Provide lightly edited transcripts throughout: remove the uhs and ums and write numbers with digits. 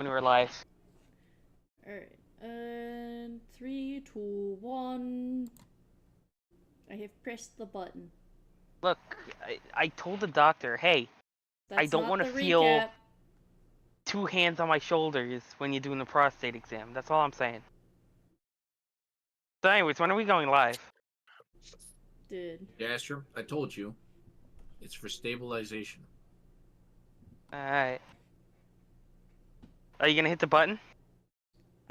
when we're live. Alright, and 3, 2, 1. I have pressed the button. Look, I told the doctor, hey, I That's don't not want to the feel recap. 2 hands on my shoulders when you're doing the prostate exam. That's all I'm saying. So anyways, when are we going live? Dude. Astrum, I told you. It's for stabilization. Alright. Are you gonna hit the button?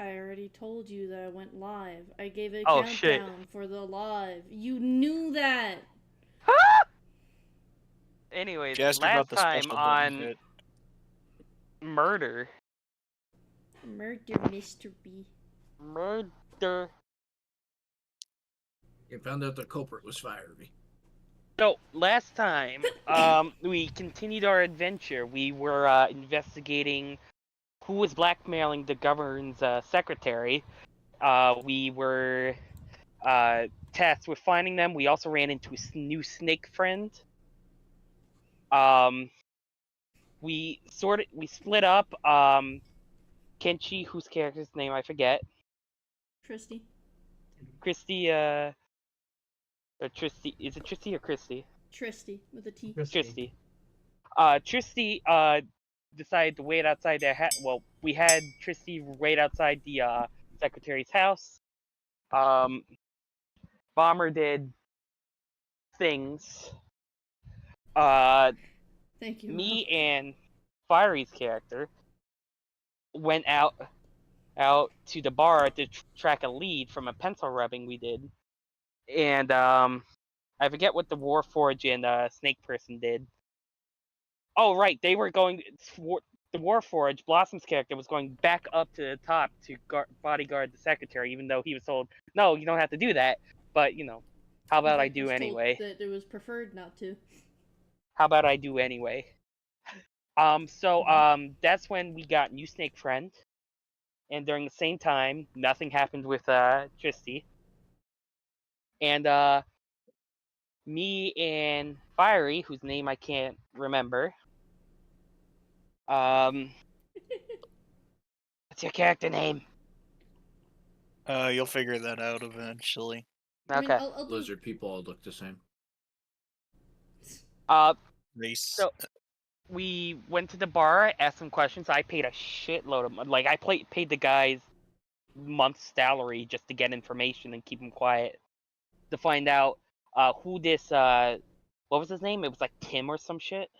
I already told you that I went live. I gave a Oh, countdown shit. for the live. You knew that! Anyways, She asked you last about the time special button on hit. Murder. Murder Mystery. Murder. It found out the culprit was Fiery. So, last time, we continued our adventure. We were, investigating who was blackmailing the governor's, secretary. We were, tasked with finding them. We also ran into a new snake friend. We split up. Kenshi, whose character's name I forget. Christy. Christy, or Tristy. Is it Tristy or Christy? Tristy with a T. Tristy. Tristy, decided to wait outside their well, we had Tristy wait outside the, secretary's house. Bomber did things. Thank you. Me and Fiery's character went out to the bar to track a lead from a pencil rubbing we did, and I forget what the Warforge and Snake person did. Oh right, they were going. The Warforge, Blossom's character, was going back up to the top to bodyguard the secretary, even though he was told, "No, you don't have to do that." But you know, how about I do anyway? That it was preferred not to. How about I do anyway? So that's when we got new snake friend, and during the same time, nothing happened with Tristy, and me and Fiery, whose name I can't remember. What's your character name? You'll figure that out eventually. Okay. I mean, I'll do... Lizard people all look the same. Race. So we went to the bar, asked some questions. I paid a shitload of money. Like I paid the guys month's salary just to get information and keep him quiet, to find out who this what was his name? It was like Tim or some shit.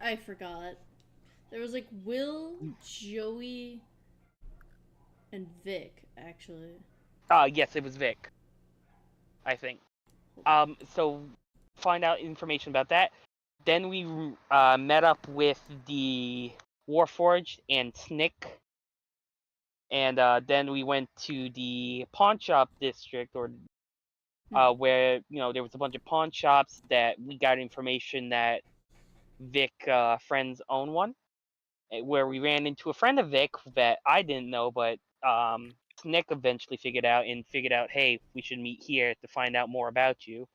I forgot. There was like Will, Joey, and Vic, actually. Yes, it was Vic, I think. So find out information about that. Then we met up with the Warforged and Snick, and then we went to the pawn shop district, or where there was a bunch of pawn shops that we got information that Vic friends own one, where we ran into a friend of Vic that I didn't know, but Snick eventually figured out, hey, we should meet here to find out more about you.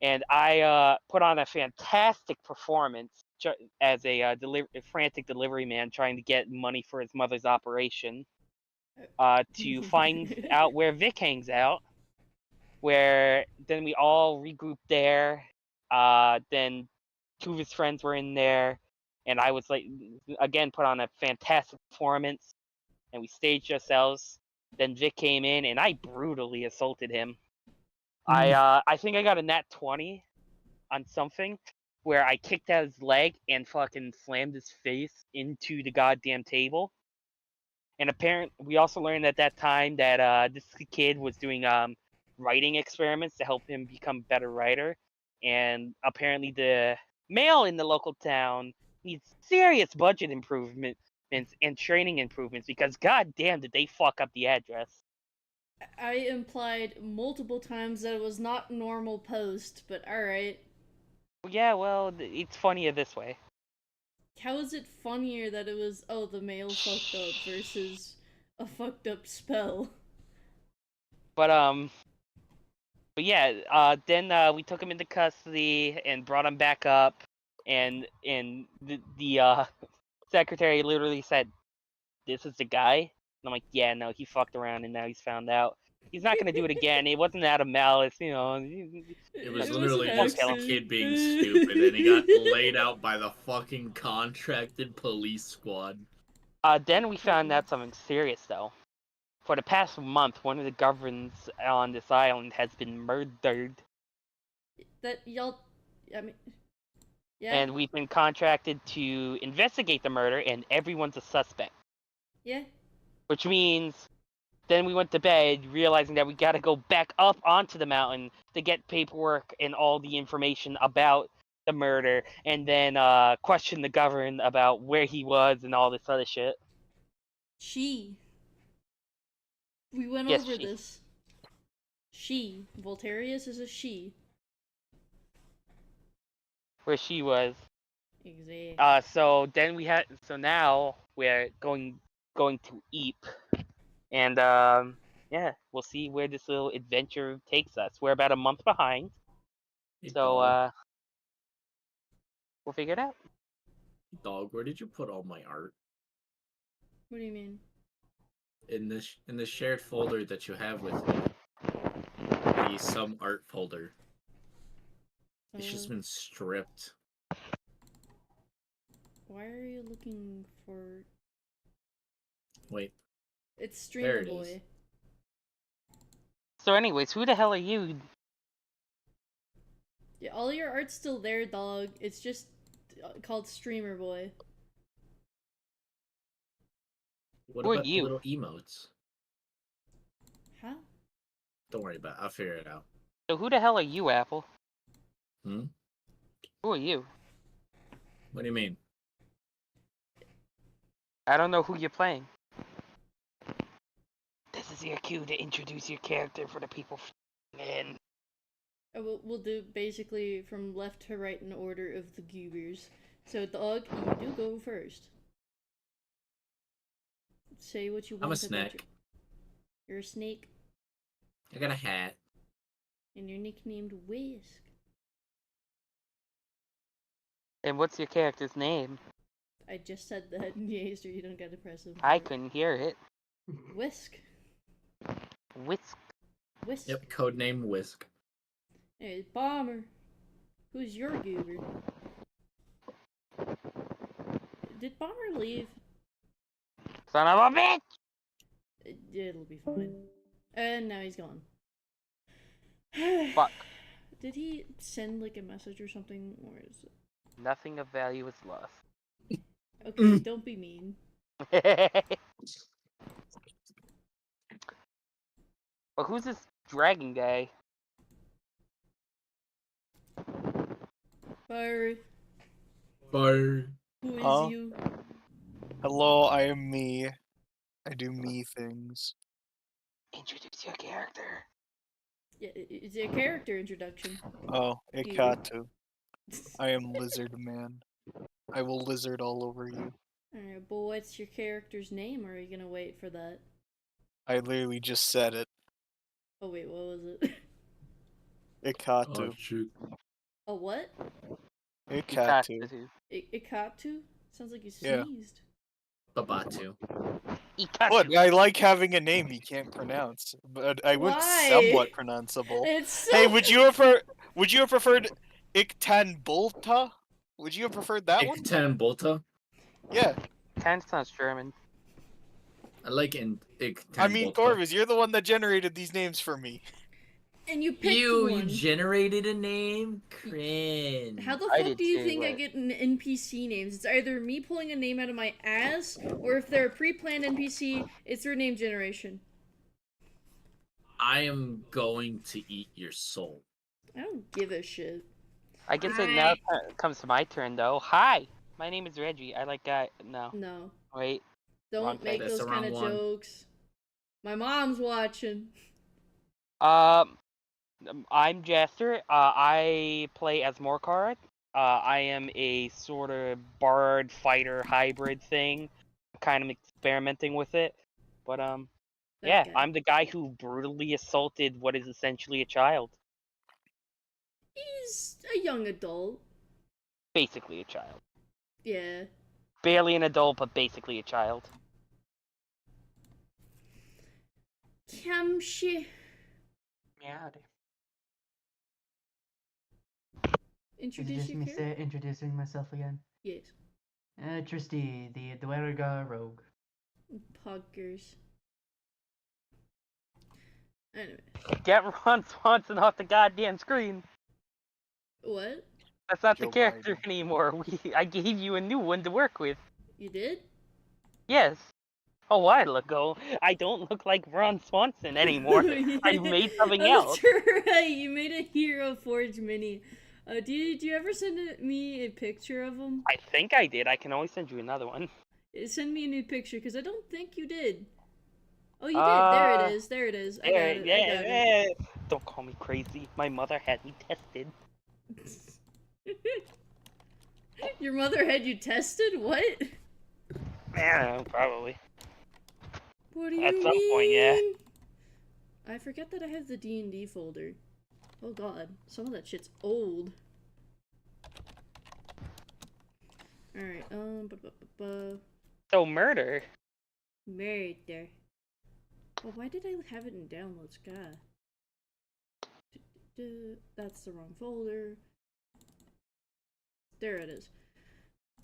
And I put on a fantastic performance as a frantic delivery man trying to get money for his mother's operation, to find out where Vic hangs out, where then we all regrouped there. Then 2 of his friends were in there, and I was like, again, put on a fantastic performance, and we staged ourselves. Then Vic came in, and I brutally assaulted him. I think I got a nat 20 on something, where I kicked out his leg and fucking slammed his face into the goddamn table. And we also learned at that time that this kid was doing writing experiments to help him become a better writer, and apparently the mail in the local town needs serious budget improvements and training improvements, because goddamn did they fuck up the address. I implied multiple times that it was not normal post, but alright. Yeah, well, it's funnier this way. How is it funnier that it was, oh, the mail fucked up versus a fucked up spell? But yeah, then we took him into custody and brought him back up. and the secretary literally said, "This is the guy." And I'm like, "Yeah, no, he fucked around and now he's found out. He's not gonna do it again. It wasn't out of malice, you know." It was It literally an just a accident. kid being stupid, and he got laid out by the fucking contracted police squad. Then we found out something serious though. For the past month, one of the governors on this island has been murdered, That y'all, I mean, yeah, and we've been contracted to investigate the murder, and everyone's a suspect. yeah. Which means then we went to bed realizing that we gotta go back up onto the mountain to get paperwork and all the information about the murder, and then question the governor about where he was and all this other shit. We went Yes, over she. this. Voltarius is a she. Where she was. Exactly. So now we're going to Eep, and yeah, we'll see where this little adventure takes us. We're about a month behind, Hey, so dog, we'll figure it out. dog, where did you put all my art? What do you mean? In this shared folder that you have with me, the some art folder. It's just been stripped. Why are you looking for? Wait, It's Streamer There it Boy. is. So, anyways, who the hell are you? Yeah, all your art's still there, dog. It's just called Streamer Boy. what Who are about the you? little emotes? Huh? Don't worry about it. I'll figure it out. So, who the hell are you, Apple? Hmm? Who are you? What do you mean? I don't know who you're playing. This is your cue to introduce your character for the people in. We'll do basically from left to right in order of the goobers. So, dog, you do go first. Say what you want. I'm a about snack. You're a snake, I got a hat. and you're nicknamed Whisk. And what's your character's name? I just said that, yeah, so you don't gotta press him. I couldn't hear it. Whisk. Whisk. Whisk. Yep, codename Whisk. Hey, Bomber. Who's your goober? Did Bomber leave? Son of a bitch! It'll be fine. And now he's gone. Fuck. Did he send like a message or something? Or is it... Nothing of value is lost. Okay, don't be mean. But who's this dragon guy? Fire. Fire. Who is Huh? you? Hello, I am me. I do me things. Introduce your character. Yeah, it's a character introduction. Oh, it You. got to. I am Lizard Man. I will lizard all over you. Alright, but what's your character's name, or are you gonna wait for that? I literally just said it. Oh wait, what was it? It got Oh to. shoot. A what? It got to. Ikatu? Sounds like you Yeah. sneezed. Babatu. What? I like having a name you can't pronounce, but I would Why? somewhat pronounceable. It's so... Hey, would you have preferred Iktanbulta? Would you have preferred that one? Iktan Bolta. Yeah. Kind of sounds German. I like Iktan I mean, Bolta. Corvus, you're the one that generated these names for me. And you picked You one. generated a name? Cringe. How the I fuck did do you too, think I but- get NPC names? It's either me pulling a name out of my ass, or if they're a pre-planned NPC, it's through name generation. I am going to eat your soul. I don't give a shit. I guess it now comes to my turn, though. Hi, my name is Reggie. I like guy. No, No. wait. Wrong Don't make thing. That's those the kind of wrong one. jokes. My mom's watching. I'm Jester. I play as Morkard. I am a sort of bard fighter hybrid thing. Kind of experimenting with it, but That yeah, guy. I'm the guy who brutally assaulted what is essentially a child. He's a young adult. Basically a child. Yeah. Barely an adult, but basically a child. Kamshi. Yeah. Is it Introduce just your me character? introducing myself again? Yes. Tristy, the Dwerga rogue. Poggers. Anyway. Get Ron Swanson off the goddamn screen. What? That's not the Joe character Biden. anymore. I gave you a new one to work with. You did? Yes. A while ago. I don't look like Ron Swanson anymore. I made something else. That's right. You made a Hero Forge mini. Do you ever send me a picture of him? I think I did. I can always send you another one. Send me a new picture, because I don't think you did. Oh, you did. There it Uh, is. There it is. I got Yeah, it. yeah, I got it. yeah. Don't call me crazy. My mother had me tested. Your mother had you tested? What? Yeah, probably. What do you At mean? some point, yeah. I forget that I have the D&D folder. Oh god, some of that shit's old. Alright, So murder. murder. Well, why did I have it in downloads? God. That's the wrong folder. There it is.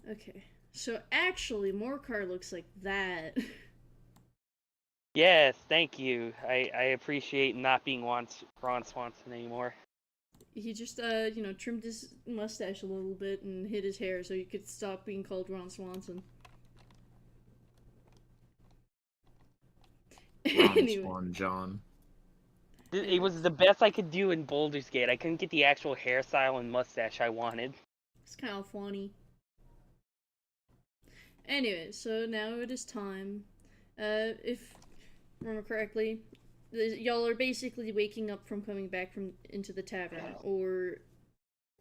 Okay. So actually, Morcar looks like that. Yes, thank you. I appreciate not being Ron Swanson anymore. He just, trimmed his mustache a little bit and hid his hair so he could stop being called Ron Swanson. Ron Anyway. Swan John. It was the best I could do in Baldur's Gate. I couldn't get the actual hairstyle and mustache I wanted. It's kind of funny. Anyway, so now it is time. If I remember correctly, y'all are basically waking up from coming back into the tavern, or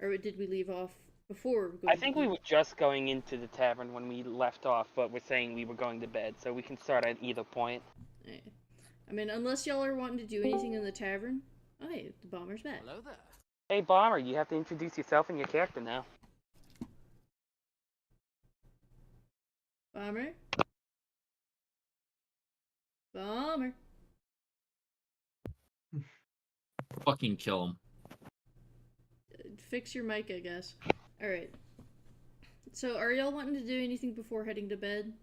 did we leave off before? I think we were just going into the tavern when we left off, but we're saying we were going to bed, so we can start at either point. I mean, unless y'all are wanting to do anything in the tavern. Oh, hey, the bomber's back. Hello there. Hey, Bomber, you have to introduce yourself and your character now. Bomber? Bomber. Fucking kill him. Fix your mic, I guess. Alright. So, are y'all wanting to do anything before heading to bed?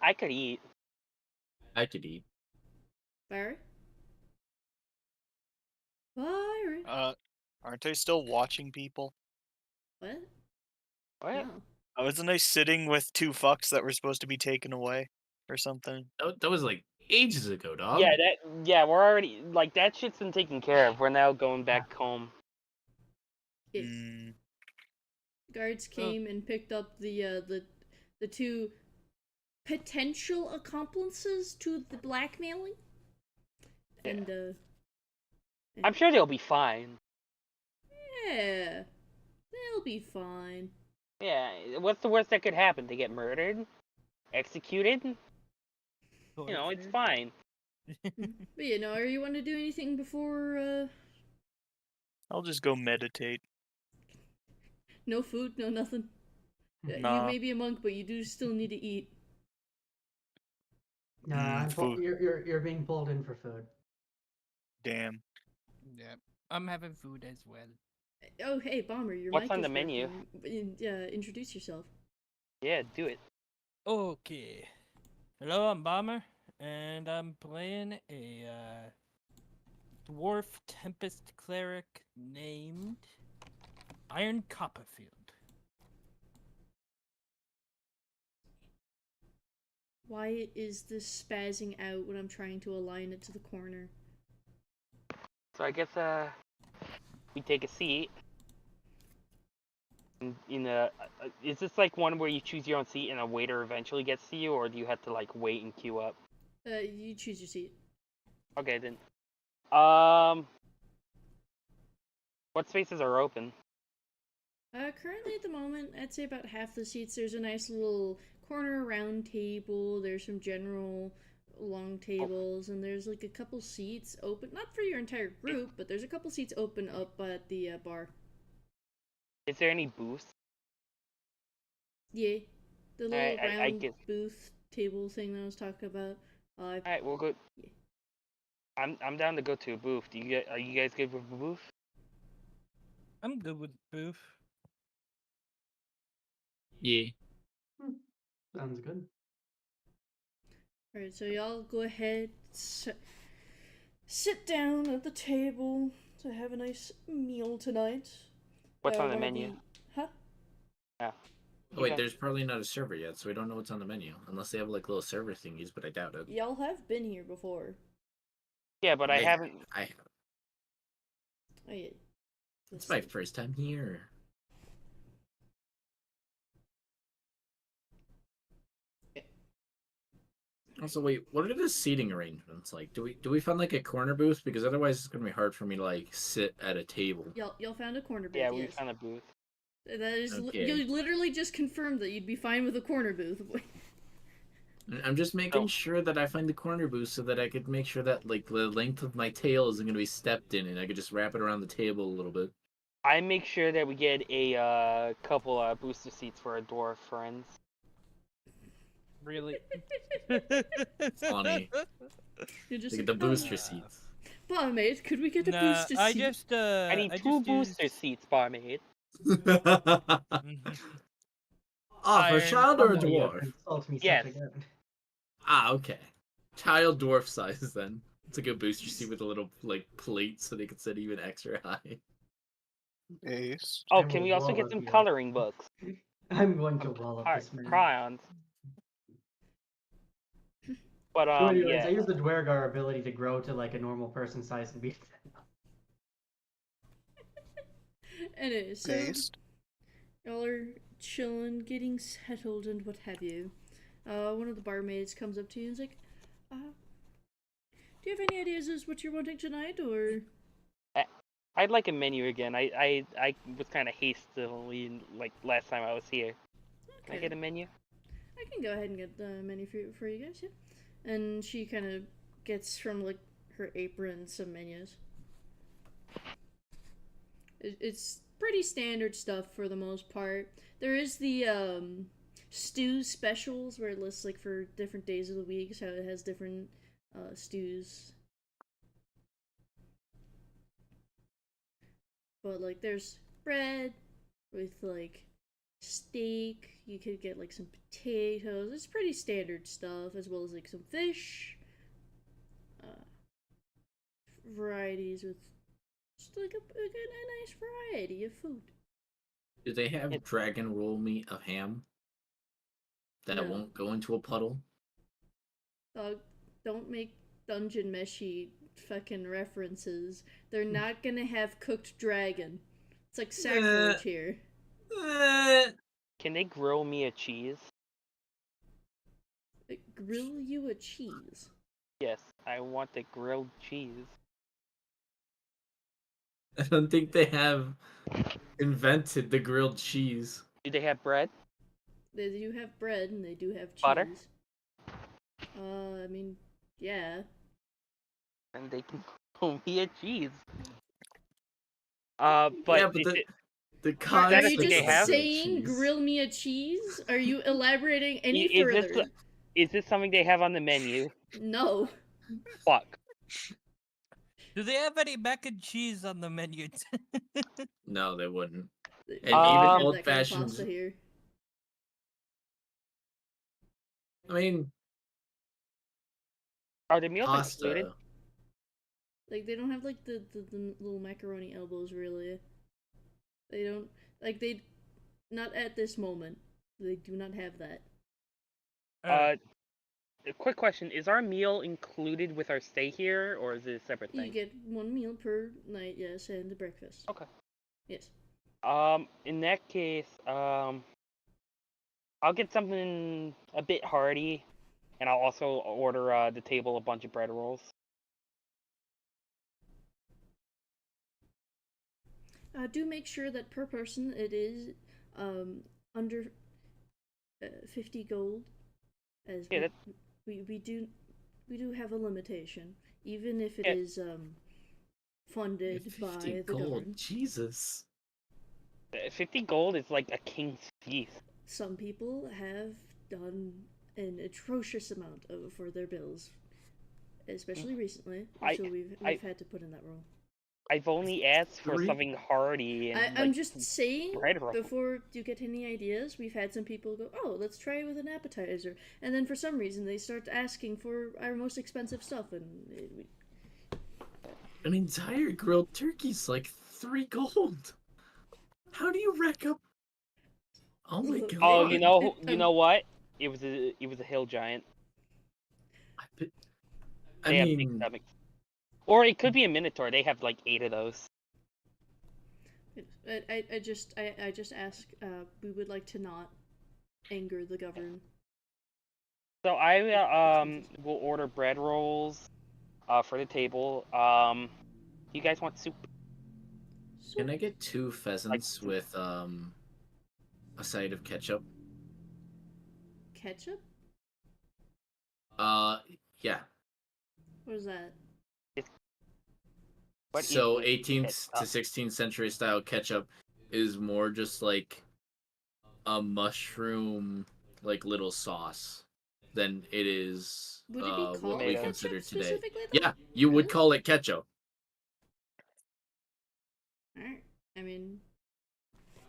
I could eat. I could eat. Barry? Barry? Aren't I still watching people? What? What? No. Wasn't I sitting with two fucks that were supposed to be taken away or something? That was like ages ago, dog. Yeah, we're already, like, that shit's been taken care of. We're now going back home. Yeah. Mm. Guards came and picked up the two potential accomplices to the blackmailing. And I'm sure they'll be fine. yeah, they'll be fine. Yeah, what's the worst that could happen? They get murdered? Executed? You know, it's fine. But yeah, no, are you want to do anything before I'll just go meditate. no food, no nothing? You Nah. may be a monk, but you do still need to eat. No, food. you're being pulled in for food. Damn. Yeah, I'm having food as well. Oh, hey, Bomber, your What's mic on is the menu? working. Introduce yourself. Yeah, do it. Okay. Hello, I'm Bomber, and I'm playing a dwarf tempest cleric named Iron Copperfield. Why is this spazzing out when I'm trying to align it to the corner? So I guess, we take a seat. Is this like one where you choose your own seat and a waiter eventually gets to you, or do you have to, like, wait and queue up? You choose your seat. Okay, then. What spaces are open? Currently at the moment, I'd say about half the seats. There's a nice little corner round table. There's some general long tables, and there's like a couple seats open, not for your entire group, but there's a couple seats open up at the bar. Is there any booths? Yeah, the little I round guess. booth table thing that I was talking about. All right, we'll go. Yeah. I'm down to go to a booth. Are you guys good with a booth? I'm good with booth. Yeah. Sounds good. Alright, so y'all go ahead, sit down at the table to have a nice meal tonight. What's on the one of menu? Huh? Yeah. Oh, wait, Okay. there's probably not a server yet, so we don't know what's on the menu. Unless they have like little server thingies, but I doubt it. Y'all have been here before. Yeah, but I haven't. Oh yeah. It's my first time here. Also, wait, what are the seating arrangements like? Do we find like a corner booth? Because otherwise, it's gonna be hard for me to like sit at a table. Y'all found a corner booth. Yeah, we yes. found a booth. That is, Okay. you literally just confirmed that you'd be fine with a corner booth. I'm just making Oh. sure that I find the corner booth so that I could make sure that like the length of my tail isn't gonna be stepped in, and I could just wrap it around the table a little bit. I make sure that we get a couple booster seats for our dwarf friends. Really? Funny. You just Look at the booster seats. Barmaid, could we get a Nah, booster seat? I just I need I two just booster used- seats, barmaid. Mhm. Ah, for a Iron child or a Oh, you dwarf? insult me Yes. such again. Ah, okay. Child dwarf size then. It's like a booster seat with a little like plate so they can sit even extra high. Ace. Oh, I can will we also get wallop some you. coloring books? I'm going to wallop this man. Crayons. But So anyways, yeah. I use the Dwergar ability to grow to like a normal person size and be. Anyway, so Ace. y'all are chilling, getting settled, and what have you. One of the barmaids comes up to you and is like, do you have any ideas as what you're wanting tonight, or? I'd like a menu again. I was kind of hastily like last time I was here. Can I get a menu? I can go ahead and get the menu for you guys, yeah. And she kind of gets from like her apron some menus. It's pretty standard stuff for the most part. There is the stew specials where it lists like for different days of the week, so it has different stews. But like there's bread with like steak, you could get like some potatoes. It's pretty standard stuff, as well as like some fish. Varieties with just like a nice variety of food. Do they have dragon roll meat of ham? That No. won't go into a puddle? Dog, don't make dungeon meshy fucking references. They're not gonna have cooked dragon. It's like sacrilege here. Can they grill me a cheese? Like, grill you a cheese. Yes, I want the grilled cheese. I don't think they have invented the grilled cheese. Do they have bread? They do have bread and they do have cheese. Butter? I mean, yeah. And they can grill me a cheese. But, yeah, but is the Are concept you they just have? saying cheese. grill me a cheese? Are you elaborating any Is further? this is this something they have on the menu? No. Fuck. Do they have any mac and cheese on the menu? No, they wouldn't. And We don't even have old that kind of fashioned. pasta here. I mean, Are the meals included? pasta. Like, they don't have, like, the little macaroni elbows, really. They don't, like, not at this moment. They do not have that. A quick question: is our meal included with our stay here, or is it a separate You thing? get one meal per night, yes, and the breakfast. Okay. Yes. In that case, I'll get something a bit hearty, and I'll also order the table a bunch of bread rolls. Do make sure that per person it is under 50 gold. As Yeah, we do we do have a limitation, even if it Yeah. is funded 50 by the gold. government. Jesus. 50 gold is like a king's feast. Some people have done an atrocious amount for their bills, especially recently. So we've had to put in that rule. I've only asked for Three? something hearty and I'm like, just saying, bread roll. before you get any ideas, we've had some people go, oh, let's try it with an appetizer. And then for some reason, they start asking for our most expensive stuff. And An entire grilled turkey's like 3 gold. How do you rack up? Oh my Look, god. Oh, It- you know what? It was a hill giant. I They have big mean, stomachs. Or it could be a minotaur. They have like 8 of those. I just ask, we would like to not anger the government. So I will order bread rolls for the table. You guys want soup? So, can I get 2 pheasants with a side of ketchup? ketchup? Yeah. What is that? What is So this 18th to ketchup? 16th century style ketchup is more just like a mushroom like little sauce than it is Would it be what called we ketchup consider today. specifically, though? Yeah, you would Really? call it ketchup. Alright. I mean,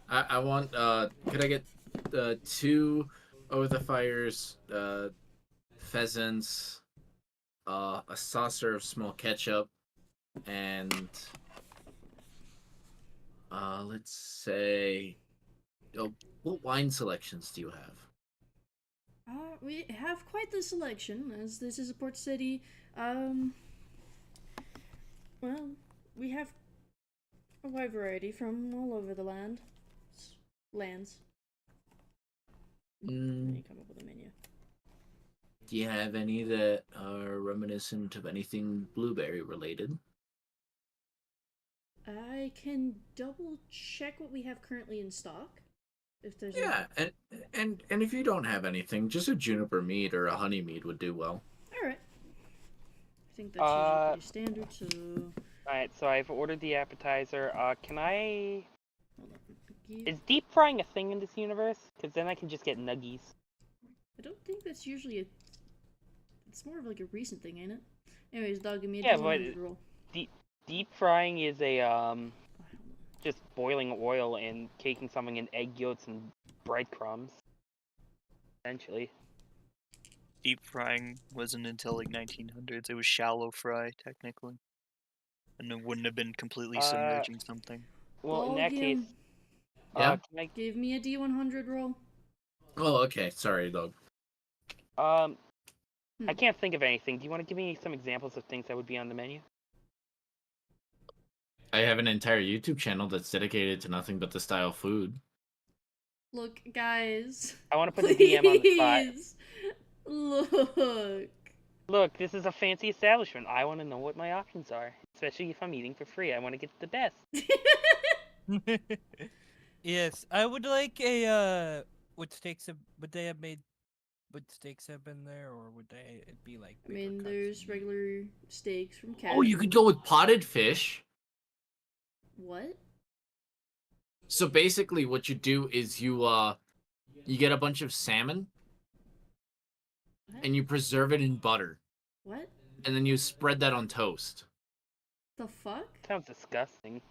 I want could I get 2 over the fires pheasants, a saucer of small ketchup, and let's say, oh, what wine selections do you have? we have quite the selection, as this is a port city. Well, we have a wide variety from all over the lands. Let me come up with a menu. Do you have any that are reminiscent of anything blueberry related? I can double check what we have currently in stock. If there's Yeah, and if you don't have anything, just a juniper mead or a honey mead would do well. Alright. I think that's usually pretty standard, so... Alright, so I've ordered the appetizer. Can I... Hold on. Is deep frying a thing in this universe? Because then I can just get nuggies. I don't think that's usually a... It's more of like a recent thing, ain't it? Anyways, dog, give me a Yeah, D100 but roll. Deep frying is a just boiling oil and caking something in egg yolks and breadcrumbs. Essentially. Deep frying wasn't until like 1900s. It was shallow fry technically, and it wouldn't have been completely submerging something. Well, in that case, Volume. Yeah? can I Give me a D100 roll. Oh, okay. Sorry, dog. I can't think of anything. Do you want to give me some examples of things that would be on the menu? I have an entire YouTube channel that's dedicated to nothing but the style food. Look, guys. I want to put the DM on the spot. Please. Look. Look, this is a fancy establishment. I want to know what my options are, especially if I'm eating for free. I want to get the best. Yes, I would like a would steaks have would they have made would steaks have been there or would they it be like I bigger mean, cuts there's and- regular steaks from cat. Oh, you could go with potted fish. What? So basically, what you do is you get a bunch of salmon What? and you preserve it in butter, What? and then you spread that on toast. The fuck? Sounds disgusting.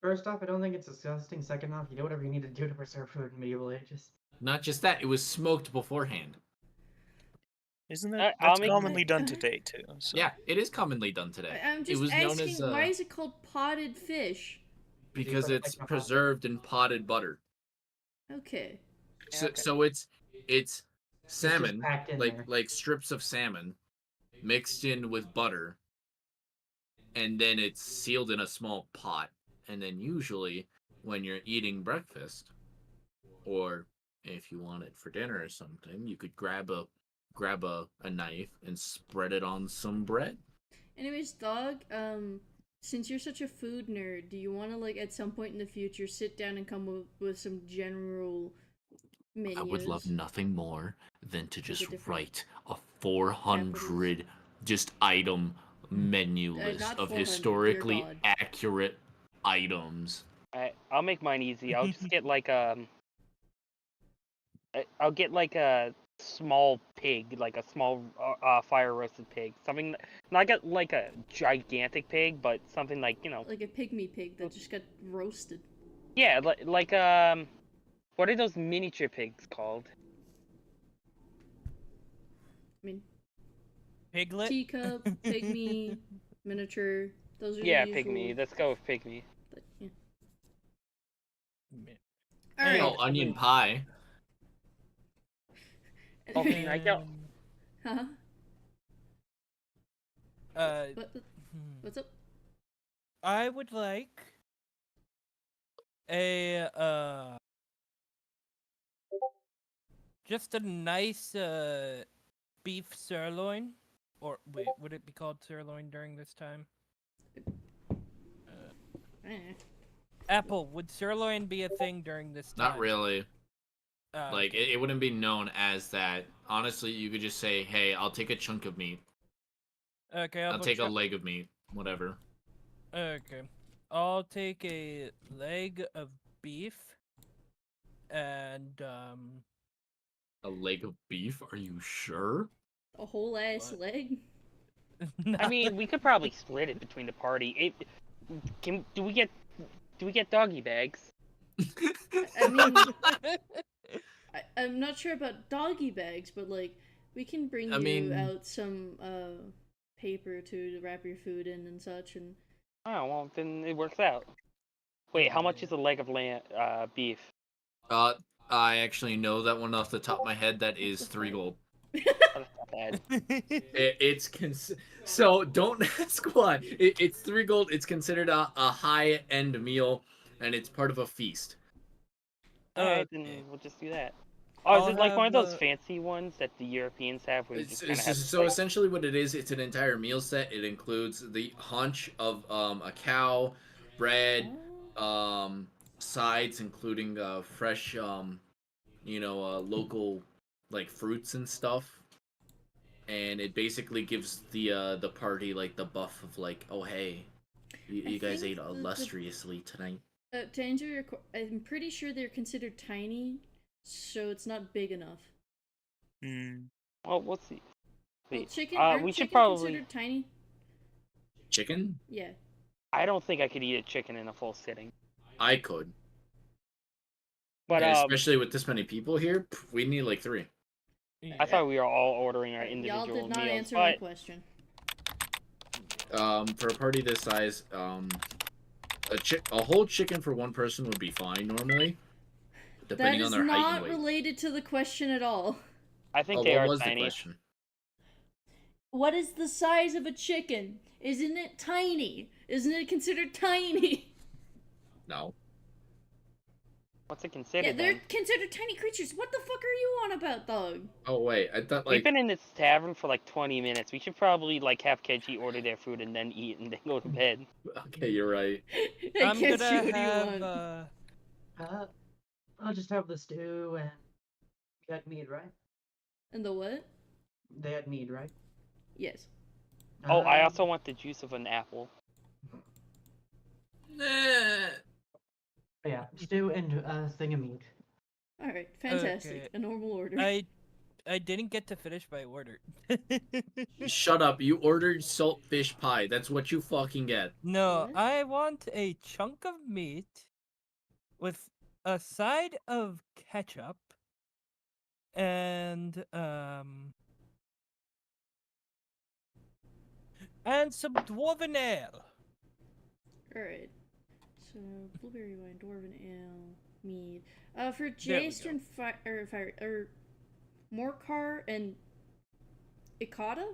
First off, I don't think it's disgusting. Second off, you do whatever you need to do to preserve food in medieval ages. Not just that, it was smoked beforehand. Isn't I'll that that's make- commonly done today too? So. Yeah, it is commonly done today. I'm It just was known asking, as why is it called potted fish? because it's preserved in potted butter. Okay. So, Okay. so it's just salmon, packed in like there. like strips of salmon, mixed in with butter, and then it's sealed in a small pot. And then usually, when you're eating breakfast, or if you want it for dinner or something, you could grab a knife and spread it on some bread. Anyways, dog, since you're such a food nerd, do you want to, like, at some point in the future, sit down and come up with some general I would love Menus. nothing more than to just different write a 400 just item menu list not of 400, dear historically God. accurate items. I'll make mine easy. I'll just get like I'll get like a small pig, like a small fire roasted pig. Something not get like a gigantic pig, but something like Like a pygmy pig that just got roasted. yeah, like what are those miniature pigs called? I mean, Piglet. teacup, pygmy, miniature. Those are Yeah, the usual. pygmy. Let's go with pygmy. But, yeah. Mi- All right. Oh, onion pie. Oh, can I go? Huh? Uh, What's up? I would like a just a nice beef sirloin, or wait, would it be called sirloin during this time? Eh. Apple, would sirloin be a thing during this time? Not really. Like, okay. it wouldn't be known as that. Honestly, you could just say, hey, I'll take a chunk of meat. Okay, I'll take a leg of meat. Whatever. Okay, I'll take a leg of beef, and A leg of beef? Are you sure? A whole ass What? leg? I mean, we could probably split it between the party. Do we get doggy bags? I mean, I'm not sure about doggy bags, but like, we can bring I you mean- out some paper to wrap your food in and such, and Oh well, then it works out. Wait, how much is a leg of beef? I actually know that one off the top of my head. That is 3 gold. Oh, that's not bad. So don't ask why. It's 3 gold. It's considered a high-end meal, and it's part of a feast. Alright, Okay. then we'll just do that. Oh, is I'll it like one of have, those fancy ones that the Europeans have where you just kind of have So essentially what it is, it's an entire meal set. It includes the haunch of a cow, bread, sides including fresh local like fruits and stuff. And it basically gives the party like the buff of like, oh hey, you guys think ate illustriously tonight. to answer your I'm pretty sure they're considered tiny, so it's not big enough. Oh, we'll see. Well, Wait, chicken, aren't we should chicken probably. considered tiny? Chicken? Yeah. I don't think I could eat a chicken in a full sitting. I could. But And especially with this many people here, we need like 3. I thought we were all ordering our Y'all individual did not meals. answer my But question. For a party this size, a whole chicken for one person would be fine normally, That depending is on their height and not weight. related to the question at all. I think Oh, they what are was the tiny. question? What is the size of a chicken? Isn't it tiny? Isn't it considered tiny? No. What's it Yeah, considered they're then? considered tiny creatures. What the fuck are you on about, dog? Oh wait, I thought We've like been in this tavern for like 20 minutes. We should probably like have Keji order their food and then eat and then go to bed. okay, you're right. Hey, I'm Kenshi, gonna what do you have want? I'll just have the stew and you had meat, right? And the what? They had meat, right? Yes. Oh, I Um, also want the juice of an apple. Yeah, stew and a thing of meat. Alright, fantastic. Okay. A normal order. I didn't get to finish my order. Shut up! You ordered salt fish pie. That's what you fucking get. No, What? I want a chunk of meat with a side of ketchup and some dwarven ale. Alright. So, blueberry wine, dwarven ale, mead. For we Jace go. and Morcar and Ikata?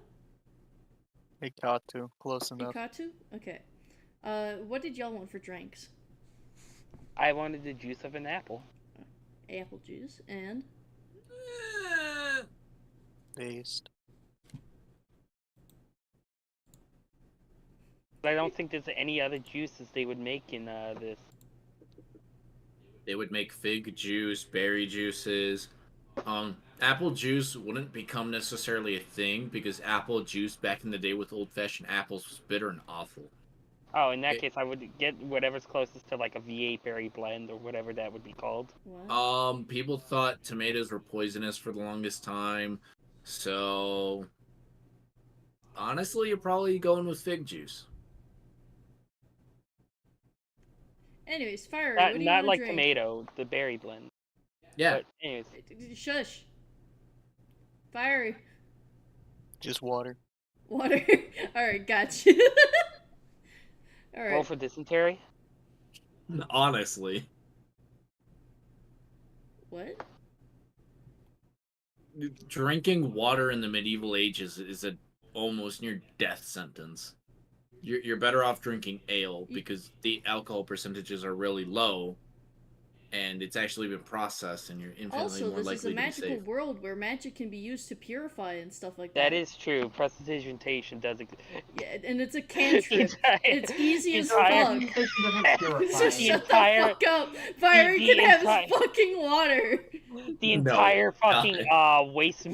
It got to. Close enough. Ikatu? Okay. What did y'all want for drinks? I wanted the juice of an apple. Apple juice and Based. But I don't think there's any other juices they would make in this. They would make fig juice, berry juices. Apple juice wouldn't become necessarily a thing because apple juice back in the day with old-fashioned apples was bitter and awful. Oh, in that case, I would get whatever's closest to like a V8 berry blend or whatever that would be called. What? People thought tomatoes were poisonous for the longest time, so honestly, you're probably going with fig juice. Anyways, Fire, Not, what do you not want to like drink? tomato, the berry blend. Yeah. But anyways, Shush. Fiery. Just water. Water. Alright, gotcha. roll Alright. for dysentery. Honestly. What? Drinking water in the medieval ages is a almost near death sentence. You're better off drinking ale because the alcohol percentages are really low, and it's actually been processed, and you're infinitely Also, more this likely is a to be magical safe. world where magic can be used to purify and stuff like that. That is true. Prestidigitation does exist. Yeah, and it's a cantrip. It's easy as entire- fuck. Prestidigitation doesn't purify. Just The shut entire- the fuck up. Fiery the can have entire- his fucking water. The No, entire fucking God. waste,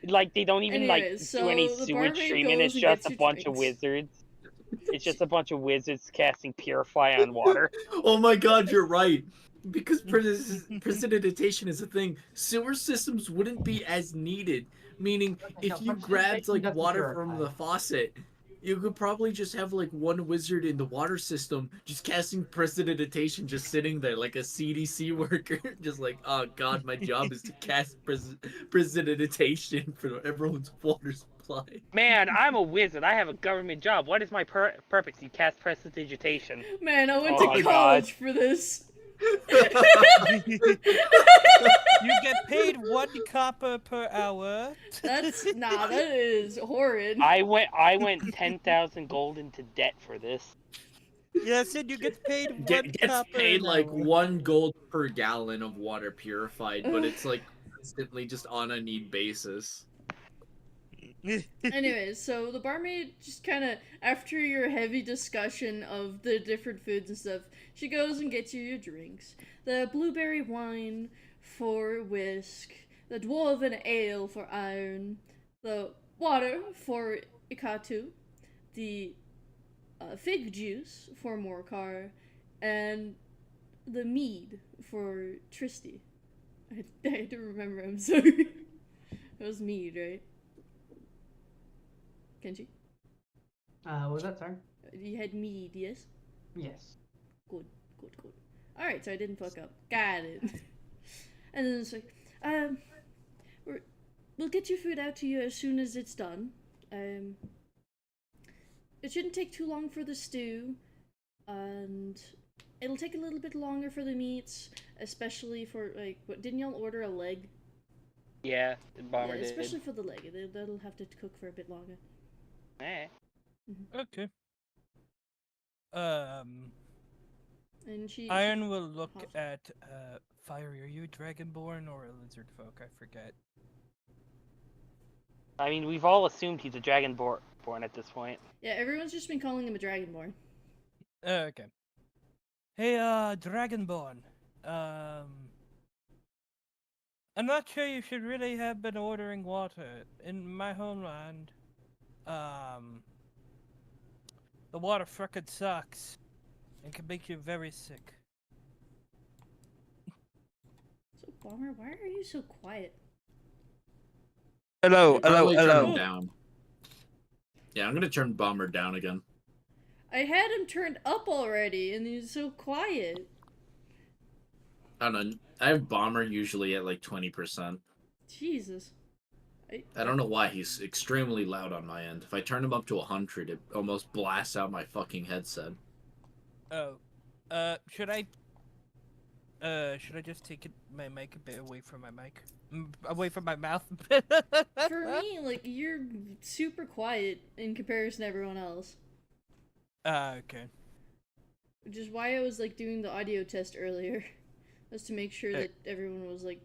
like they don't even Anyways, do so any the sewage barmaid treatment. goes It's and just gets a you bunch of drinks. wizards. It's just a bunch of wizards casting purify on water. Oh my god, you're right. Because precipitation is a thing, sewer systems wouldn't be as needed. Meaning, if you grabbed like doesn't water purify. from the faucet, you could probably just have like one wizard in the water system just casting prestidigitation, just sitting there like a CDC worker, just like, oh god, my job is to cast prestidigitation for everyone's water supply. Man, I'm a wizard. I have a government job. What is my purpose? You cast prestidigitation. Man, I went Oh my to God. college for this. You get paid 1 copper per hour. That's that is horrid. I went 10,000 gold into debt for this. Yeah, I said you get paid 1 Gets copper paid an like hour. 1 gold per gallon of water purified, but it's like constantly just on a need basis. Anyways, so the barmaid just kind of, after your heavy discussion of the different foods and stuff, she goes and gets you your drinks. The blueberry wine for whisk, the dwarven ale for iron, the water for ikatu, the fig juice for Morcar, and the mead for Tristy. I had to remember, I'm sorry. It was mead, right? Kenji? What was that, sorry? You had mead, yes? Yes. Good. Alright, so I didn't fuck up. Got it. And then it's like, we'll get your food out to you as soon as it's done. It shouldn't take too long for the stew, and it'll take a little bit longer for the meats, especially for, like, what, didn't y'all order a leg? Yeah, the bomber Yeah, did. especially for the leg. That'll have to cook for a bit longer. Eh. Okay. And she... Iron will look Hot. at Fiery. Are you a dragonborn or a lizard folk? I forget. I mean, we've all assumed he's a dragonborn at this point. Yeah, everyone's just been calling him a dragonborn. Okay. Hey, dragonborn. I'm not sure you should really have been ordering water. In my homeland, the water frickin' sucks and can make you very sick. So, Bomber, why are you so quiet? Hello, Probably turn him down. Yeah, I'm gonna turn Bomber down again. I had him turned up already, and he's so quiet. I don't know. I have Bomber usually at like 20%. Jesus. I don't know why he's extremely loud on my end. If I turn him up to 100, it almost blasts out my fucking headset. Oh, should I just take my mic a bit away from my mic? Away from my mouth? For me, like, you're super quiet in comparison to everyone else. Okay. Which is why I was, like, doing the audio test earlier. Was to make sure that everyone was, like,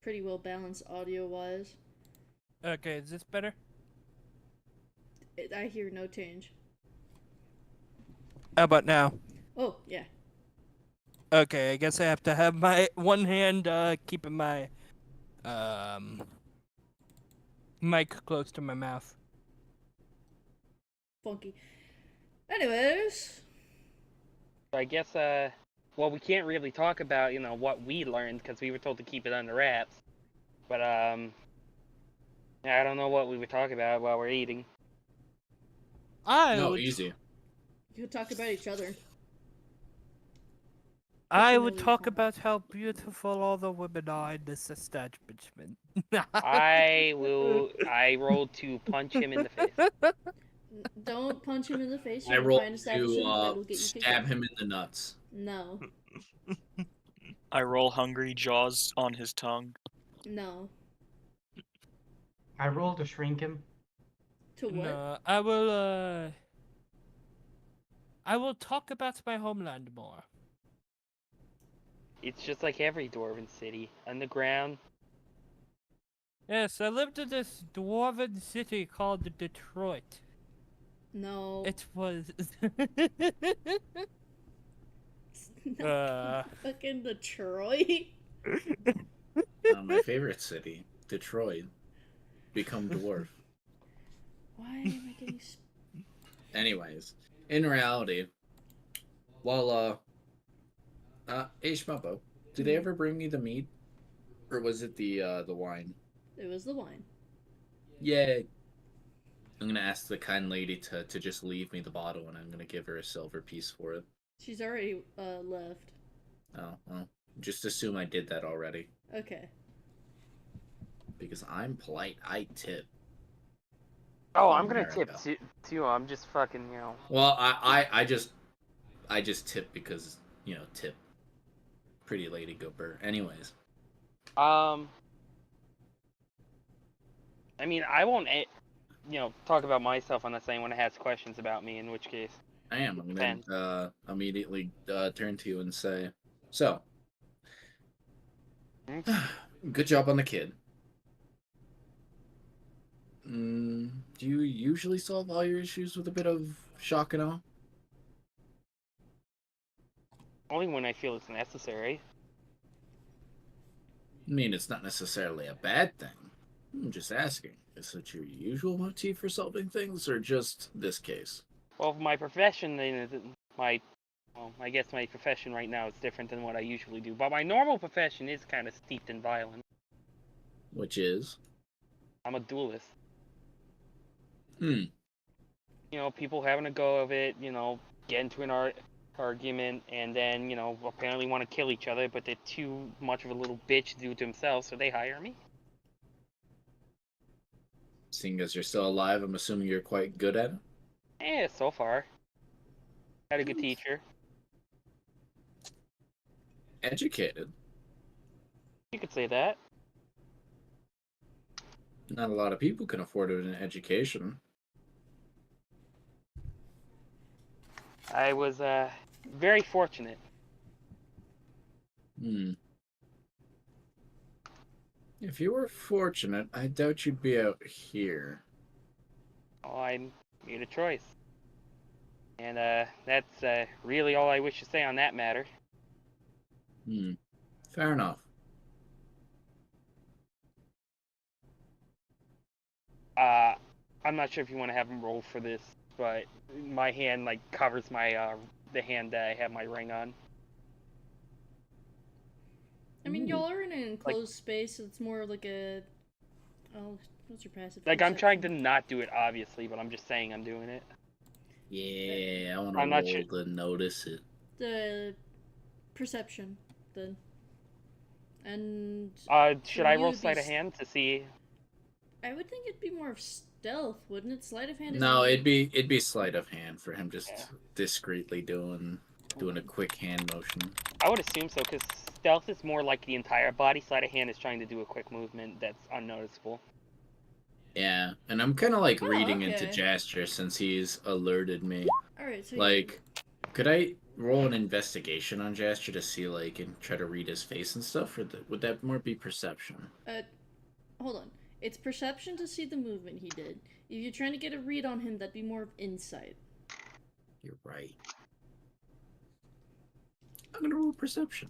pretty well balanced audio-wise. Okay, is this better? I hear no change. How about now? Oh, yeah. Okay, I guess I have to have my one hand keeping my mic close to my mouth. Funky. Anyways, So I guess, well, we can't really talk about, what we learned because we were told to keep it under wraps. But, I don't know what we were talking about while we're eating. No, easy. you could talk about each other. I Fucking would only talk fun. about how beautiful all the women are in this establishment. I rolled to punch him in the face. Don't punch him in the face. I You're in a rolled fine to establishment that will get you kicked stab out. him in the nuts. No. I roll hungry, jaws on his tongue. No. I roll to shrink him. To what? No, I will talk about my homeland more. It's just like every dwarven city. Underground. Yes, I lived in this dwarven city called Detroit. No. It was Fucking Detroit. My favorite city, Detroit. Become dwarf. Why am I getting... Anyways, in reality, well, hey Shmuppo, did they ever bring me the meat? Or was it the wine? It was the wine. Yay. I'm gonna ask the kind lady to just leave me the bottle, and I'm gonna give her a silver piece for it. She's already left. Oh, well, just assume I did that already. Okay. Because I'm polite, I tip. Oh, In I'm gonna tip America. too. I'm just fucking, Well, I just tip because, tip. Pretty lady go burr. Anyways. I mean, I won't, talk about myself unless anyone has questions about me, in which case. I am. I'm Depends. gonna immediately turn to you and say, so, good job on the kid. Do you usually solve all your issues with a bit of shock and awe? Only when I feel it's necessary. I mean, it's not necessarily a bad thing. I'm just asking, is it your usual motif for solving things, or just this case? Well, my profession, I guess my profession right now is different than what I usually do. But my normal profession is kind of steeped in violence. Which is? I'm a duelist. Hmm. People having a go of it, get into an argument, and then, apparently want to kill each other, but they're too much of a little bitch to do it to themselves, so they hire me. Seeing as you're still alive, I'm assuming you're quite good at it? Yeah, so far. Had a good teacher. Educated. You could say that. Not a lot of people can afford an education. I was, very fortunate. If you were fortunate, I doubt you'd be out here. Oh, I made a choice. And, that's, really all I wish to say on that matter. Fair enough. I'm not sure if you want to have him roll for this, but my hand, covers my, the hand that I have my ring on. I mean, y'all are in an enclosed space, so it's more like a... Oh, what's your passive I'm trying to perception? not do it, obviously, but I'm just saying I'm doing it. Yeah, I want I'm to not roll sure. to notice it. The perception, then. And... Should for I you, roll it'd be sleight of hand to see? I would think it'd be more of stealth, wouldn't it? Sleight of hand is... No, it'd be sleight of hand for him just Yeah. discreetly doing a quick hand motion. I would assume so, because stealth is more like the entire body. Sleight of hand is trying to do a quick movement that's unnoticeable. Yeah, and I'm kind of like Oh, reading into okay. Jasper since he's alerted me. Alright, so Could I roll an investigation on Jasper to see, and try to read his face and stuff, or would that more be perception? hold on. It's perception to see the movement he did. If you're trying to get a read on him, that'd be more of insight. You're right. I'm gonna roll perception.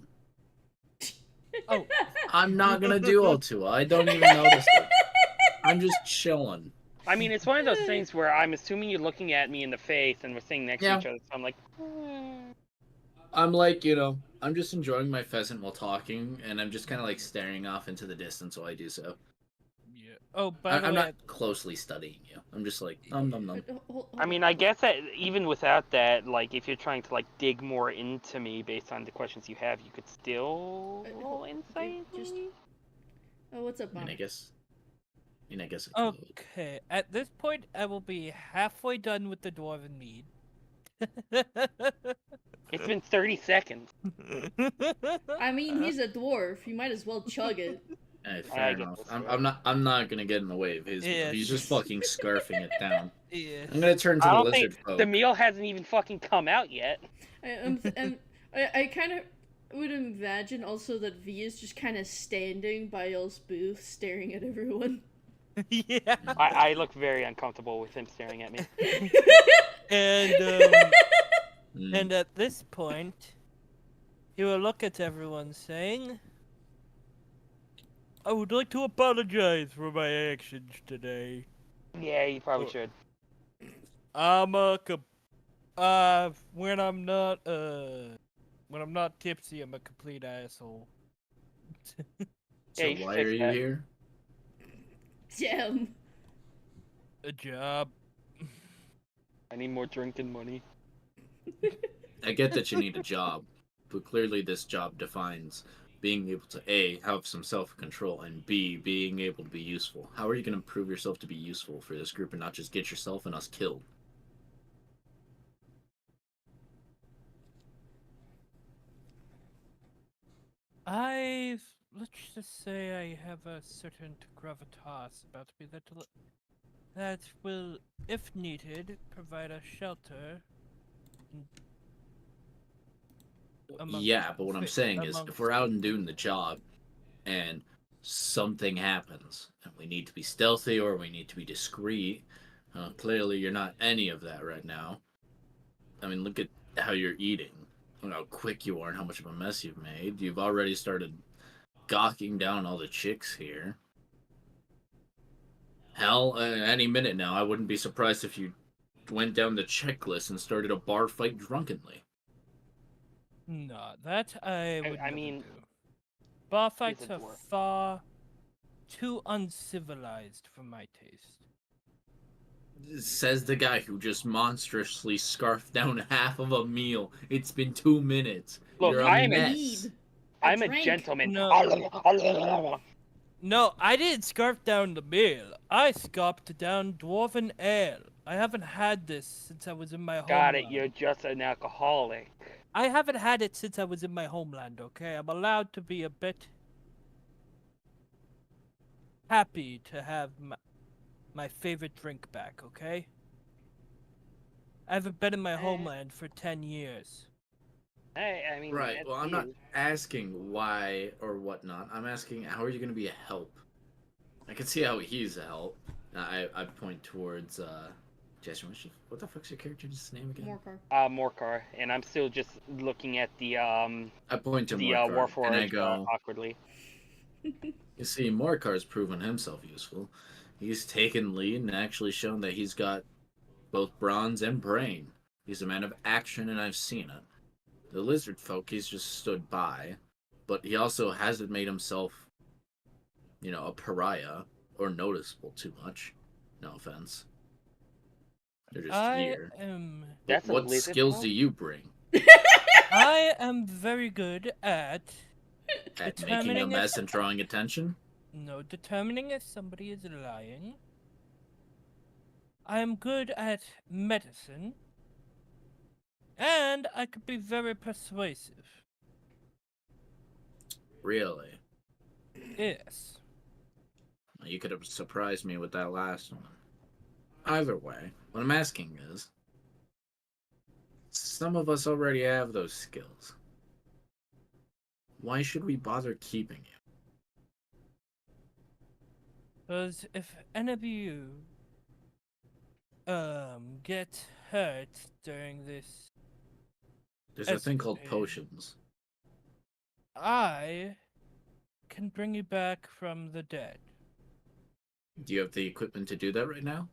Oh, I'm not gonna do Otua. I don't even notice it. I'm just chilling. I mean, it's one of those things where I'm assuming you're looking at me in the face and we're sitting next to each other. So I'm like, I'm like, I'm just enjoying my pheasant while talking, and I'm just kind of like staring off into the distance while I do so. yeah. Oh, by the I'm way, not closely studying you. I'm just like, nom. I mean, I guess that even without that, like, if you're trying to like dig more into me based on the questions you have, you could still roll insight. just- maybe? Oh, what's up, I mean, Mom? I guess I could. okay. At this point, I will be halfway done with the dwarven mead. It's been 30 seconds. I mean, he's a dwarf. You might as well chug it. Hey, I fair get enough. this, I'm not gonna get in the way of his meal. Yes. He's just fucking scarfing it down. Yeah. I'm gonna turn to I the don't lizard think folk. the meal hasn't even fucking come out yet. I kind of would imagine also that V is just kind of standing by y'all's booth, staring at everyone. Yeah. I look very uncomfortable with him staring at me. And Mm. and at this point, he will look at everyone saying, "I would like to apologize for my actions today. Yeah, you probably should. I'm when I'm not tipsy, I'm a complete asshole." So you should why fix are you that. here? Damn. A job. I need more drinking money. I get that you need a job, but clearly this job defines being able to A, have some self-control, and B, being able to be useful. How are you going to prove yourself to be useful for this group and not just get yourself and us killed? Let's just say I have a certain gravitas about me that will, if needed, provide a shelter. Yeah, but what I'm saying is, if we're out and doing the job, and something happens, and we need to be stealthy or we need to be discreet, clearly you're not any of that right now. I mean, look at how you're eating, how quick you are, and how much of a mess you've made. You've already started gawking down all the chicks here. Hell, any minute now, I wouldn't be surprised if you went down the checklist and started a bar fight drunkenly. No, that I would I never mean, do. Bar fights a are dwarf. far too uncivilized for my taste. Says the guy who just monstrously scarfed down half of a meal. It's been 2 minutes. Look, You're a I am a mess. Mead. I'm a drink. gentleman. No. No, I didn't scarf down the meal. I scarfed down dwarven ale. I haven't had this since I was in my Got homeland. it. You're just an alcoholic. I haven't had it since I was in my homeland, okay? I'm allowed to be a bit happy to have my favorite drink back, okay? I haven't been in my homeland for 10 years. I mean, Right, that's well, I'm not you. asking why or whatnot. I'm asking, how are you going to be a help? I can see how he's a help. I point towards, Jesse, what the fuck's your character's name again? Morcar. Morcar, and I'm still just looking at the I point to the Morcar, and I Warforged go, awkwardly. you see, Morcar's proven himself useful. He's taken lead and actually shown that he's got both bronze and brain. He's a man of action, and I've seen it. The lizard folk, he's just stood by, but he also hasn't made himself, a pariah or noticeable too much. No offense. They're just here. That's a What lizard skills folk? do you bring I am very good at at making a Determining mess and drawing attention? determining if somebody is lying. I am good at medicine. And I could be very persuasive. Really? Yes. You could have surprised me with that last one. Either way, what I'm asking is, some of us already have those skills. Why should we bother keeping you? Because if any of you get hurt during this There's a thing called escapade. potions. I can bring you back from the dead. Do you have the equipment to do that right now?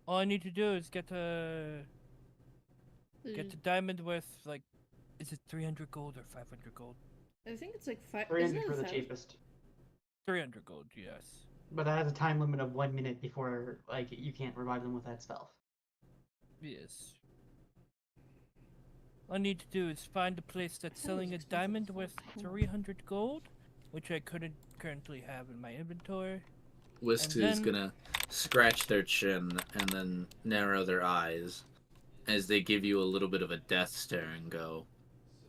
All I need to do is get the diamond worth, like, is it 300 gold or 500 gold? I think it's like 5. 300 for the cheapest. 300 gold, yes. But that has a time limit of 1 minute before, like, you can't revive them with that spell. Yes. All I need to do is find a place that's selling a diamond worth 300 gold, which I couldn't currently have in my inventory. Whisk And is then- gonna scratch their chin and then narrow their eyes as they give you a little bit of a death stare and go,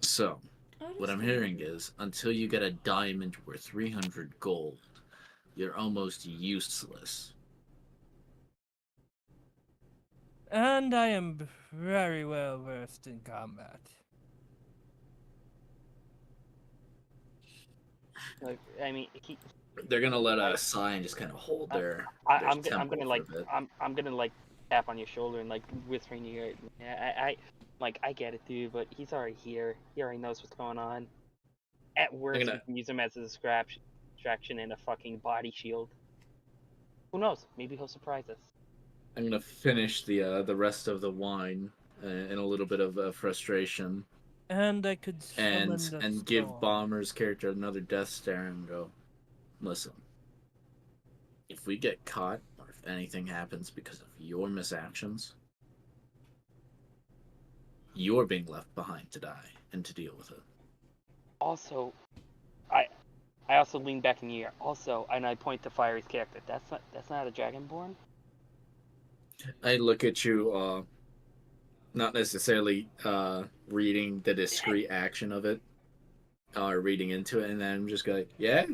so, what I'm hearing is, until you get a diamond worth 300 gold, you're almost useless. And I am very well versed in combat. Like, I mean, They're gonna let a sigh and just kind of hold their I'm temple gonna for like, a bit. I'm gonna like tap on your shoulder and like whisper in your ear. I get it, dude, but he's already here. He already knows what's going on. At worst, gonna- we can use him as a distraction and a fucking body shield. Who knows? Maybe he'll surprise us. I'm gonna finish the rest of the wine in a little bit of frustration, And I could summon and the give storm. Bomber's character another death stare and go, listen, if we get caught or if anything happens because of your misactions, you're being left behind to die and to deal with it. Also, I also lean back in the air. Also, and I point to Fiery's character. That's not a Dragonborn. I look at you, not necessarily reading the discrete action of it, or reading into it, and then I'm just going, yeah,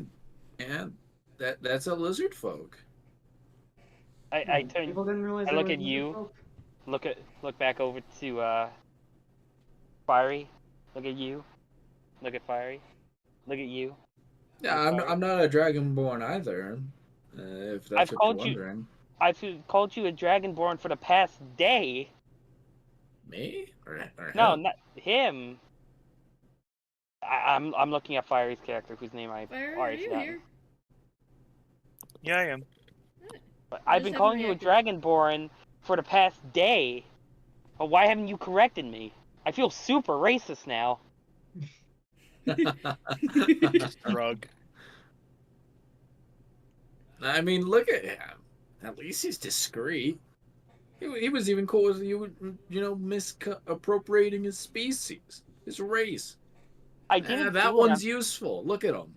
that's a lizard folk. I turn. People didn't realize I there look was at lizard you. folk. Look back over to Fiery. Look at you. Look at Fiery. Look at you. Yeah, I'm not a dragonborn either, if that's I've what called you're you- wondering. I've called you a Dragonborn for the past day. Me? Or No, him? not him. I'm looking at Fiery's character, whose name I Fire, are already you forgotten. here? Yeah, I am. But I've been just calling you haven't a Dragonborn for the past day. But why haven't you corrected me? I feel super racist now. Rug. I mean, look at him. At least he's discreet. He was even cool with you, misappropriating his species, his race. I didn't. That do it one's on- useful. Look at him.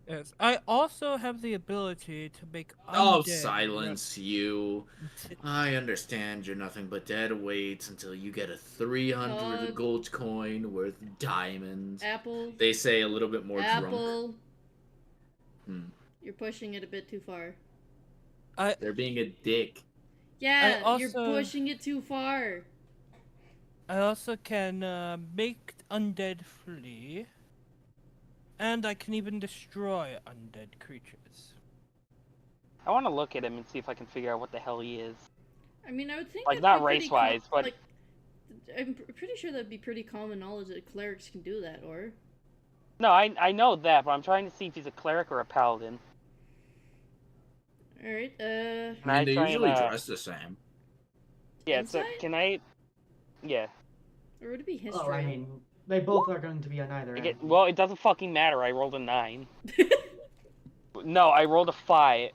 Yes, I also have the ability to make Oh, undead silence you. run- I understand you're nothing but dead weights until you get a 300 Dog. gold coin worth diamonds. Apple. They say a little bit more drunk. Apple. Hmm. You're pushing it a bit too far. They're being a dick. Yeah, you're also- pushing it too far. I also can make undead flee, and I can even destroy undead creatures. I want to look at him and see if I can figure out what the hell he is. I mean, I would think Like, that'd not be pretty race-wise, but- like, I'm pretty sure that'd be pretty common knowledge that clerics can do that, or? No, I know that, but I'm trying to see if he's a cleric or a paladin. Alright, Can I mean, they try and, usually dress the same. Yeah, so Insight? can I? Yeah. Or would it be history? Oh, I mean, they both are going to be on either end. Well, it doesn't fucking matter. I rolled a 9. No, I rolled a 5.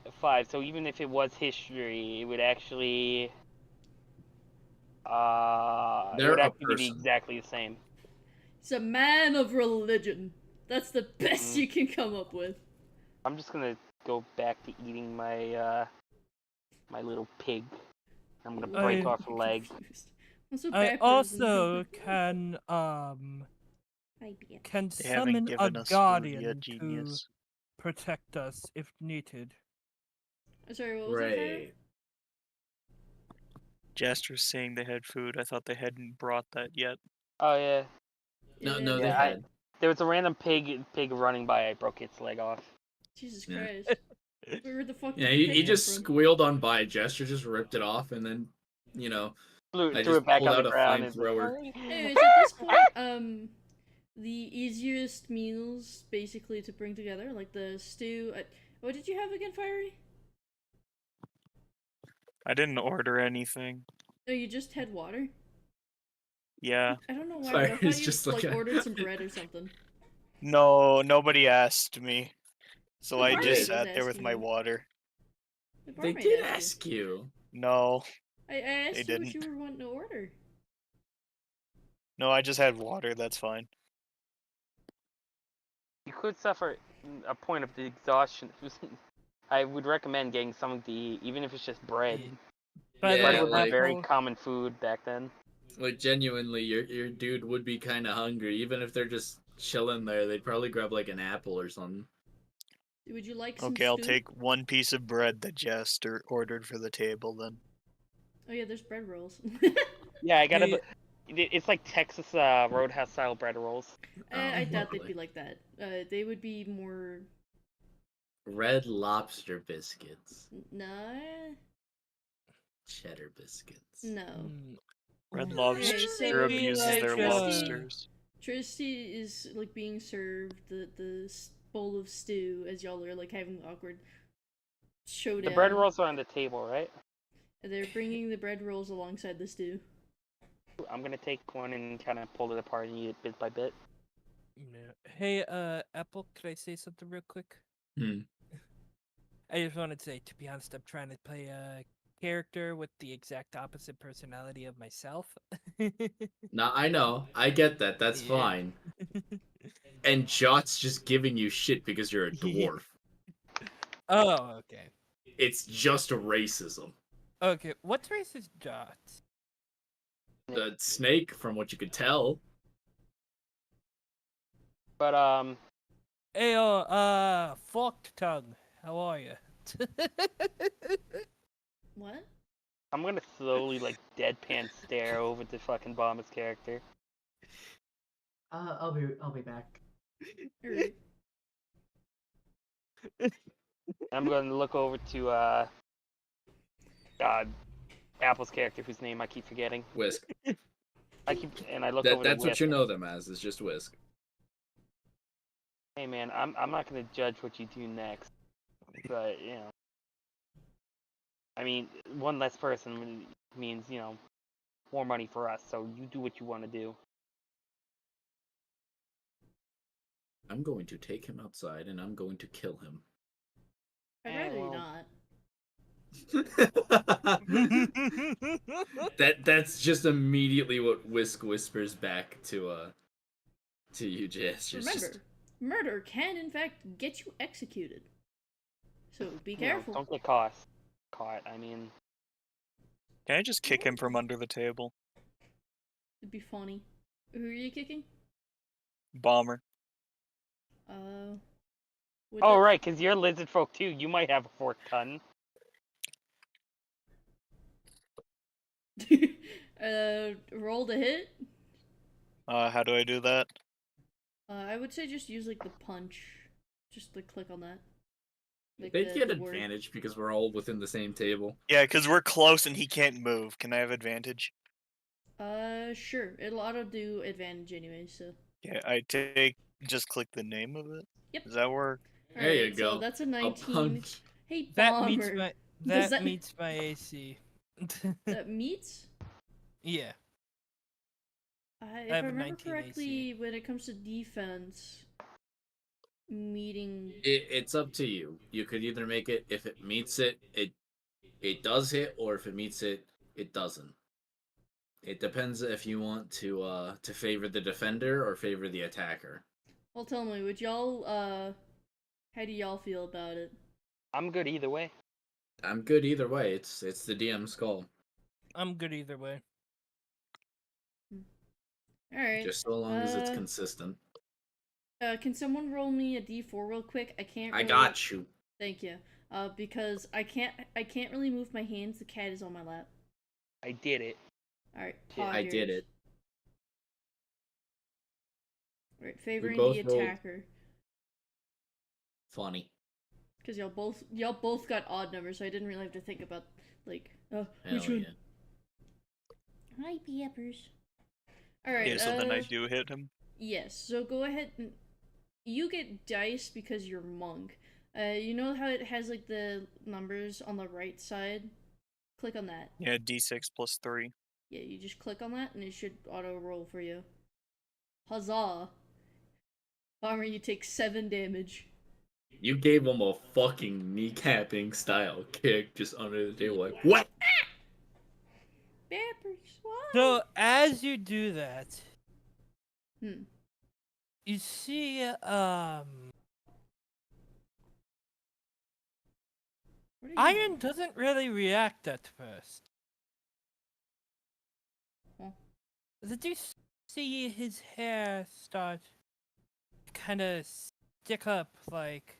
So even if it was history, it would actually. It They're would a actually be person. exactly the same. It's a man of religion. That's the best Mm. you can come up with. I'm just gonna go back to eating my my little pig. I'm gonna break off a leg. Confused. I'm so I backwards also and- can Hi, bitch. can They haven't summon a given us food guardian yet, to genius. protect us if needed. Sorry, what was that? Fire? Right. Jester's saying they had food. I thought they hadn't brought that yet. Oh yeah. No, Yeah. they Yeah, had. There was a random pig running by. I broke its leg off. Jesus Yeah. Christ. Where the fuck Yeah, did the he pig just come from? squealed on by. Gesture just ripped it off, and then, Threw I it just back pulled on out the a ground. And flamethrower. Anyways, at this point, the easiest meals basically to bring together, like the stew. What did you have again, Fiery? I didn't order anything. No, you just had water. Yeah. I don't know why, but I Fire's thought you just like like ordered some bread or something. No, nobody asked me. So The I barmaid just was sat there with asking my you. water. The They barmaid did asked you. ask you. No, I asked they you what didn't. you were wanting to order. No, I just had water. That's fine. You could suffer a point of exhaustion. I would recommend getting something to eat, even if it's just bread. By the Yeah, Bread was like- a very Apple, common food back then. Like genuinely, your dude would be kind of hungry, even if they're just chilling there. They'd probably grab like an apple or something. Would you like some Okay, I'll stew? take one piece of bread that Jester ordered for the table then. Oh yeah, there's bread rolls. Yeah, I gotta. Hey. It's like Texas Roadhouse style bread rolls. I doubt they'd lovely. be like that. They would be more. Red Lobster biscuits, Nah, cheddar biscuits. no. mm, Red mm, Lobster Okay, so- abuses so their Tristy- lobsters. Tristy is like being served the bowl of stew as y'all are like having awkward showdown. The bread rolls are on the table, right? They're bringing the bread rolls alongside the stew. I'm gonna take one and kind of pull it apart and eat it bit by bit. yeah. Hey, Apple, could I say something real quick? Hmm. I just wanted to say, to be honest, I'm trying to play a character with the exact opposite personality of myself. Now I know, I get that. That's Yeah. fine. And Jot's just giving you shit because you're a dwarf. Oh, okay. It's just racism. Okay, what's racist dots? The snake, from what you could tell. But Hey, forked tongue. How are you? What? I'm gonna slowly like deadpan stare over to fucking Bomber's character. I'll be back. Alright. I'm gonna look over to Apple's character, whose name I keep forgetting. Whisk. I look over to That's what Whisk. you know them as, is just Whisk. Hey man, I'm not gonna judge what you do next, but you know, I mean, one less person means more money for us. So you do what you want to do. I'm going to take him outside and I'm going to kill him. I'd rather you well. not. That's just immediately what Whisk whispers back to you, Jess. Remember, murder can in fact get you executed. So be You know, careful. don't get caught. I mean, Can I just kick him from under the table? It'd be funny. Who are you kicking? Bomber. would oh that- right, because you're lizard folk too. You might have a forked tongue. Roll to hit. How do I do that? I would say just use like the punch. Just like click on that. Like They'd get the word. advantage because we're all within the same table. Yeah, because we're close and he can't move. Can I have advantage? Sure. It'll auto do advantage anyway. So. Yeah, I take. Just click the name of it. Yep. Does that work? There you Alright, go. So that's a A 19. punch. Hey, That Bomber. meets my Does that that- meets my AC. That meets? Yeah. If I have a remember 19 correctly, when it comes to defense, meeting. It's up to you. You could either make it, if it meets it, it does hit, or if it meets it, it doesn't. It depends if you want to favor the defender or favor the attacker. Well, tell me, would y'all, how do y'all feel about it? I'm good either way. I'm good either way. It's the DM's call. I'm good either way. Alright. Just so long as it's Uh, consistent. Can someone roll me a d4 real quick? I can't. I Really... got you. Thank you. Because I can't really move my hands. The cat is on my lap. I did it. Alright, Yeah, Todd, I did yours. it. Alright, favoring both the rolled. attacker. Funny. Because y'all both got odd numbers, so I didn't really have to think about which Hell one. yeah. Hi, peppers. Alright. Yeah, so then I do hit him. Yes, so go ahead and you get dice because you're monk. You know how it has like the numbers on the right side? Click on that. Yeah, D6 plus 3. Yeah, you just click on that and it should auto roll for you. Huzzah! Bomber, you take 7 damage. You gave him a fucking kneecapping style kick just under the table, like, what? Bappers, what? So as you do that, Hmm. you see What are you Iron doing? doesn't really react at first. Huh? Did you see his hair start kind of stick up like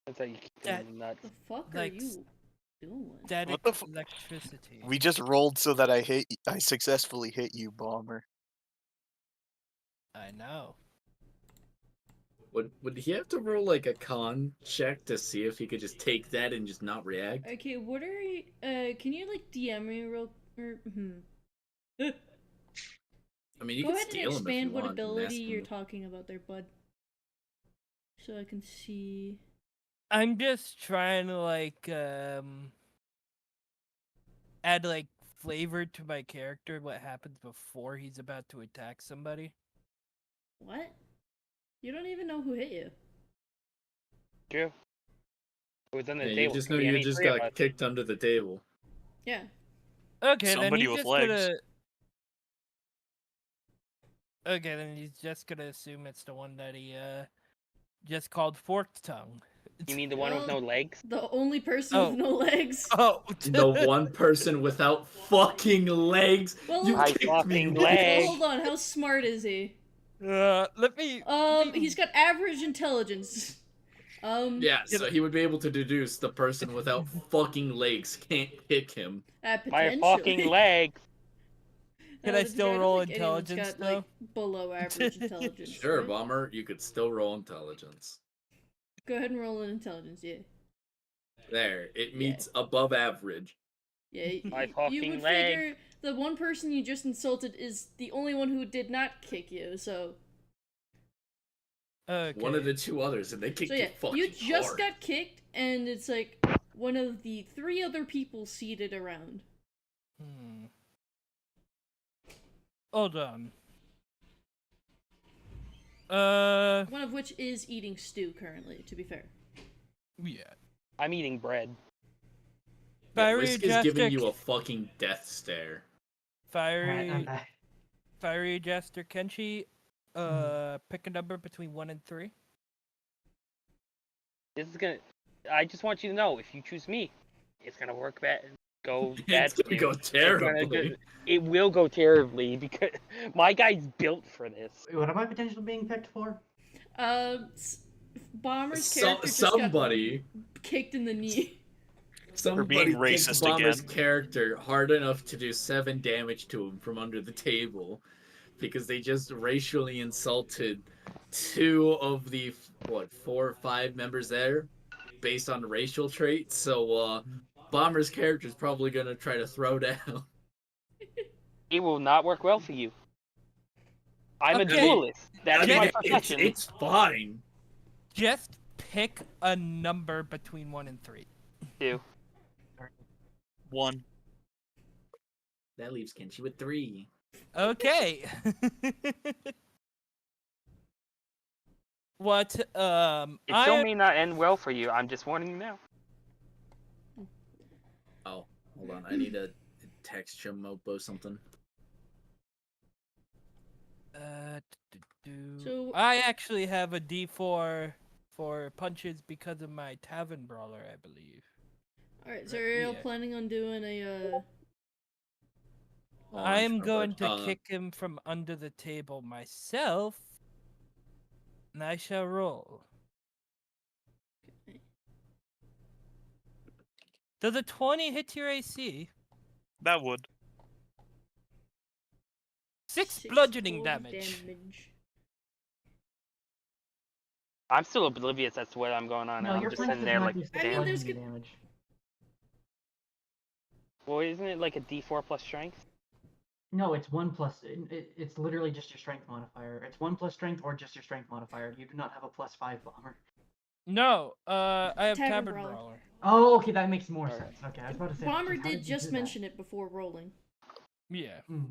That's how you keep That- them nuts. The fuck Like, are you doing? static the electricity? We just rolled so that I successfully hit you, Bomber. I know. Would he have to roll like a con check to see if he could just take that and just not react? Okay, what are you, can you like DM me real, I mean, you Go can ahead and steal him if you expand what want. and ability ask him you're to- talking about there, bud. So I can see. I'm just trying to like add like flavor to my character. What happens before he's about to attack somebody? What? You don't even know who hit you. True. It was on the Yeah, table. you just Could know be you any just three of got us. kicked under the table. Yeah. Okay, Somebody then he's with just legs. gonna. Okay, then he's just gonna assume it's the one that he just called forked tongue. You mean the one with no Well- legs? The only person Oh. with no legs. Oh, The one person without fucking legs. Well, You I kicked me. fucking Well, leg. hold on. How smart is he? let me. He's got average intelligence. Yeah, so he would be able to deduce the person without fucking legs can't kick him. My Potentially. fucking legs. Can No, I to be still fair, don't roll think anyone's intelligence, got, like, below average intelligence. Sure, right? Bomber, you could still roll intelligence. Go ahead and roll an intelligence, yeah. There, it meets above average. Yeah, My you fucking would leg. figure the one person you just insulted is the only one who did not kick you, so... Okay. One of the two others, and they kicked So yeah, you fucking you just hard. got kicked, and it's like one of the 3 other people seated around. Hold on. One of which is eating stew currently, to be fair. Yeah. I'm eating bread. Fiery Risk is giving you Jester. a fucking death stare. Alright, I'm Fiery. back. Fiery Jester Kenshi. Pick a number between 1 and 3. This is gonna. I just want you to know, if you choose me, it's gonna work bad. Go bad. It's gonna go It's gonna terribly. it will go terribly because my guy's built for this. Wait, what am I potentially being picked for? Bomber's character just Somebody, got kicked in the knee. somebody being kicked racist Bomber's again. character hard enough to do 7 damage to him from under the table, because they just racially insulted 2 of the 4 or 5 members there, based on racial traits. So Bomber's character is probably gonna try to throw down. It will not work well for you. I'm Okay. a duelist. That's I mean, my profession. it's fine. Just pick a number between 1 and 3. 2. 1. That leaves Kenshi with 3. Okay. What? It still may not end well for you. I'm just warning you now. Oh, hold on. I need to text Shimopo something. So- I actually have a D4 for punches because of my Tavern Brawler, I believe. Alright, so are you Yeah. planning on doing a, I'm going to Uh, kick him from under the table myself, and I shall roll. Does a 20 hit your AC? That would. 6 6 bludgeoning cold damage. I'm still oblivious as to what I'm going on. No, I'm your just flank sitting does there not like, do I mean, damn. there's bludgeoning good- damage. Well, isn't it like a D4 plus strength? No, it's 1 plus. It's literally just your strength modifier. It's 1 plus strength or just your strength modifier. You do not have a +5 bomber. No, I have Tavern Tavern Brawler. Brawler. Oh, okay, that makes more Alright. sense. Okay, I was about to say. Bomber how did you just do that? mention it before rolling. Yeah. Hmm.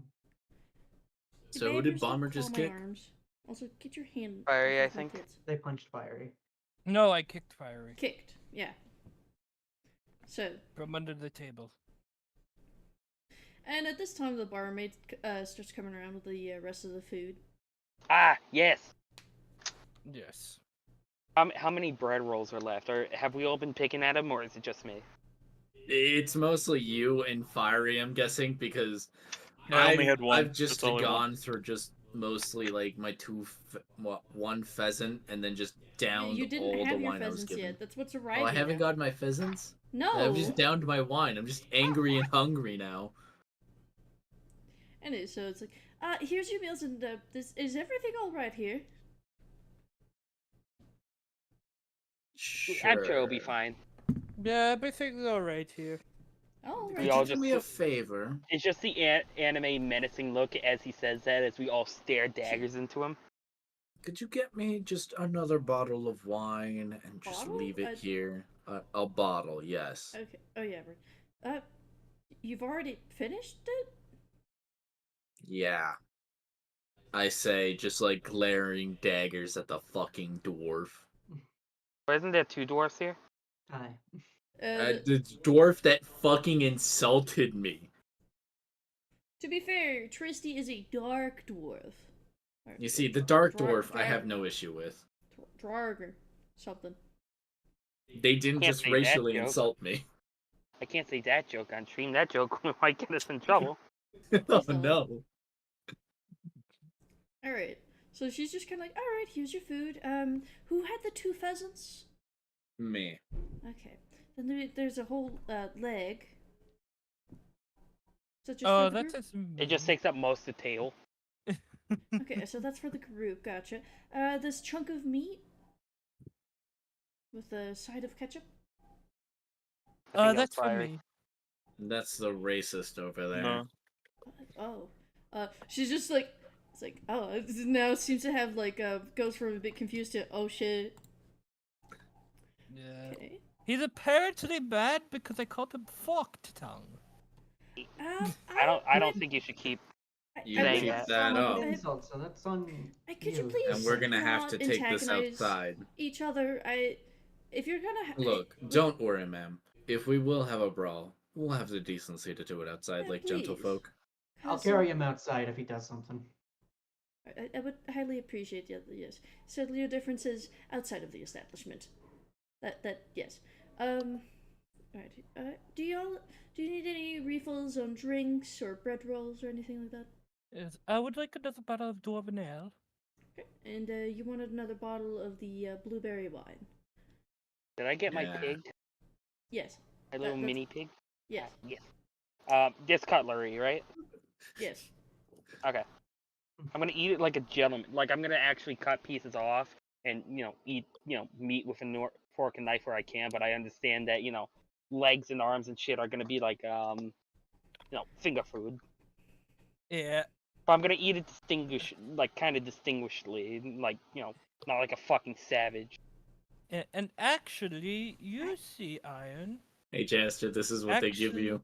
So who did Evader, stop Bomber just claw my kick? arms. Also, get your hand Fiery, off I of my think. tits. They punched Fiery. No, I kicked Fiery Kicked, yeah. So, from under the table. and at this time, the barmaid starts coming around with the rest of the food. Ah, yes. Yes. How many bread rolls are left? Or have we all been picking at them, or is it just me? It's mostly you and Fiery, I'm guessing, because I only had one. I've just That's all I want. gone through just mostly like my one pheasant and then just downed You didn't all the have your wine I was pheasants given. yet. That's what's Oh, arriving. I haven't got my pheasants? No! I've just downed my wine. I'm just angry and hungry now. Anyway, so it's like, here's your meals, and is everything alright here? I'm sure it'll be fine. Yeah, everything's alright here. Oh, We Could all you do just me a sit- favor? It's just the anime menacing look as he says that, as we all stare daggers into him. Could you get me just another bottle of wine and just Bottle? leave it here? A bottle, yes. Okay. Oh yeah, right. You've already finished it? Yeah. I say, just like glaring daggers at the fucking dwarf. Or isn't there 2 dwarfs here? Hi. The dwarf that fucking insulted me. To be fair, Tristy is a dark dwarf. Or- You see, the dark Drar- dwarf I have no issue with. Drarg or something. They didn't Can't just say that racially joke. insult me. I can't say that joke on stream. That joke might get us in trouble. Oh don't. no. Alright. So she's just kinda like, alright, here's your food. Who had the 2 pheasants? Me. Okay. Then there's a whole leg. Is that just Oh, for the that's group? It just takes up most of the tail. Okay, so that's for the group, gotcha. This chunk of meat with a side of ketchup. I think That's I'm for fiery. me. That's the racist over there. No. Oh, she's just like, it's like, oh, it now seems to have like goes from a bit confused to oh shit. Yeah. Okay. He's apparently bad because I called him fucked tongue. I don't think you should keep. You Saying keep that. that up. Insult, so that's on Could you you. please And we're gonna have not to take this antagonize outside. each other? If you're gonna Look, don't worry, ma'am. If we will have a brawl, we'll have the decency to do it outside Yeah, like please. gentlefolk. I'll carry him outside if he does something. I would highly appreciate the other, yes. Settle your differences outside of the establishment. That yes. Alright. Do you need any refills on drinks or bread rolls or anything like that? Yes, I would like another bottle of Dwarven Ale. Okay. And you wanted another bottle of the blueberry wine. Did I get my Yeah. pig? Yes. My little that's- mini pig? Yes. Yes. This cutlery, right? Yes. Okay. I'm gonna eat it like a gentleman. Like I'm gonna actually cut pieces off and eat meat with a fork and knife where I can. But I understand that legs and arms and shit are gonna be like finger food. Yeah. But I'm gonna eat it kind of distinguishedly, not like a fucking savage. And actually, you see, Iron. Hey, Jaster, this is what they give you.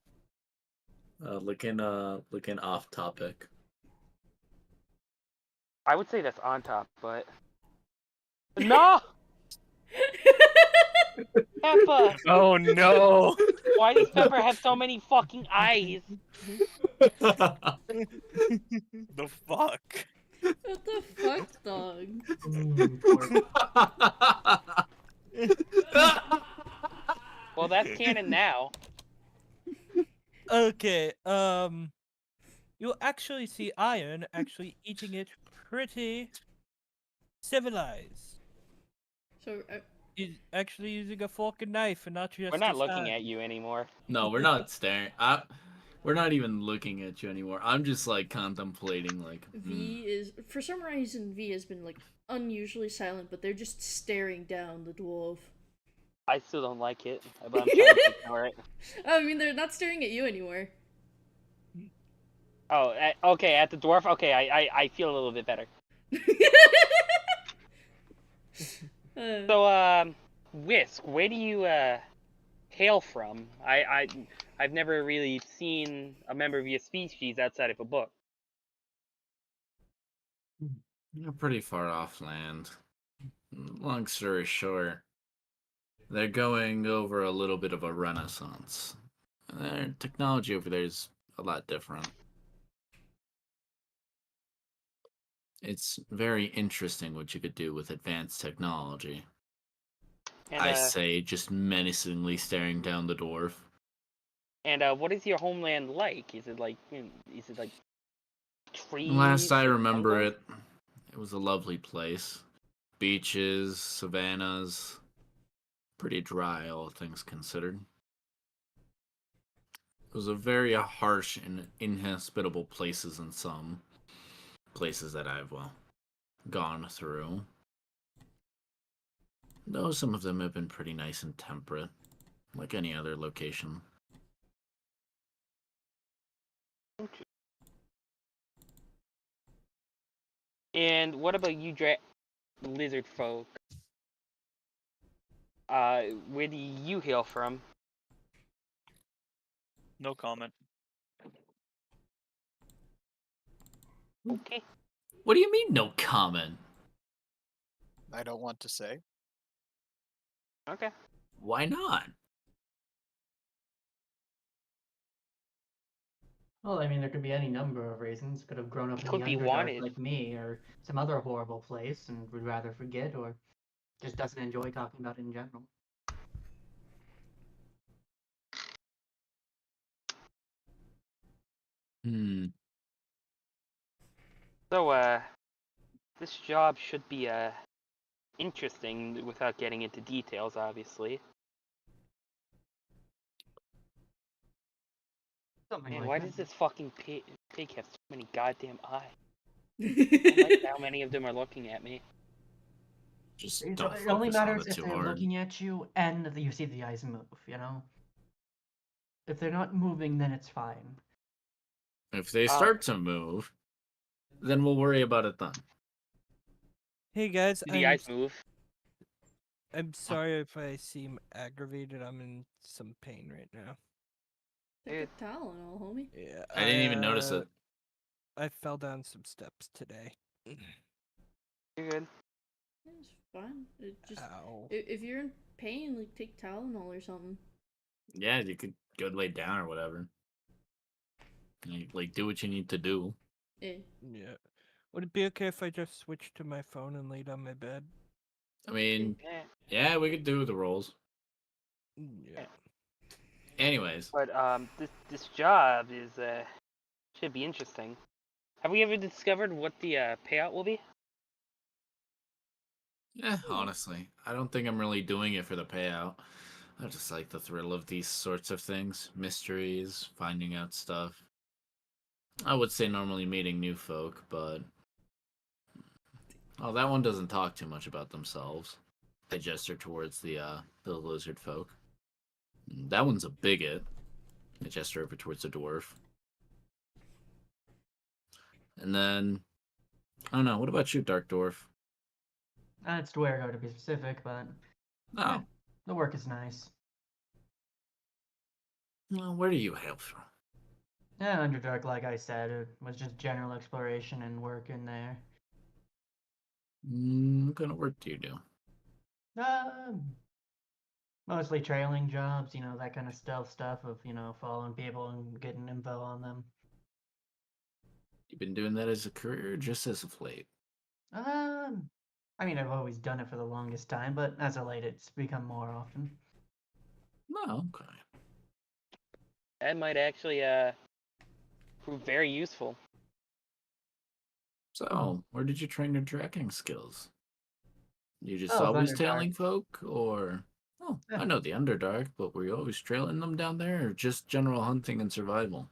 Looking off topic. I would say that's on top, but no, Peppa. Oh no! Why does Pepper have so many fucking eyes? The fuck? What the fuck, dog? Well, that's canon now. Okay, you'll actually see Iron actually eating it pretty civilized. So He's actually using a fork and knife and not just We're not his looking hand. at you anymore. No, we're not staring. We're not even looking at you anymore. I'm just like contemplating, like. V is for some reason V has been like unusually silent, but they're just staring down the dwarf. I still don't like it, but I'm trying to ignore it. I mean, they're not staring at you anymore. Oh, okay, at the dwarf. Okay, I feel a little bit better. Uh, So, Whisk, where do you hail from? I've never really seen a member of your species outside of a book. You're pretty far off land. Long story short, they're going over a little bit of a renaissance. Their technology over there is a lot different. It's very interesting what you could do with advanced technology. And I say, just menacingly staring down the dwarf. and what is your homeland like? Is it like trees? Last I or remember jungles? it was a lovely place. Beaches, savannas, pretty dry, all things considered. It was a very harsh and inhospitable places in some places that I've, gone through. Though some of them have been pretty nice and temperate, like any other location. And what about you, lizard folk? Where do you hail from? No comment. Okay. What do you mean, no comment? I don't want to say. Okay. Why not? Well, I mean, there could be any number of reasons. Could have grown up in Could the be Underdark wanted. like me, or some other horrible place and would rather forget, or just doesn't enjoy talking about it in general. Hmm. So, this job should be interesting without getting into details, obviously. Something Man, like why that. does this fucking pig have so many goddamn eyes? I don't like how many of them are looking at me. Just It, don't it only focus on matters it if too they're hard. looking at you and you see the eyes move, you know? If they're not moving, then it's fine. If they Uh, start to move, then we'll worry about it then. Hey guys, Do the eyes move? I'm sorry if I seem aggravated. I'm in some pain right now. Take a Tylenol, homie. Yeah, I didn't even notice it. I fell down some steps today. You're good. It's fine. It just Ow. if you're in pain, like take Tylenol or something. Yeah, you could go lay down or whatever. Like do what you need to do. Eh. Yeah. Would it be okay if I just switched to my phone and laid on my bed? I mean, Eh. yeah, we could do the rolls. Yeah. Anyways, But this job is should be interesting. Have we ever discovered what the payout will be? yeah, honestly, I don't think I'm really doing it for the payout. I just like the thrill of these sorts of things, mysteries, finding out stuff. I would say normally meeting new folk, but oh, that one doesn't talk too much about themselves. I gesture towards the lizard folk. That one's a bigot. I gesture over towards the dwarf. And then, I don't know. What about you, Dark Dwarf? It's Dwergo to be specific, but No. yeah, the work is nice. Well, where do you hail from? Yeah, Underdark, like I said, it was just general exploration and work in there. What kind of work do you do? Mostly trailing jobs, that kind of stealth stuff of, following people and getting info on them. You've been doing that as a career or just as of late? I mean, I've always done it for the longest time, but as of late, it's become more often. No, okay. That might actually prove very useful. So, where did you train your tracking skills? You just Oh, always Underdark. tailing folk, or oh, Yeah. I know the Underdark, but were you always trailing them down there, or just general hunting and survival?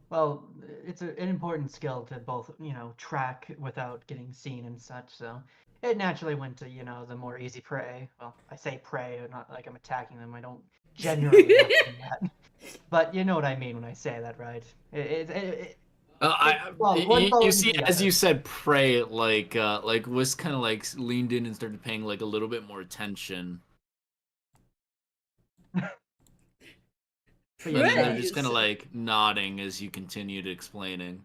Well, it's an important skill to both, track without getting seen and such, so it naturally went to, the more easy prey. Well, I say prey, not like I'm attacking them. I don't generally have to do that. But you know what I mean when I say that, right? One You following see, the as other. you said, pray, was kind of like leaned in and started paying like a little bit more attention, But and yes, then they're Pray, that you just kind of say. like nodding as you continued explaining.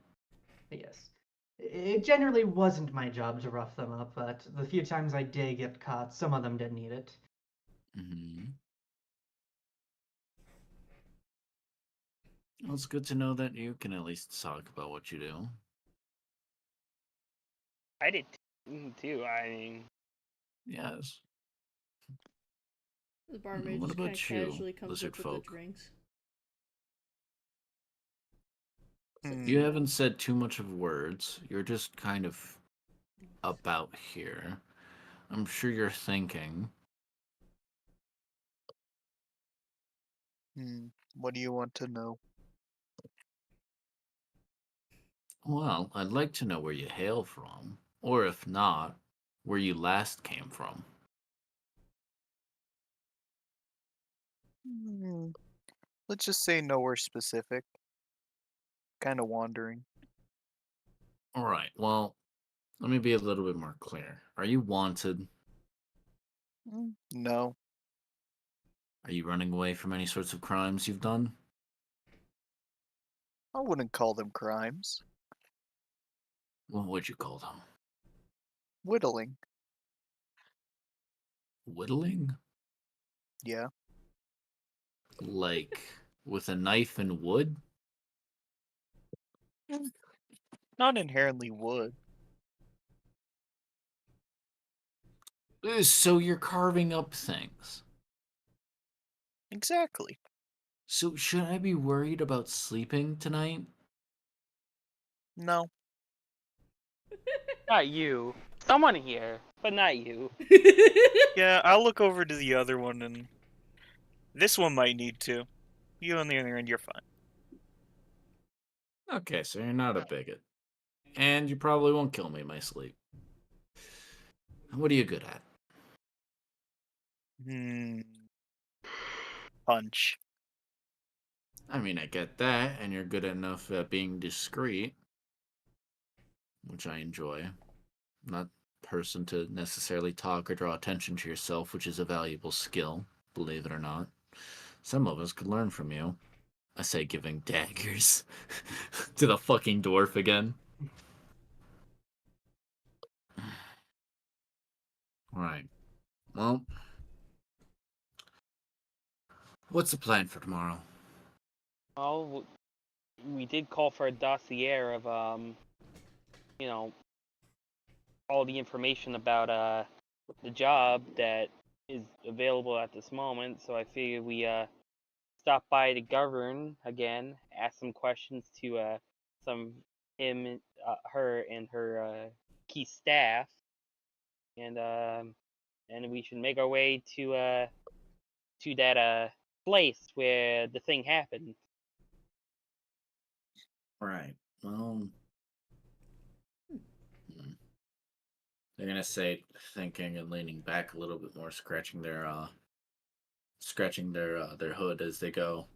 yes. It generally wasn't my job to rough them up, but the few times I did get caught, some of them did need it. Hmm. Well, it's good to know that you can at least talk about what you do. I did too. I mean, Yes. The barmaid What just kind of about you, casually comes lizard up with the folk? drinks. You Hmm. haven't said too much of words. You're just kind of about here. I'm sure you're thinking. What do you want to know? Well, I'd like to know where you hail from, or if not, where you last came from. Hmm. Let's just say nowhere specific. Kind of wandering. All right, well, let me be a little bit more clear. Are you wanted? No, Are you running away from any sorts of crimes you've done? I wouldn't call them crimes. What would you call them? Whittling. Whittling? Yeah. Like with a knife and wood? Not inherently wood. So you're carving up things. Exactly. So should I be worried about sleeping tonight? No. not you. Someone here, but not you. Yeah, I'll look over to the other one and this one might need to. You on the other end, you're fine. Okay, so you're not a bigot. And you probably won't kill me in my sleep. What are you good at? Punch. I mean, I get that, and you're good enough at being discreet, which I enjoy. I'm not a person to necessarily talk or draw attention to yourself, which is a valuable skill, believe it or not. Some of us could learn from you. I say giving daggers to the fucking dwarf again. Alright. Well, what's the plan for tomorrow? Well, we did call for a dossier of you know, all the information about the job that is available at this moment. So I figured we stop by to govern again, ask some questions to some him, her, and her key staff, and we should make our way to that place where the thing happened. Right. Well, they're gonna say, thinking and leaning back a little bit more, scratching their hood as they go.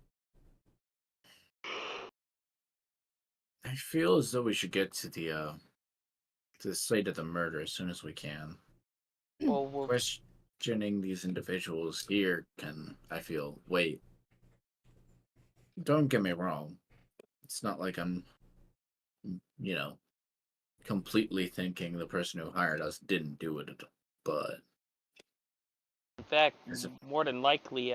I feel as though we should get to the site of the murder as soon as we can. Well, we'll Questioning these individuals here can, I feel, wait. Don't get me wrong. It's not like I'm, you know, completely thinking the person who hired us didn't do it, but in fact, is it, more than likely,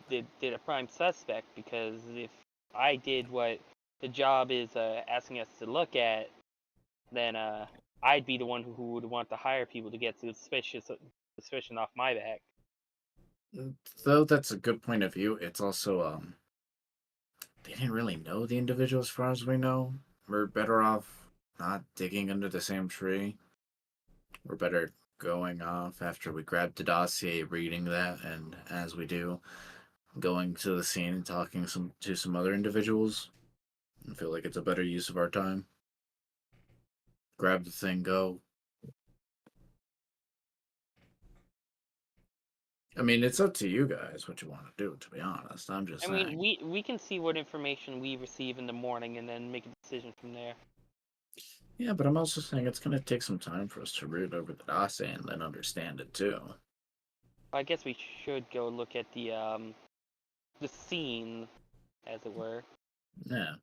did a prime suspect, because if I did what the job is asking us to look at, then I'd be the one who would want to hire people to get suspicion off my back. though that's a good point of view, it's also they didn't really know the individual as far as we know. We're better off not digging under the same tree. We're better going off after we grab the dossier, reading that, and as we do, going to the scene and talking to some other individuals. I feel like it's a better use of our time. Grab the thing, go. I mean, it's up to you guys what you want to do. To be honest, I'm just I saying. mean, we can see what information we receive in the morning and then make a decision from there. Yeah, but I'm also saying it's going to take some time for us to read over the dossier and then understand it too. I guess we should go look at the scene, as it were. Yeah.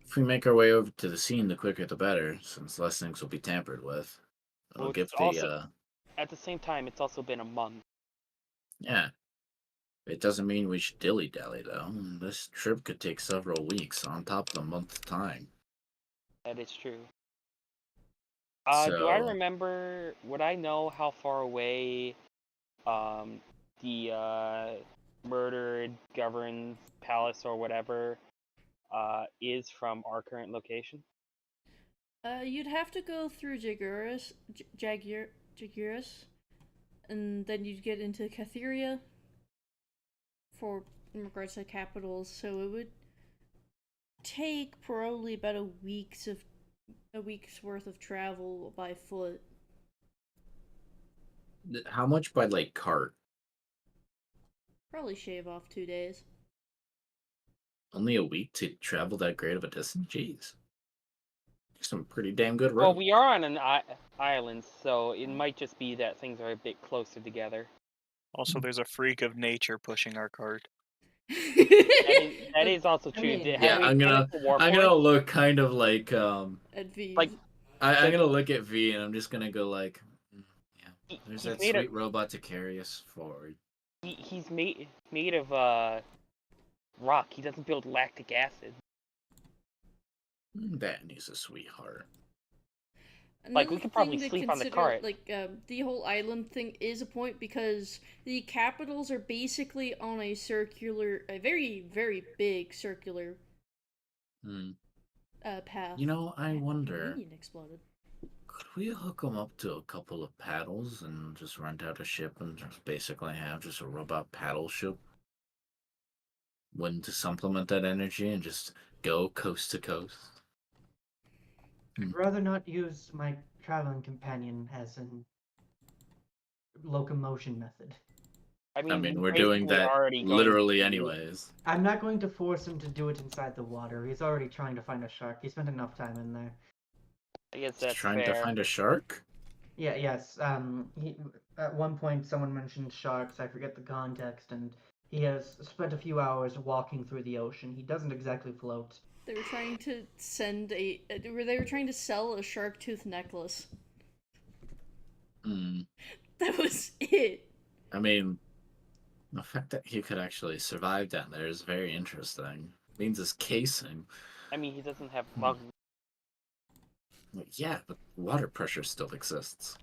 If we make our way over to the scene, the quicker the better, since less things will be tampered with. It'll Well, give it's the also at the same time, it's also been a month. yeah. It doesn't mean we should dilly-dally though. This trip could take several weeks on top of a month's time. That is true. Do I So remember? Would I know how far away the murdered governs palace or whatever is from our current location? You'd have to go through Jaguarus, and then you'd get into Catheria for in regards to capitals. So it would take probably about a week's worth of travel by foot. how much by like cart? Probably shave off 2 days. Only a week to travel that great of a distance? Jeez. Some pretty damn good Well, road. we are on an island, so it might just be that things are a bit closer together. Also, there's a freak of nature pushing our cart. That is also I true. mean, Have Yeah, we I'm been gonna at the Warforged? I'm gonna look kind of like At V. Like, I'm The- gonna look at V and I'm just gonna go like yeah. There's he's that made sweet robot to carry us forward. he's made of rock. He doesn't build lactic acid. That needs a sweetheart. Like, we Another could probably thing to sleep on the consider, cart. like the whole island thing is a point because the capitals are basically on a very very big circular Hmm. path. You know, I Heck, my wonder, minion exploded. could we hook them up to a couple of paddles and just rent out a ship and just basically have just a robot paddle ship? When to supplement that energy and just go coast to coast? I'd rather not use my traveling companion as an locomotion method. I mean, he's We're doing basically that already going literally to- anyways. I'm not going to force him to do it inside the water. He's already trying to find a shark. He spent enough time in there. I guess Just that's trying to fair. find a shark? Yeah, yes. He at one point someone mentioned sharks. I forget the context, and he has spent a few hours walking through the ocean. He doesn't exactly float. They were trying to they were trying to sell a shark tooth necklace. Hmm. That was it. I mean, the fact that he could actually survive down there is very interesting. Means his casing. I mean, he doesn't have lungs. Well, yeah, but water pressure still exists.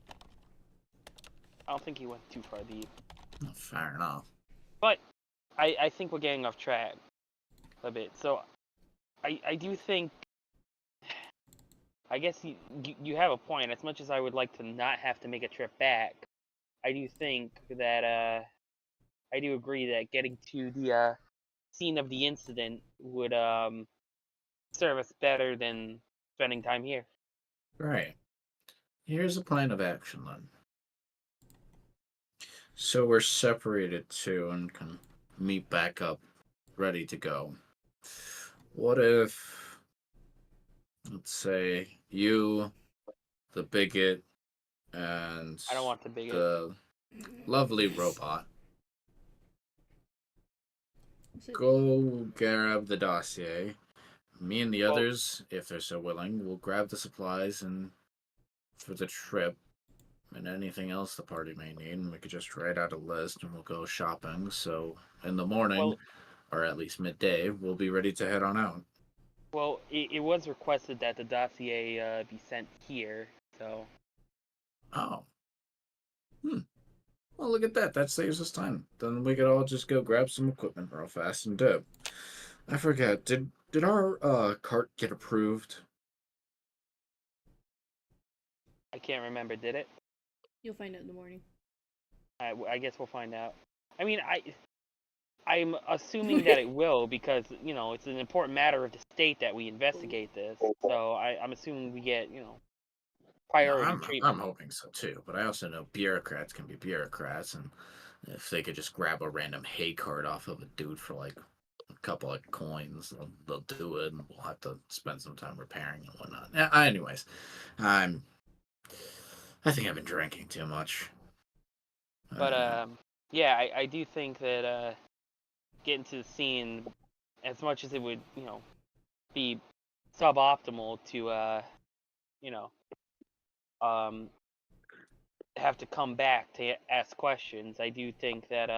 I don't think he went too far deep. Oh, fair enough. But I think we're getting off track a bit. So I do think, I guess you have a point. As much as I would like to not have to make a trip back, I do think that I do agree that getting to the scene of the incident would serve us better than spending time here. Right. Here's a plan of action then. So we're separated too and can meet back up, ready to go. What if, let's say, you, the bigot, and I don't want to bigot. the lovely robot Was it- go grab the dossier. Me and the Well- others, if they're so willing, will grab the supplies and for the trip and anything else the party may need. And we could just write out a list and we'll go shopping. So in the morning, Well- or at least midday, we'll be ready to head on out. Well, it was requested that the dossier be sent here, so Oh. Well, look at that. That saves us time. Then we could all just go grab some equipment real fast and dip. I forget. Did our cart get approved? I can't remember. Did it? You'll find out in the morning. I guess we'll find out. I mean, I'm assuming that it will because it's an important matter of the state that we investigate this. So I'm assuming we get priority I'm treatment. hoping so too, but I also know bureaucrats can be bureaucrats, and if they could just grab a random hay cart off of a dude for like a couple of coins, they'll do it, and we'll have to spend some time repairing and whatnot. Anyways, I think I've been drinking too much. But yeah, I do think that getting to the scene, as much as it would, be suboptimal to have to come back to ask questions, I do think that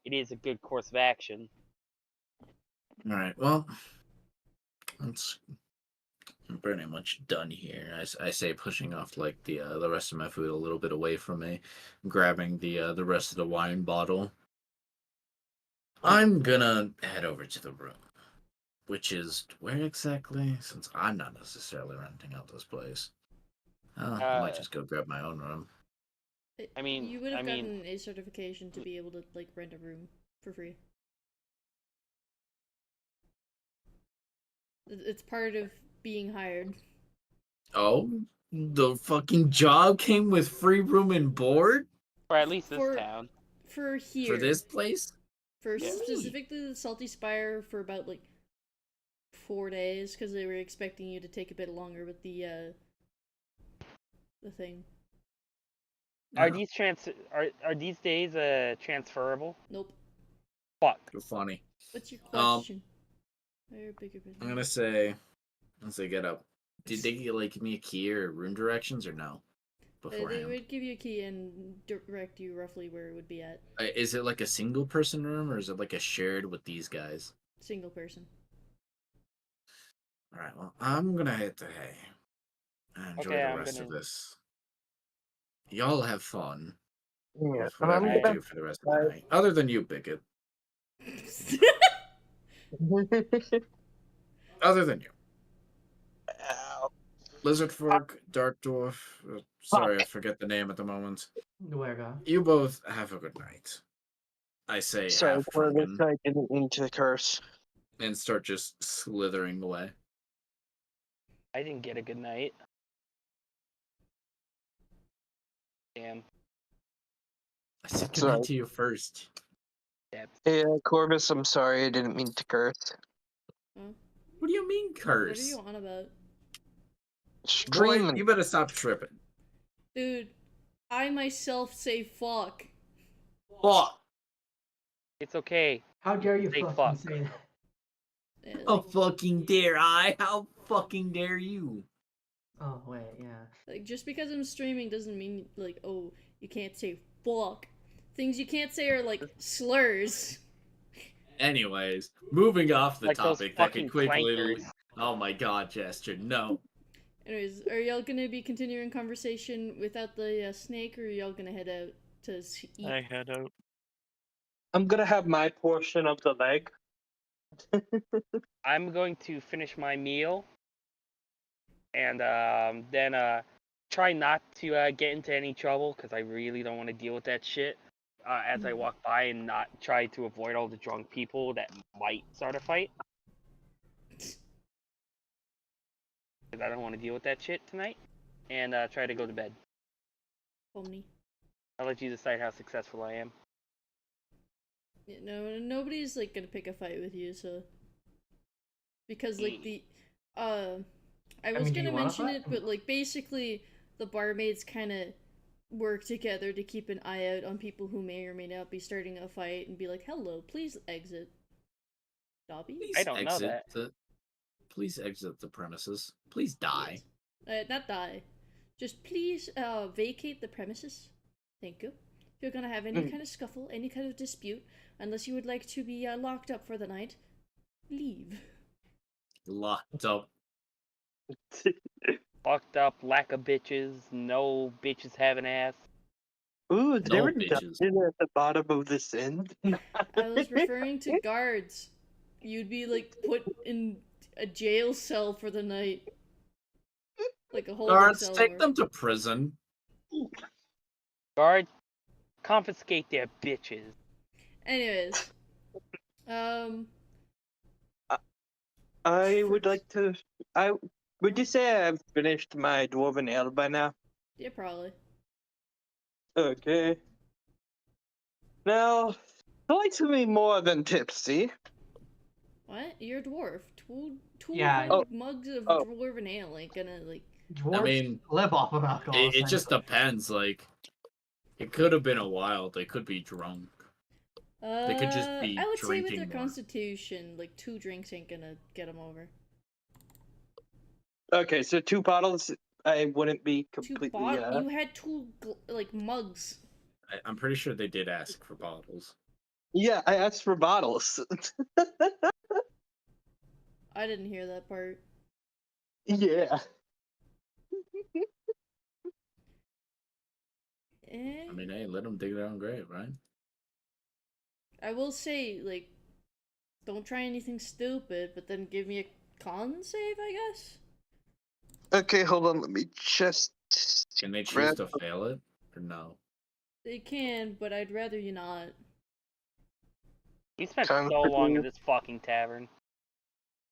it is a good course of action. All right, well, it's pretty much done here. I say, pushing off like the rest of my food a little bit away from me, grabbing the rest of the wine bottle. I'm gonna head over to the room, which is where exactly? Since I'm not necessarily renting out this place, I might just go grab my own room. I mean, you would have gotten a certification to be able to like rent a room for free. It's part of being hired. Oh, the fucking job came with free room and board or at least this town. For here. for this place. For specifically the Salty Spire for about like 4 days, because they were expecting you to take a bit longer with the thing. Are these are these days transferable? Nope. Fuck. You're funny. What's your question? I'm gonna say, once they get up, did they like give me a key or room directions or no? They would give you a key and direct you roughly where it would be at. Is it like a single person room or is it like a shared with these guys? Single person. All right. Well, I'm gonna hit the hay. Enjoy the rest of this. Y'all have fun. Yeah, whatever you do for the rest of the night. Other than you, Bigot. Other than you. Lizard Fork, Dark Dwarf. Sorry, I forget the name at the moment. You both have a good night. I say sorry, half drunken. I didn't mean to curse. And start just slithering away. I didn't get a good night. Damn. I said good night to you first. Hey, Corvus, I'm sorry, I didn't mean to curse. What do you mean curse? What are you on about? Streaming. Boy, you better stop tripping. Dude, I myself say fuck. Fuck. It's okay. How dare you say fucking say that? Yeah, How fucking dare I? How fucking dare you? Oh, wait, yeah. Like, just because I'm streaming doesn't mean, like, oh, you can't say fuck. Things you can't say are, like, slurs. Anyways, moving off the like topic that could quickly... Oh my god, Jester, no. Anyways, are y'all gonna be continuing conversation without the snake, or are y'all gonna head out to eat? I head out. I'm gonna have my portion of the leg. I'm going to finish my meal, and then try not to get into any trouble, because I really don't want to deal with that shit as I walk by, and not try to avoid all the drunk people that might start a fight. Because I don't want to deal with that shit tonight, and try to go to bed. Omni. I'll let you decide how successful I am. Yeah, no, nobody's like gonna pick a fight with you, so because like I was gonna mention it, but like basically the barmaids kind of work together to keep an eye out on people who may or may not be starting a fight and be like, "Hello, please exit." Dobby? Please I don't know that. Please exit the premises. Please die. Not die. Just please vacate the premises. Thank you. If you're gonna have any kind of scuffle, any kind of dispute, unless you would like to be locked up for the night, leave. Locked up. Locked up, lack of bitches, no bitches having ass. Ooh, they were bitches. at the bottom of this end. I was referring to guards. You'd be like put in a jail cell for the night. Like a holding Guards, cell. take them to prison. Guard, confiscate their bitches. Anyways. I would like to. Would you say I've finished my dwarven ale by now? Yeah, probably. Okay. Now, slightly more than tipsy. What? You're a dwarf. Two Yeah. whole mugs of Oh. dwarven ale ain't gonna, like... Dwarves mean, live off of alcohol. It just depends. Like, it could have been a while. They could be drunk. They could just be I would say with drinking their more. constitution, like 2 drinks ain't gonna get them over. Okay, so 2 bottles, I wouldn't be 2 completely. bottles? You had 2 like mugs. I'm pretty sure they did ask for bottles. Yeah, I asked for bottles. I didn't hear that part. Yeah. Eh? I mean, hey, let them dig their own grave, right? I will say, like, don't try anything stupid, but then give me a con save, I guess? Okay, hold on. Let me just. Can they choose grab- to fail it or no? They can, but I'd rather you not. We spent Time so for long you. in this fucking tavern.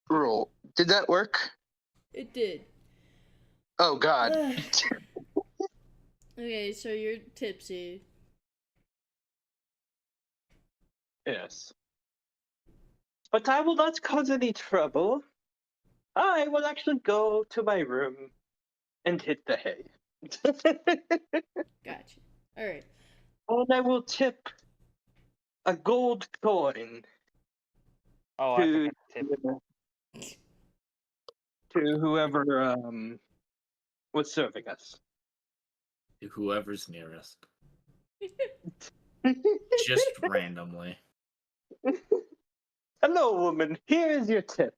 Roll. Did that work? It did. Oh God. Okay, so you're tipsy. Yes. But I will not cause any trouble. I will actually go to my room and hit the hay. Gotcha. Alright. And I will tip a gold coin Oh, I to forgot to tip. to whoever was serving us. Whoever's nearest. Just randomly. Hello, woman. Here is your tip.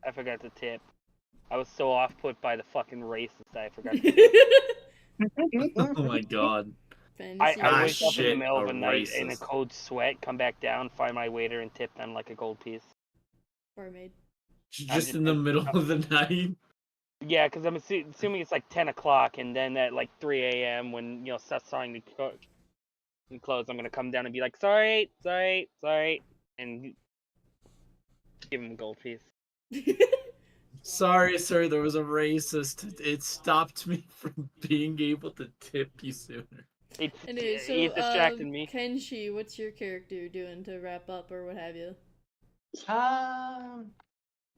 I forgot to tip. I was so off put by the fucking racist that I forgot to tip. Oh my god. Fantasy I Ah, wake up in the shit, middle of a the night in a racist. cold sweat, come back down, find my waiter, and tip them like a gold piece. barmaid. Just in the middle of the night. Yeah, because I'm assuming it's like 10 o'clock, and then at like 3 a.m. when, stuff's starting to cook and close, I'm going to come down and be like, sorry, and give him a gold piece. Sorry, sir, there was a racist. It stopped me from being able to tip you sooner. Anyway, so, He's distracting me. Kenshi, what's your character doing to wrap up or what have you?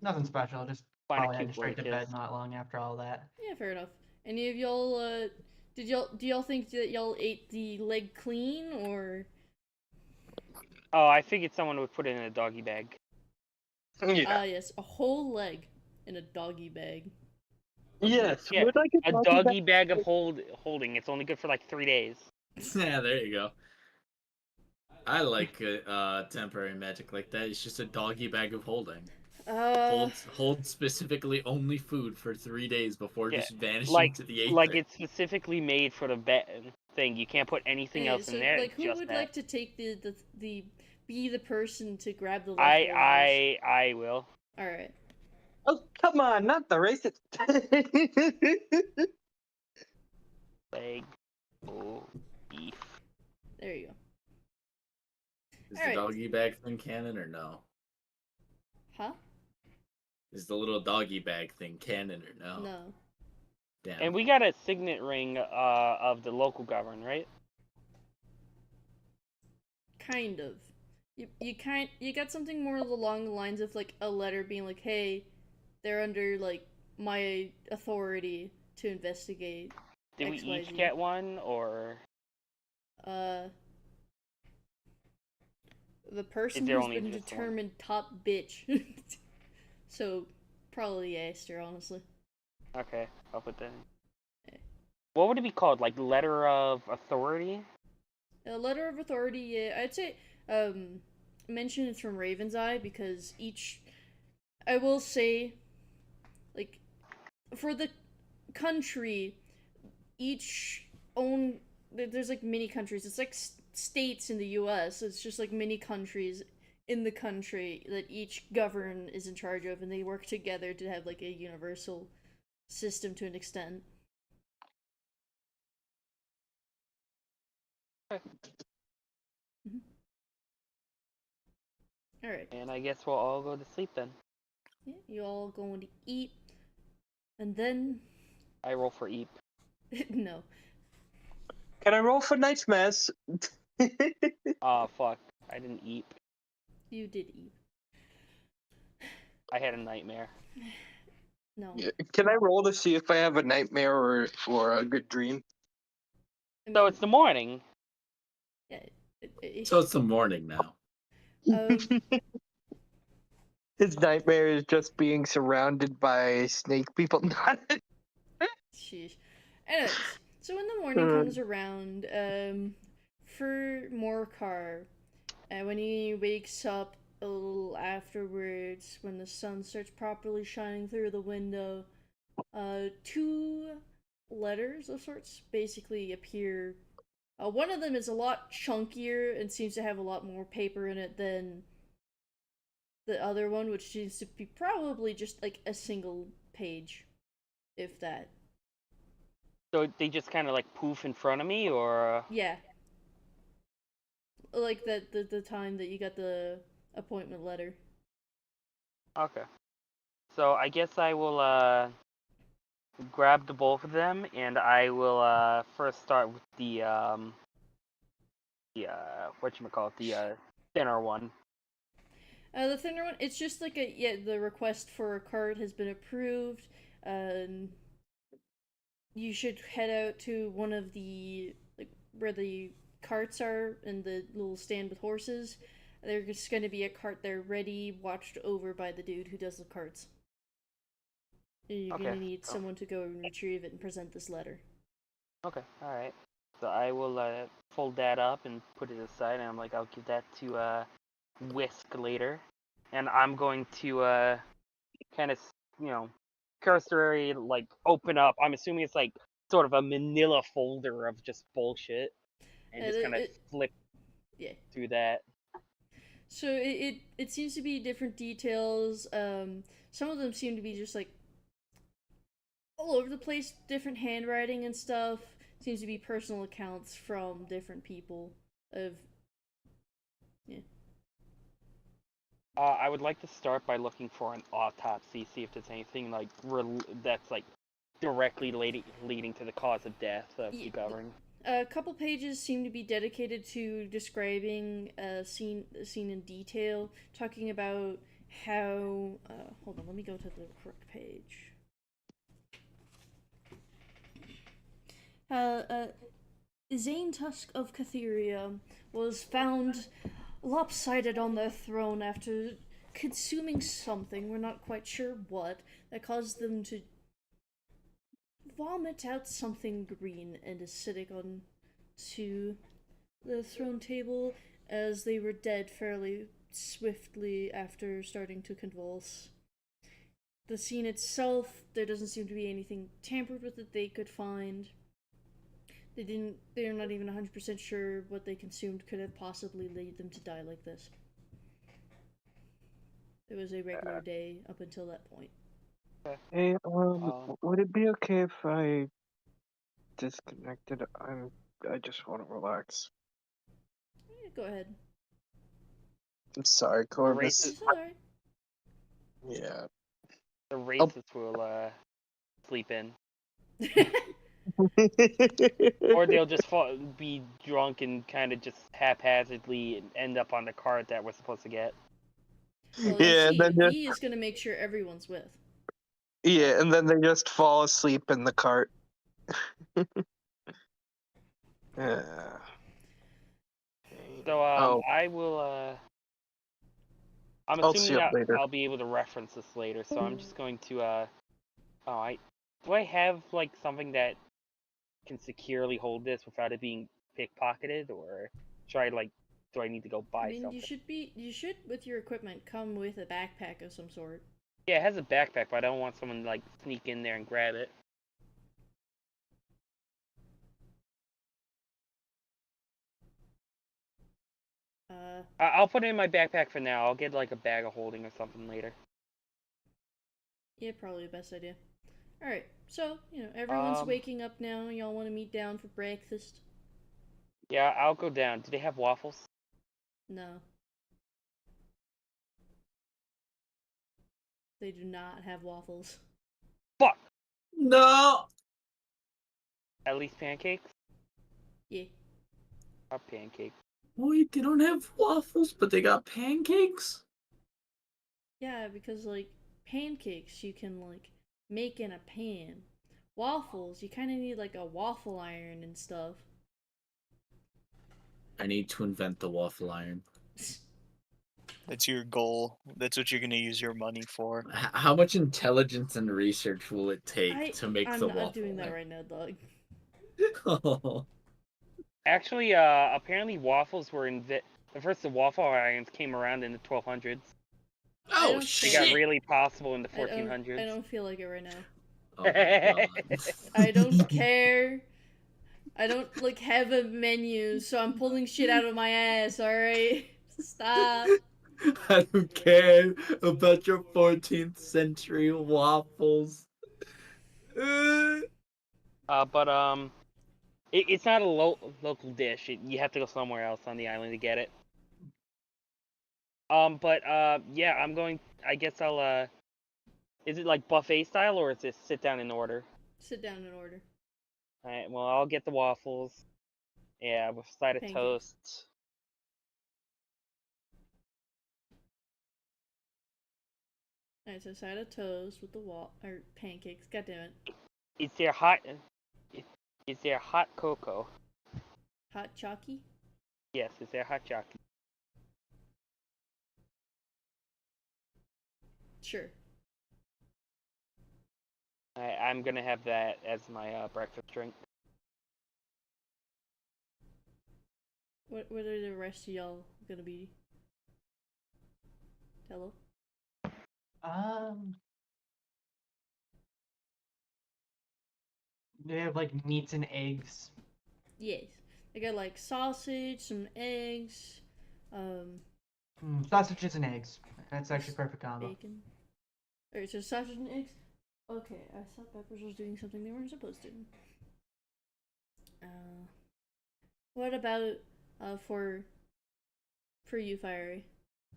Nothing special. Just Find a probably cute heading straight to boy bed kiss. not long after all that. Yeah, fair enough. Any of y'all, do y'all think that y'all ate the leg clean, or? Oh, I figured someone would put it in a doggy bag. Yeah. Yes, a whole leg in a doggy bag. Yes. Yeah, Would I get a doggy bag of holding. It's only good for like 3 days. Yeah, there you go. I like temporary magic like that. It's just a doggy bag of holding. Hold specifically only food for 3 days before just vanishing to the aether. Like it's specifically made for the thing. You can't put anything Okay, else so, in there. like, who just would that. like to take be the person to grab the leftovers? I will. Alright. Oh, come on, not the racist. Leg. Oh, beef. There you go. Is Alright. the doggy bag thing canon or no? Huh? Is the little doggy bag thing canon or no? No. Damn. And we got a signet ring of the local government, right? Kind of. You got something more along the lines of like a letter being like, hey, they're under like my authority to investigate. Did we XYZ. each get one, or the person there who's only been just one? determined top bitch. So probably Aster, honestly. Okay, I'll put that in. What would it be called? Like letter of authority? A letter of authority, yeah, I'd say mention it's from Raven's Eye because I will say, like, for the country, there's like mini countries. It's like states in the U.S. It's just like mini countries in the country that each govern is in charge of, and they work together to have like a universal system to an extent. Alright. And I guess we'll all go to sleep then. Yeah, you all going to eat. And then... I roll for eat. no. Can I roll for nightmares? Oh, fuck. I didn't eat. You did eat. I had a nightmare. No. Can I roll to see if I have a nightmare or a good dream? I So mean, it's the morning. yeah, So it's the morning now. His nightmare is just being surrounded by snake people. sheesh. Anyways, so when the morning comes around, for Morcar, when he wakes up a little afterwards, when the sun starts properly shining through the window, two letters of sorts basically appear. One of them is a lot chunkier and seems to have a lot more paper in it than the other one, which seems to be probably just like a single page, if that. So they just kind of like poof in front of me, or Yeah. Like the time that you got the appointment letter. okay. So I guess I will grab the both of them, and I will first start with the whatchamacallit, the thinner one. The thinner one, it's just like the request for a card has been approved. You should head out to one of the, like, where the carts are and the little stand with horses. There's just going to be a cart there ready, watched over by the dude who does the carts. You're going to need someone to go and retrieve it and present this letter. Okay, alright. So I will fold that up and put it aside, and I'm like, I'll give that to Whisk later. And I'm going to kind of, cursory, like, open up. I'm assuming it's like sort of a manila folder of just bullshit, and just kind of flip through that. So it seems to be different details. Some of them seem to be just like all over the place, different handwriting and stuff. Seems to be personal accounts from different people of. Yeah. I would like to start by looking for an autopsy, see if there's anything like that's like directly leading to the cause of death of the governed. A couple pages seem to be dedicated to describing a scene in detail, talking about how. Hold on, let me go to the correct page. Zane Tusk of Catheria was found lopsided on their throne after consuming something, we're not quite sure what, that caused them to vomit out something green and acidic onto the throne table as they were dead fairly swiftly after starting to convulse. The scene itself, there doesn't seem to be anything tampered with that they could find. They're not even 100% sure what they consumed could have possibly led them to die like this. It was a regular day up until that point. Hey, would it be okay if I disconnected? I just want to relax. Yeah, go ahead. I'm sorry, Corvus. It's alright. Yeah. The racists will sleep in. Or they'll just be drunk and kind of just haphazardly end up on the cart that we're supposed to get. Well, yeah, and then he is going to make sure everyone's with. Yeah, and then they just fall asleep in the cart. So I will. I'm assuming I'll be able to reference this later, so I'm just going to. Do I have like something that can securely hold this without it being pickpocketed, or should I like? Do I need to go buy something? You should with your equipment come with a backpack of some sort. Yeah, it has a backpack, but I don't want someone to like sneak in there and grab it. I'll put it in my backpack for now. I'll get like a bag of holding or something later. Yeah, probably the best idea. Alright, so, everyone's waking up now. Y'all want to meet down for breakfast? Yeah, I'll go down. Do they have waffles? No. They do not have waffles. Fuck. No. At least pancakes. Yeah. Or pancakes. Wait, they don't have waffles, but they got pancakes? Yeah, because like pancakes you can like make in a pan. Waffles, you kind of need like a waffle iron and stuff. I need to invent the waffle iron. That's your goal. That's what you're gonna use your money for. How much intelligence and research will it take to make I'm the not waffle doing that iron? right now, dog. Oh. Actually, apparently waffles were the first waffle irons came around in the 1200s. I Oh don't They care. got shit! really possible in the I 1400s. don't feel like it right now. Oh my god. I don't care. I don't like have a menu, so I'm pulling shit out of my ass, alright? Stop. I don't care about your 14th century waffles. But it's not a local dish. You have to go somewhere else on the island to get it. But yeah, I'm going. I guess I'll. Is it like buffet style or is it sit down and order? Sit down and order. All right. Well, I'll get the waffles. Yeah, with a side of Pancakes. toast. Alright, so side of toast with the or pancakes. God damn it. Is there hot? Is there hot cocoa? Hot chalky? Yes. Is there hot chocolate? Sure. I'm gonna have that as my breakfast drink. What are the rest of y'all gonna be? Hello? They have like meats and eggs. Yes. They got like sausage, some eggs, Sausages and eggs. That's actually a perfect combo. bacon. Alright, so sausage and eggs? Okay, I thought Peppers was doing something they weren't supposed to. What about for you, Fiery?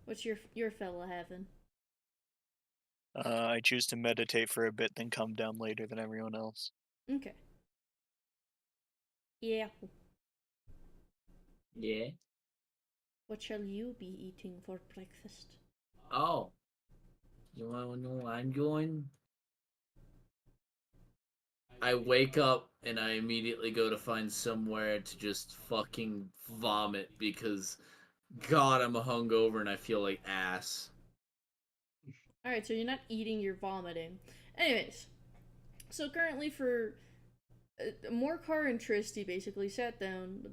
What's your fella having? I choose to meditate for a bit, then come down later than everyone else. Okay. Yeah. Yeah. What shall you be eating for breakfast? Oh. You wanna know where I'm going? I wake up and I immediately go to find somewhere to just fucking vomit because God, I'm hungover and I feel like ass. Alright, so you're not eating, you're vomiting. Anyways, so currently for Morcar and Tristy basically sat down. The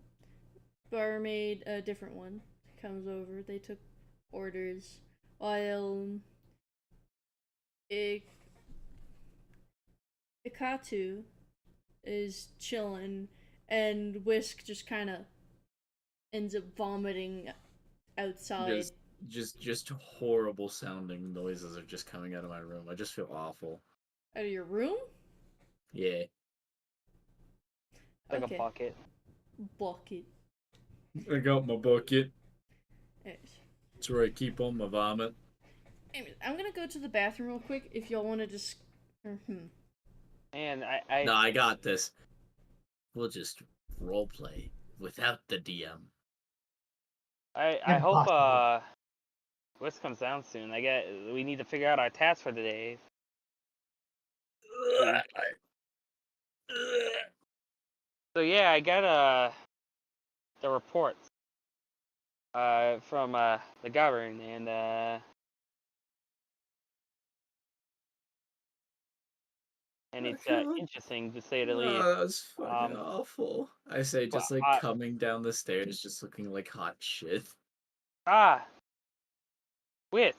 barmaid, a different one, comes over. They took orders while Ikatu is chilling, and Whisk just kind of ends up vomiting outside. Just horrible sounding noises are just coming out of my room. I just feel awful. Out of your room? Yeah. Like Okay. a bucket. Bucket. I got my bucket. Anyways. That's where I keep all my vomit. Anyways, I'm gonna go to the bathroom real quick if y'all want to just. And No, I got this. We'll just roleplay without the DM. I hope Impossible. Whisk comes down soon. We need to figure out our task for the day. So yeah, I got the reports from the governor and it's interesting to say the least. Oh, that was fucking awful. I say just like Well, coming down the stairs, just looking like hot shit. Whisk.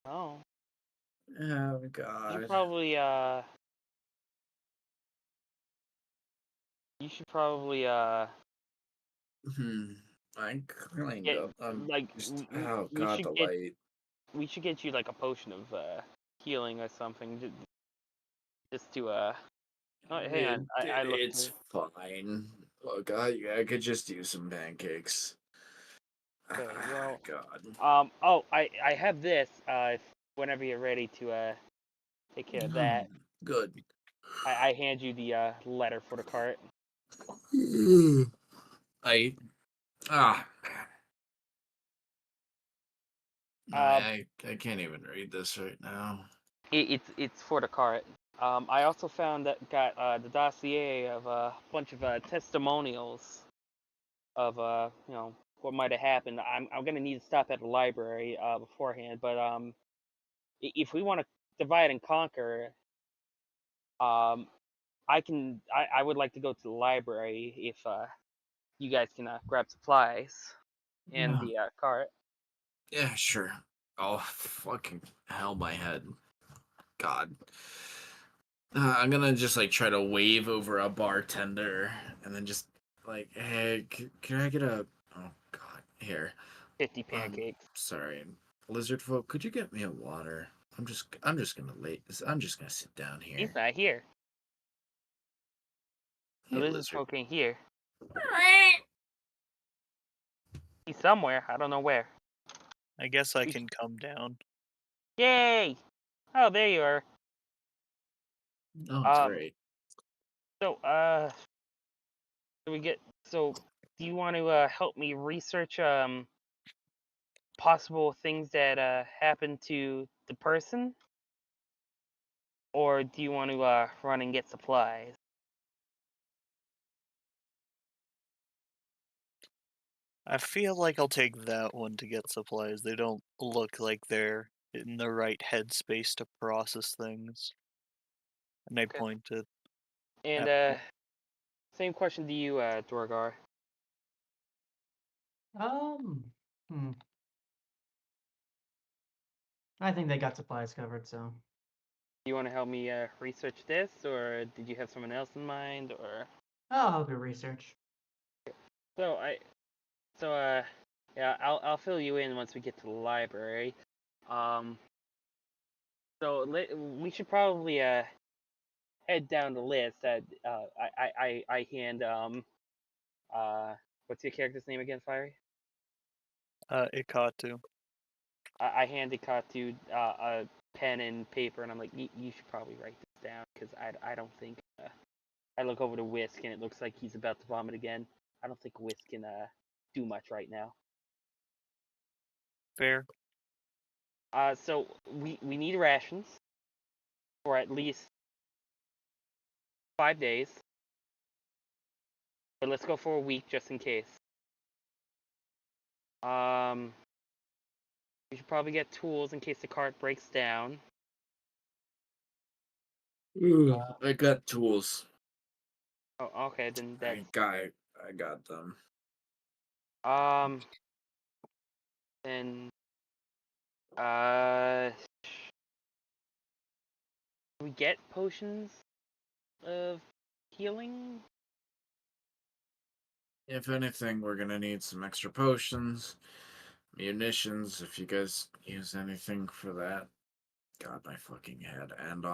Oh You god. probably you should probably I'm kind get of. like Oh we god, should the get light. we should get you like a potion of healing or something just to oh, hang on, I looked It's fine. Look, I could just use some pancakes. Okay, well, God. oh, I have this. If whenever you're ready to take care of that, Good. I hand you the letter for the cart. I ah Um, I can't even read this right now. it's for the cart. I also found that got the dossier of a bunch of testimonials of what might have happened. I'm gonna need to stop at the library beforehand, but if we want to divide and conquer, um I would like to go to the library if you guys can grab supplies and the cart. Yeah, sure. Oh, fucking hell, my head. God. I'm gonna just like try to wave over a bartender and then just like, hey, can I get a? Oh God, here. 50 pancakes. Sorry, lizard folk. Could you get me a water? I'm just gonna I'm just gonna sit down here. He's not here. The Hey, lizard lizard. folk ain't here. He's somewhere. I don't know where. I guess I can come down. Yay! Oh, there you are. Oh, great. So, do we get? So, do you want to help me research possible things that happened to the person, or do you want to run and get supplies? I feel like I'll take that one to get supplies. They don't look like they're in the right headspace to process things. And I Okay. pointed. And Yep. same question to you, Dorgar. Hmm. I think they got supplies covered, so. Do you want to help me research this, or did you have someone else in mind, or? I'll help you research. So yeah, I'll fill you in once we get to the library. So we should probably head down the list. I hand what's your character's name again, Fiery? Ikatu. I hand Ikatu a pen and paper, and I'm like, you should probably write this down because I don't think. I look over to Whisk, and it looks like he's about to vomit again. I don't think Whisk can do much right now. Fair. So we need rations for at least 5 days, but let's go for a week just in case. We should probably get tools in case the cart breaks down. I got tools. Oh, okay, then that's I got them. then uh, we get potions of healing. If anything, we're gonna need some extra potions, munitions, if you guys use anything for that. God, my fucking head. And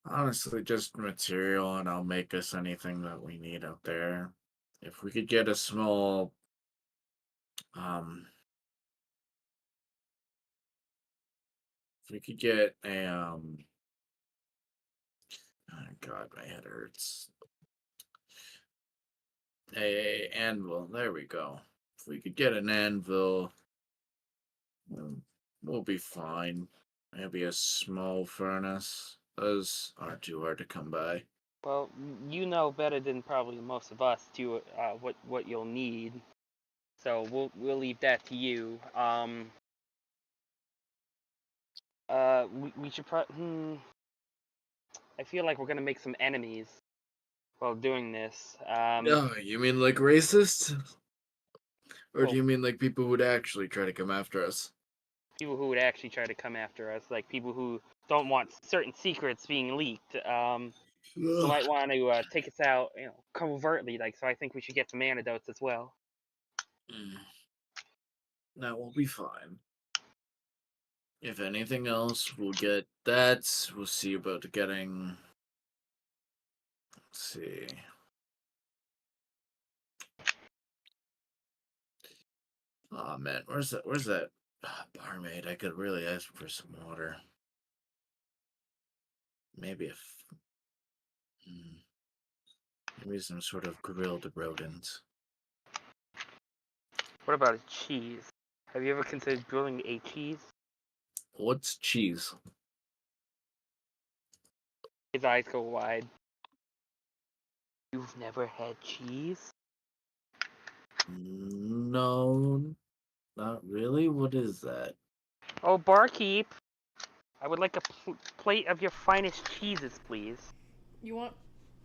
honestly, just material, and I'll make us anything that we need out there. If we could get a small if we could get a oh God, my head hurts. A anvil. There we go. If we could get an anvil, we'll be fine. Maybe a small furnace. Those aren't too hard to come by. Well, you know better than probably most of us to what you'll need. So we'll leave that to you. We should probably. I feel like we're gonna make some enemies while doing this. Oh, you mean like racist? Or Well, do you mean like people who would actually try to come after us? people who would actually try to come after us, like people who don't want certain secrets being leaked. Who might want to take us out, covertly. Like, so I think we should get some antidotes as well. That will be fine. If anything else, we'll get that. We'll see about getting. Let's see. Oh man, where's that barmaid? I could really ask for some water. Maybe hmm, maybe some sort of grilled rodent. What about a cheese? Have you ever considered grilling a cheese? What's cheese? His eyes go wide. You've never had cheese? No, not really. What is that? Oh, barkeep! I would like a plate of your finest cheeses, please. You want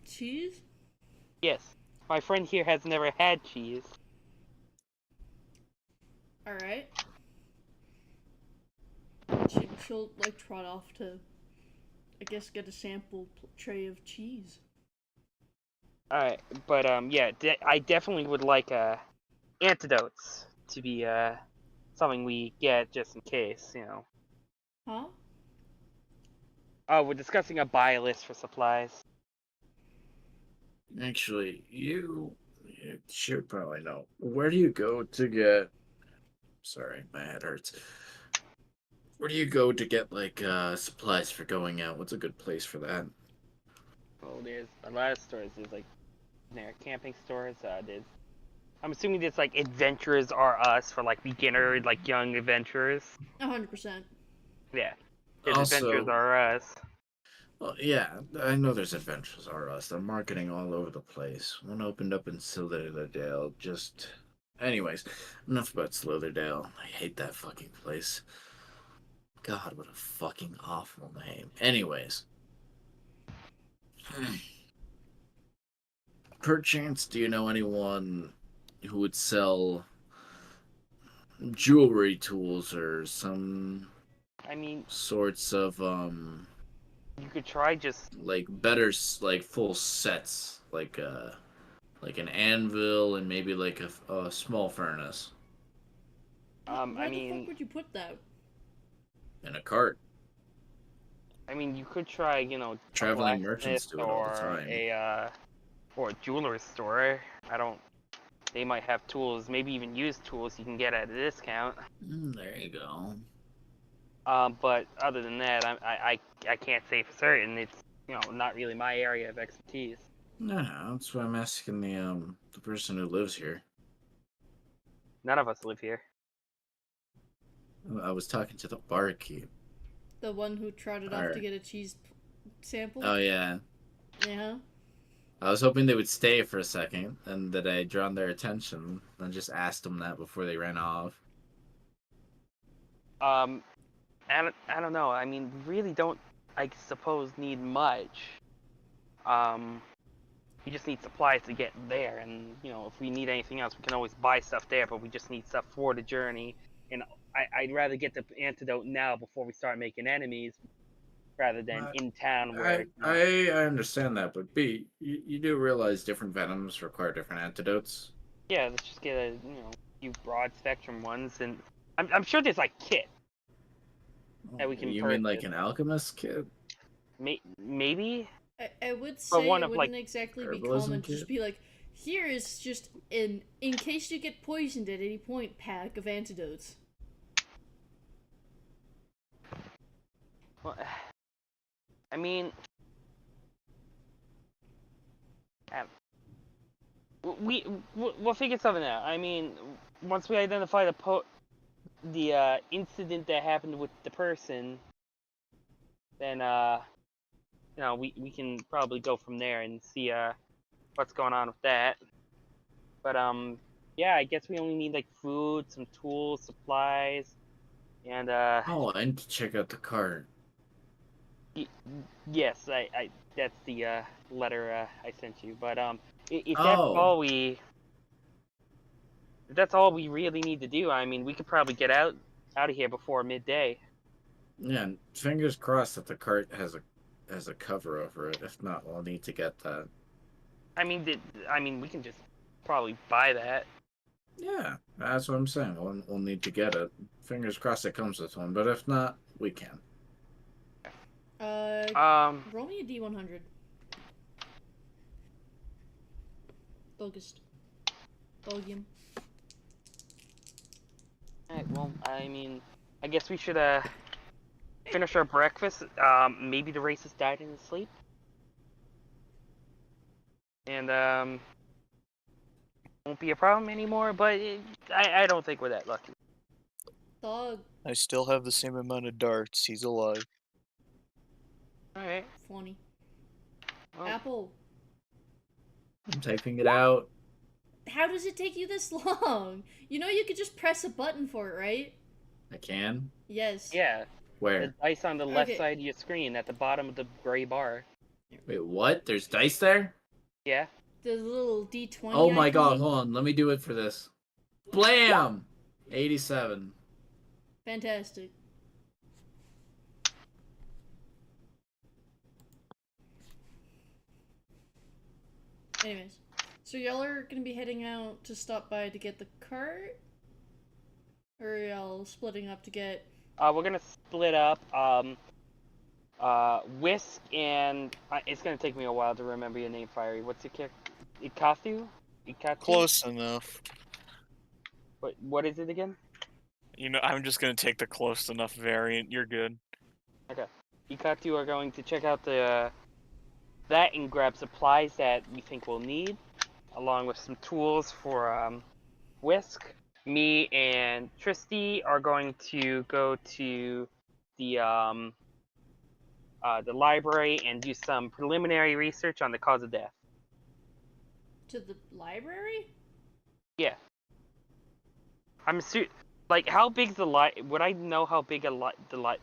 cheese? Yes, my friend here has never had cheese. Alright. She'll like trot off to, I guess, get a sample tray of cheese. Alright, but yeah, I definitely would like antidotes to be something we get just in case, you know. Huh? Oh, we're discussing a buy list for supplies. Actually, you should probably know. Where do you go to get? Sorry, my head hurts. Where do you go to get like supplies for going out? What's a good place for that? Oh, there's a lot of stores. There's like generic camping stores. I'm assuming there's like Adventurers Are Us for like beginner, like young adventurers. 100%. Yeah, there's Adventurers Also, Are Us. well, yeah, I know there's Adventures R Us. They're marketing all over the place. One opened up in Slitherdale. Anyways, enough about Slitherdale. I hate that fucking place. God, what a fucking awful name. Anyways. Perchance, do you know anyone who would sell jewelry tools or some I mean, sorts of you could try just. like better like full sets, like an anvil and maybe like a small furnace I Where the fuck mean, would you put that? in a cart. you could try, you know, a Traveling merchants blacksmith do it all the or time. or a jeweler's store. I don't. They might have tools, maybe even used tools you can get at a discount. There you go. But other than that, I can't say for certain. It's, you know, not really my area of expertise. Yeah, that's why I'm asking the person who lives here. None of us live here. I was talking to the barkeep. The one who trotted off to get a cheese sample? Oh yeah. Yeah. I was hoping they would stay for a second and that I'd drawn their attention and just asked them that before they ran off. I don't know. I mean, we really don't, I suppose, need much. We just need supplies to get there, and you know, if we need anything else, we can always buy stuff there. But we just need stuff for the journey, and I'd rather get the antidote now before we start making enemies, rather than in town where. I understand that, but B, you do realize different venoms require different antidotes. Yeah, let's just get a few broad spectrum ones, and I'm sure there's like kit that we can. You purchase. mean like an alchemist kit? Maybe. I would say one it of, wouldn't like, exactly be herbalism common to just kit? be like, here is just in case you get poisoned at any point, pack of antidotes. Well, I mean, we'll figure something out. I mean, once we identify the incident that happened with the person, then you know, we can probably go from there and see what's going on with that. But yeah, I guess we only need like food, some tools, supplies, and Oh, I need to check out the cart. yes, I that's the letter I sent you. But if Oh. that's all we really need to do, I mean, we could probably get out of here before midday. Yeah, fingers crossed that the cart has a cover over it. If not, we'll need to get that. I mean, we can just probably buy that. Yeah, that's what I'm saying. We'll need to get it. Fingers crossed it comes with one, but if not, we can. Roll me a D100. August. Volume. Alright, well, I mean, I guess we should finish our breakfast. Maybe the racist died in his sleep. And won't be a problem anymore, but I don't think we're that lucky. Dog. I still have the same amount of darts. He's alive. Alright. Funny. Well, Apple. I'm typing it out. How does it take you this long? You know you could just press a button for it, right? I can? Yes. yeah. The Where? dice on the left Okay. side of your screen at the bottom of the gray bar. Wait, what? There's dice there? Yeah. The little D20 Oh my icon. god, hold on. Let me do it for this. Blam! 87. Fantastic. Anyways, so y'all are gonna be heading out to stop by to get the cart? Or are y'all splitting up to get... We're gonna split up. Whisk and it's gonna take me a while to remember your name, Fiery. What's your kick? Ikathu? Ikathu? Close enough. What is it again? You know, I'm just gonna take the close enough variant. You're good. Okay. Ikathu are going to check out the that and grab supplies that we think we'll need, along with some tools for Whisk. Me and Tristy are going to go to the library and do some preliminary research on the cause of death. To the library? Yeah. I'm like, how big's the would I know how big like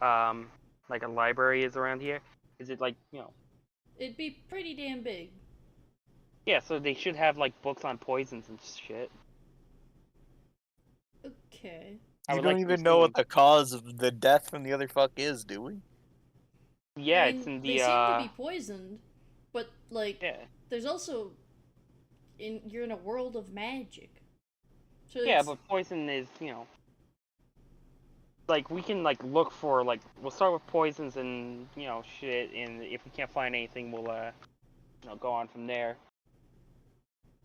a library is around here? Is it like, you know? It'd be pretty damn big. Yeah, so they should have like books on poisons and shit. Okay. I You would don't like to even know what assume. the cause of the death from the other fuck is, do we? Yeah, I mean, it's in they the seem to be poisoned, but like, yeah. there's also you're in a world of magic. So Yeah, it's- but poison is, you know, like we can like look for like we'll start with poisons and, you know, shit, and if we can't find anything, we'll you know, go on from there.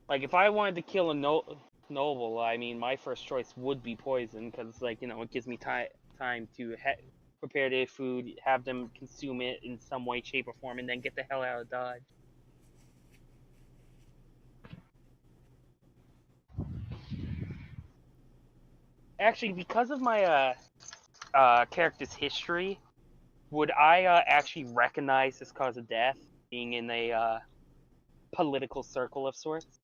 Like if I wanted to kill a noble, I mean, my first choice would be poison because, like, you know, it gives me time to prepare their food, have them consume it in some way, shape, or form, and then get the hell out of Dodge. Actually, because of my character's history, would I actually recognize this cause of death being in a political circle of sorts?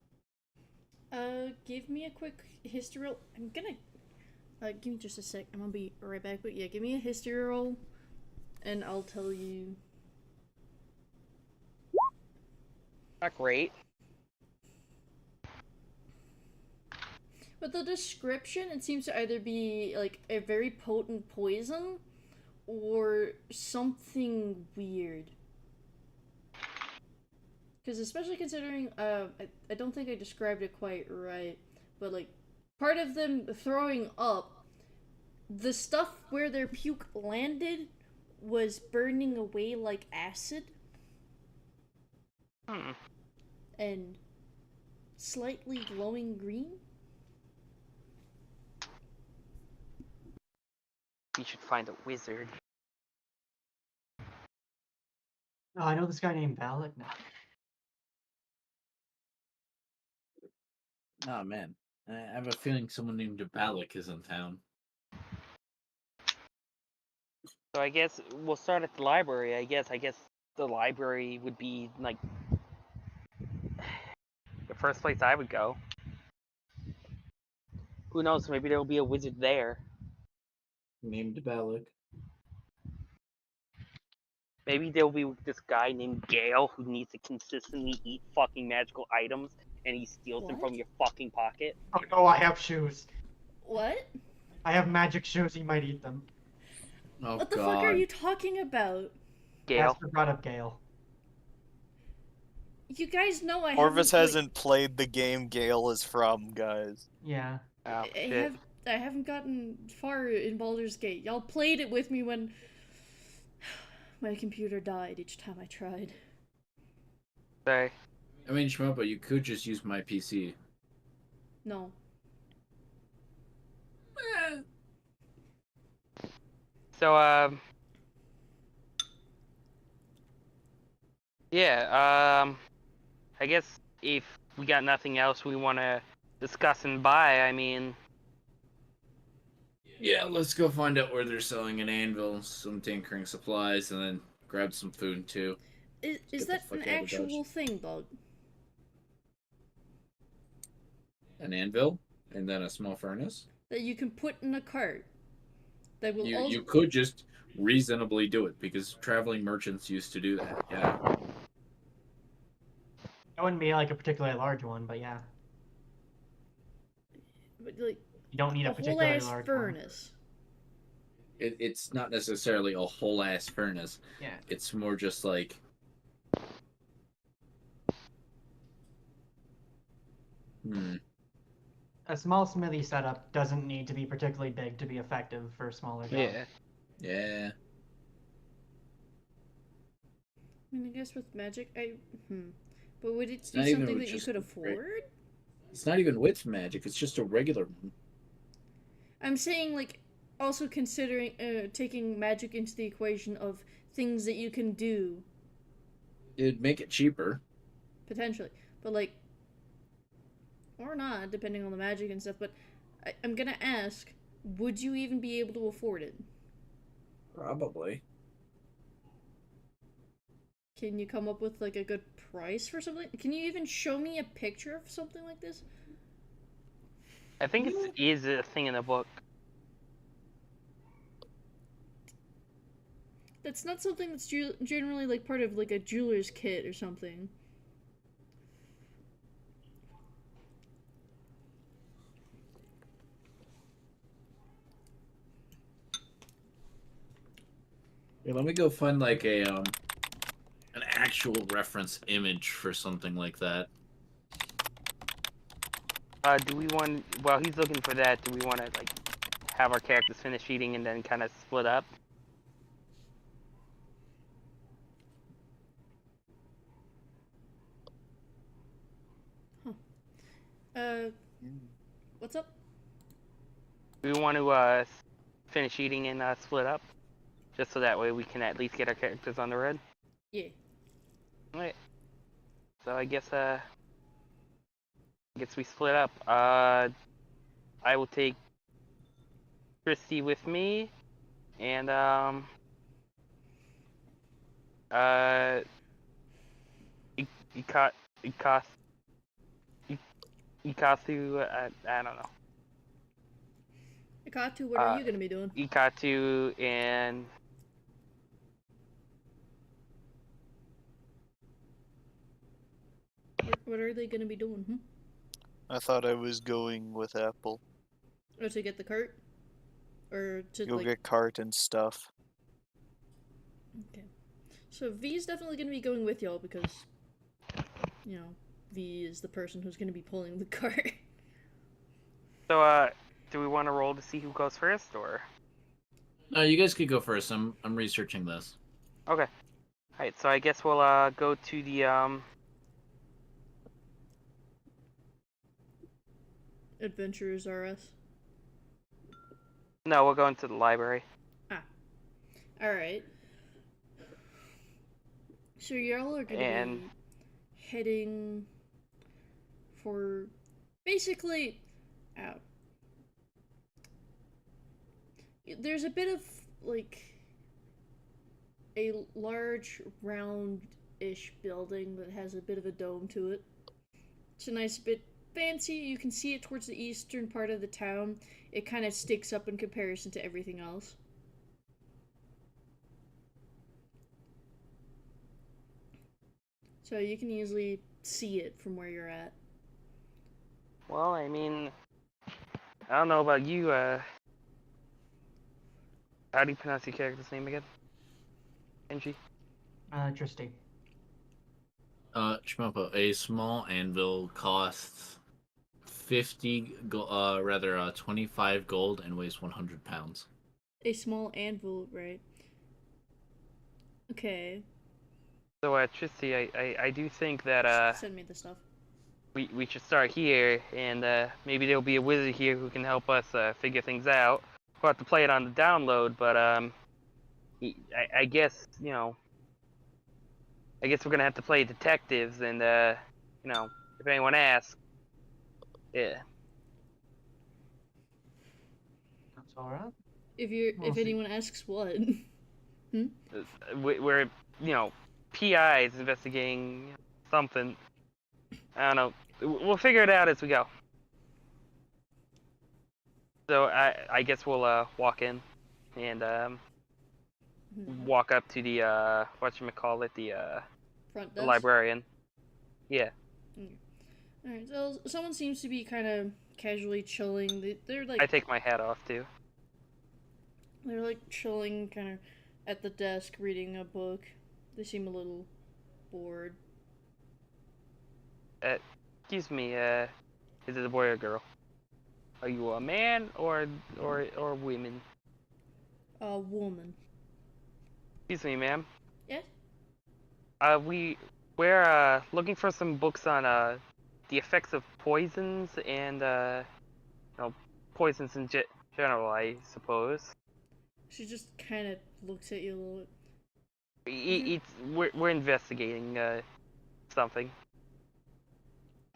give me a quick history roll. I'm gonna give me just a sec. I'm gonna be right back. But yeah, give me a history roll, and I'll tell you. Not great. But the description, it seems to either be like a very potent poison, or something weird. Because especially considering, I don't think I described it quite right, but like, part of them throwing up, the stuff where their puke landed was burning away like acid, and slightly glowing green. We should find a wizard. Oh, I know this guy named Balak now. Oh man, I have a feeling someone named Balak is in town. So I guess we'll start at the library. I guess the library would be like the first place I would go. Who knows? Maybe there will be a wizard there. Named Balak. Maybe there will be this guy named Gale who needs to consistently eat fucking magical items, and he steals them What? from your fucking pocket. Oh no, I have shoes. What? I have magic shoes. He might eat them. Oh What the god. fuck are you talking about? Gale. Master brought up Gale. You guys know I Orvis haven't hasn't played the game Gale is from, guys. Yeah. Oh, I shit. haven't gotten far in Baldur's Gate. Y'all played it with me when my computer died each time I tried. Sorry. I mean, Shmopa, you could just use my PC. No. So, yeah, I guess if we got nothing else we want to discuss and buy, I mean, Yeah, let's go find out where they're selling an anvil, some tinkering supplies, and then grab some food too. Is get the that fuck an out of Dodge. actual thing, Bug? An anvil, and then a small furnace. That you can put in a cart? That will also... You could just reasonably do it, because traveling merchants used to do that, yeah. It wouldn't be like a particularly large one, but yeah. But, like, You don't need a a whole particularly ass large furnace. It's not necessarily a whole ass furnace. one. Yeah. It's more just like... A small smithy setup doesn't need to be particularly big to be effective for a smaller job. yeah. Yeah. I mean, I guess with magic, But would it not be even something with that you just could great- afford? It's not even with magic, it's just a regular one. I'm saying, like, also considering, taking magic into the equation of things that you can do, It'd make it cheaper. potentially. But, like, or not, depending on the magic and stuff, but I'm gonna ask, would you even be able to afford it? Probably. Can you come up with, like, a good price for something? Can you even show me a picture of something like this? I think it is a thing in the book. That's not something that's generally, like, part of, like, a jeweler's kit or something. Yeah, let me go find like a an actual reference image for something like that. Do we want, while he's looking for that, do we want to, like, have our characters finish eating and then kind of split up? What's up? Do we want to, finish eating and, split up? Just so that way we can at least get our characters on the road? Yeah. Alright. So I guess we split up. I will take Christy with me, and Ikathu, I don't know. Ikatu, what are you gonna be doing? Ikatu and What are they gonna be doing? I thought I was going with Apple. Or to get the cart? Or to, Go like... get cart and stuff. Okay. So V's definitely gonna be going with y'all because, you know, V is the person who's gonna be pulling the cart. so do we want to roll to see who goes first, or? No, you guys could go first. I'm researching this. Okay. Alright, so I guess we'll go to the Adventurers R Us. No, we'll go into the library. Alright. So y'all are gonna be heading for basically out. There's a bit of, like, a large round-ish building that has a bit of a dome to it. It's a nice bit fancy. You can see it towards the eastern part of the town. It kind of sticks up in comparison to everything else. So you can easily see it from where you're at. Well, I mean, I don't know about you, how do you pronounce your character's name again? Angie? Tristy. Shmopo, a small anvil costs 25 gold and weighs 100 pounds. A small anvil, right? Okay. So, Tristy, I do think that, Send me the stuff. we should start here, and maybe there'll be a wizard here who can help us figure things out. We'll have to play it on the download, but I guess I guess we're gonna have to play detectives, and if anyone asks, yeah. That's all right. If anyone asks what. We're PIs investigating something. I don't know. We'll figure it out as we go. So I guess we'll walk in and walk up to the whatchamacallit, the Front the desk. librarian. Yeah. Alright, so someone seems to be kind of casually chilling. They're like I take my hat off too. they're like chilling kind of at the desk reading a book. They seem a little bored. Excuse me, is it a boy or girl? Are you a man or women? A woman. Excuse me, ma'am. Yes? We're looking for some books on the effects of poisons and poisons in general, I suppose. She just kind of looks at you a little bit. We're investigating something.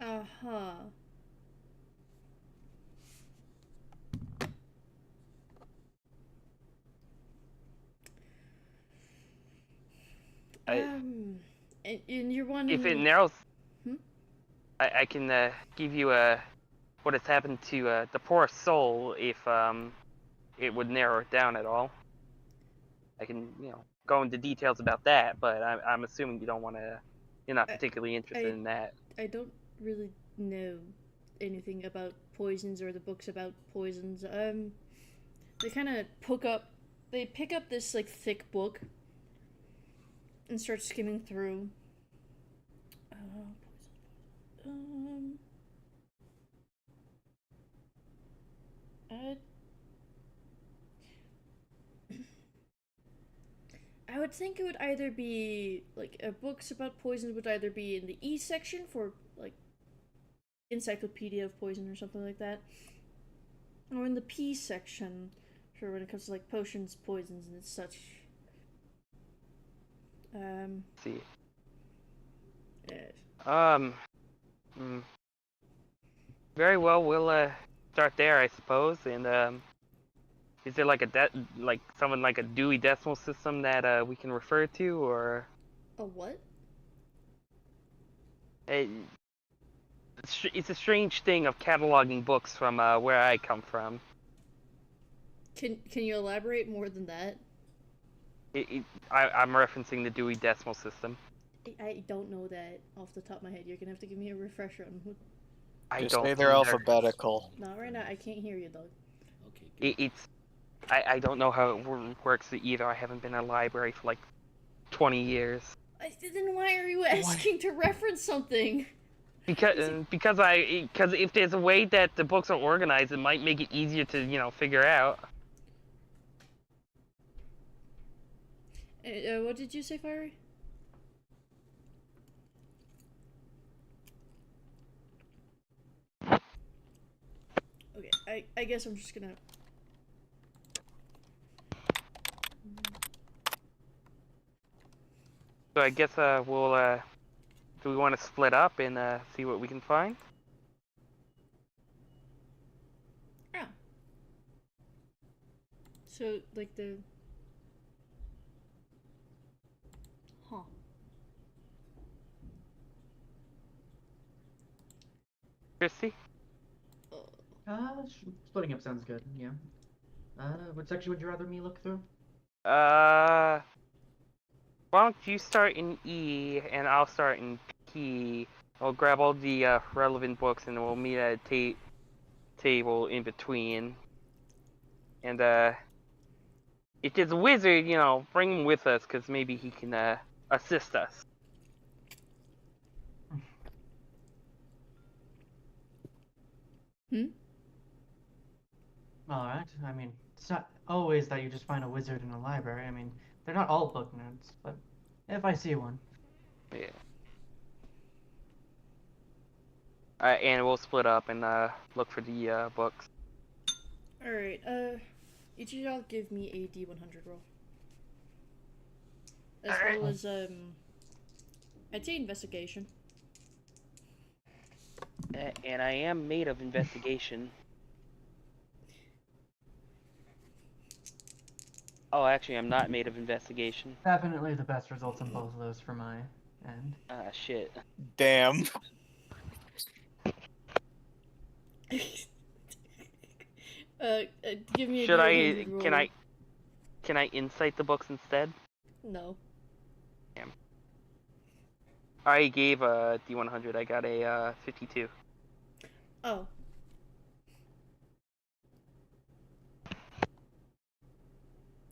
Uh-huh. And you're wondering... If it narrows, Hmm? I can give you what has happened to the poor soul if it would narrow it down at all. I can go into details about that, but I'm assuming you don't want to. You're not particularly interested in that. I don't really know anything about poisons or the books about poisons. They kind of pick up this like thick book and start skimming through. I would think it would either be like books about poisons would either be in the E section for like encyclopedia of poison or something like that, or in the P section for when it comes to like potions, poisons, and such. See. Yes. Very well. We'll start there, I suppose. And is there like a Dewey Decimal System that we can refer to, or A what? it's a strange thing of cataloging books from where I come from. Can you elaborate more than that? I'm referencing the Dewey Decimal System. I don't know that off the top of my head. You're gonna have to give me a refresher on who. I Just don't say they're either. alphabetical. Not right now. I can't hear you, dog. Okay. I don't know how it works either. I haven't been in a library for like 20 years. Then why are you asking to reference something? Because if there's a way that the books are organized, it might make it easier to figure out. What did you say, Fiery? Okay, I guess I'm just gonna... So I guess we'll do we want to split up and see what we can find? Yeah. So like the... Huh. Christy? Splitting up sounds good. Yeah. What section would you rather me look through? Why don't you start in E and I'll start in P. I'll grab all the relevant books and we'll meet at a table in between. And if there's a wizard, bring him with us because maybe he can assist us. Alright, I mean, it's not always that you just find a wizard in a library. I mean, they're not all book nerds, but if I see one. Yeah. And we'll split up and look for the books. Alright, each of y'all give me a D100 roll. As Alright. well as, I'd say investigation. And I am made of investigation. Oh, actually, I'm not made of investigation. Definitely the best results on both of those for my end. Ah, shit. Damn. Give me a Should I? D100 roll. Can I insight the books instead? No. I gave a D100. I got a 52. Oh.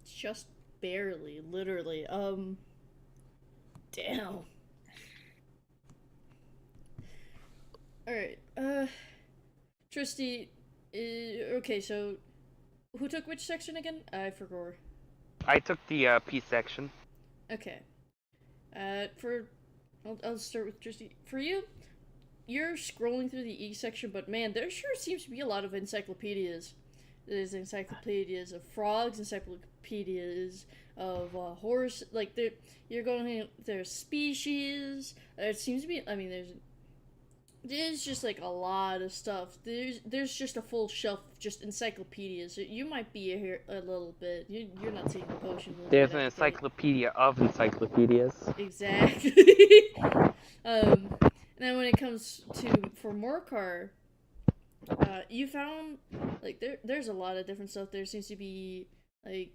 Just barely, literally. Damn. Alright, Tristy, okay, so, who took which section again? I forgot. I took the P section. Okay. I'll start with Tristy. For you, you're scrolling through the E section, but man, there sure seems to be a lot of encyclopedias. There's encyclopedias of frogs, encyclopedias of horse. Like you're going. There's species. It seems to be. I mean, there's just like a lot of stuff. There's just a full shelf of just encyclopedias. You might be here a little bit. You're not seeing the potion. There's an encyclopedia of encyclopedias. Exactly. And then when it comes for Morcar, you found like there's a lot of different stuff. There seems to be like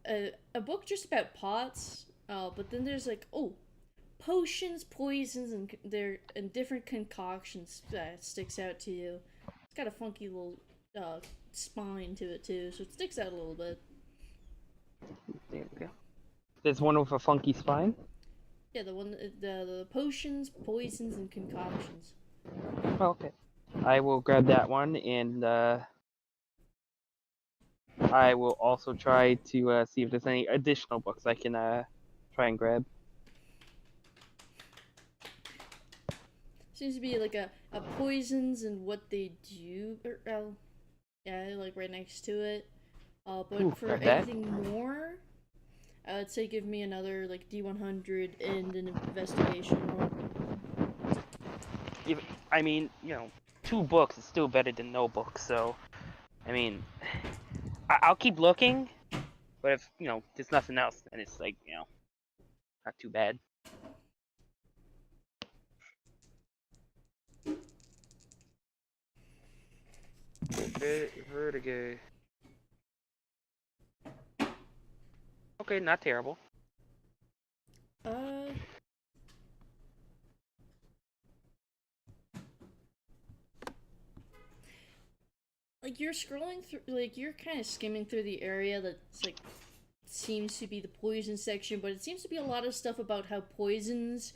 a book just about pots. But then there's like potions, poisons, and different concoctions that sticks out to you. It's got a funky little spine to it too, so it sticks out a little bit. There we go. There's one with a funky spine. Yeah, the potions, poisons, and concoctions. Oh, okay. I will grab that one, and I will also try to see if there's any additional books I can try and grab. Seems to be like a poisons and what they do. Yeah, like right next to it. But Ooh, for anything more, I would say give me another like D100 and an investigation roll. I mean, 2 books is still better than no books. So, I mean, I'll keep looking. But if there's nothing else, then it's like not too bad. Vertigo. Okay, not terrible. Like you're scrolling through, like you're kind of skimming through the area that's like seems to be the poison section, but it seems to be a lot of stuff about how poisons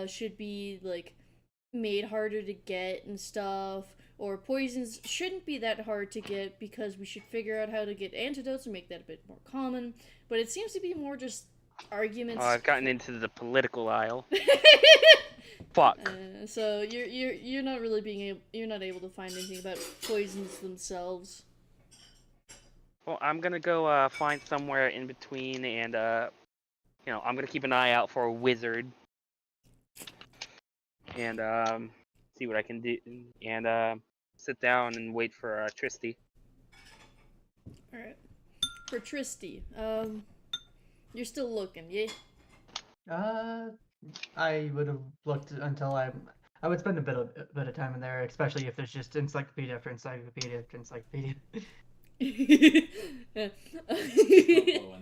should be like made harder to get and stuff, or poisons shouldn't be that hard to get because we should figure out how to get antidotes and make that a bit more common. But it seems to be more just arguments. Oh, I've gotten into the political aisle. Fuck. So you're not really you're not able to find anything about poisons themselves. Well, I'm gonna go find somewhere in between, and I'm gonna keep an eye out for a wizard, and see what I can do, and sit down and wait for Tristy. All right, for Tristy, you're still looking, yeah? I would have looked until I would spend a bit of time in there, especially if there's just encyclopedia after encyclopedia after encyclopedia. And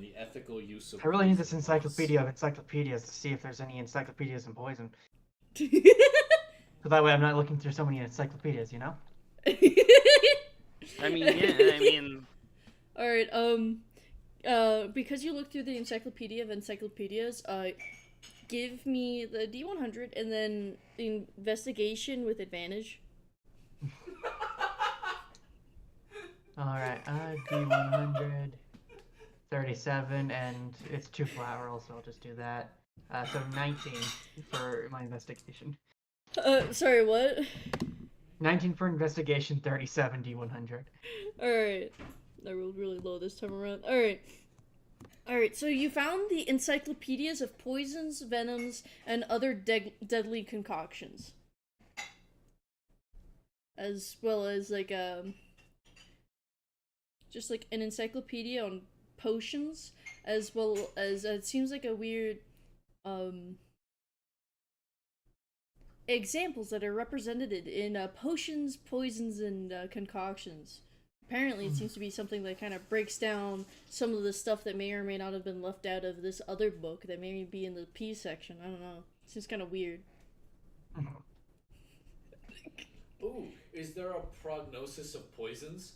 the ethical use of I really need this encyclopedia of encyclopedias to see if there's any encyclopedias in poison. So that way I'm not looking through so many encyclopedias, I mean, yeah, I mean. Alright, because you looked through the encyclopedia of encyclopedias, give me the D100 and then investigation with advantage. Alright, D100, 37, and it's 2 collateral, so I'll just do that. So 19 for my investigation. Sorry, what? 19 for investigation, 37 D100. Alright. I rolled really low this time around. Alright. Alright, so you found the encyclopedias of poisons, venoms, and other deadly concoctions. As well as, like, just like an encyclopedia on potions, as well as, it seems like a weird, examples that are represented in potions, poisons, and concoctions. Apparently, it seems to be something that kind of breaks down some of the stuff that may or may not have been left out of this other book that may be in the P section. I don't know. It seems kind of weird. Ooh, is there a prognosis of poisons?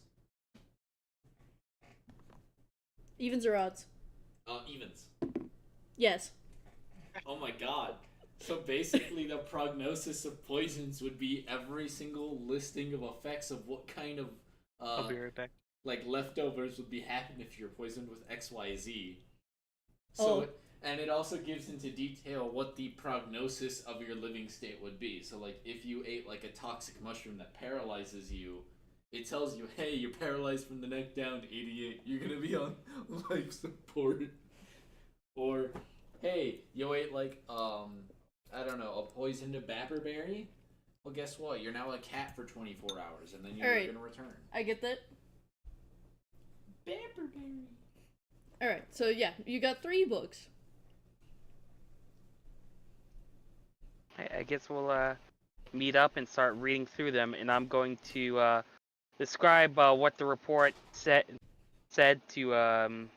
Evens or odds? Evens. Yes. Oh my god. So basically the prognosis of poisons would be every single listing of effects of what kind of I'll be right back. like leftovers would be happening if you're poisoned with XYZ. Oh. So and it also gives into detail what the prognosis of your living state would be. So like if you ate like a toxic mushroom that paralyzes you, it tells you, hey, you're paralyzed from the neck down to 88. You're gonna be on life support. Or, hey, you ate like I don't know, a poisoned bapperberry? Well, guess what? You're now a cat for 24 hours, and then you're Alright. gonna return. I get that. Bapperberry. Alright, so yeah, you got 3 books. I guess we'll meet up and start reading through them, and I'm going to describe what the report said to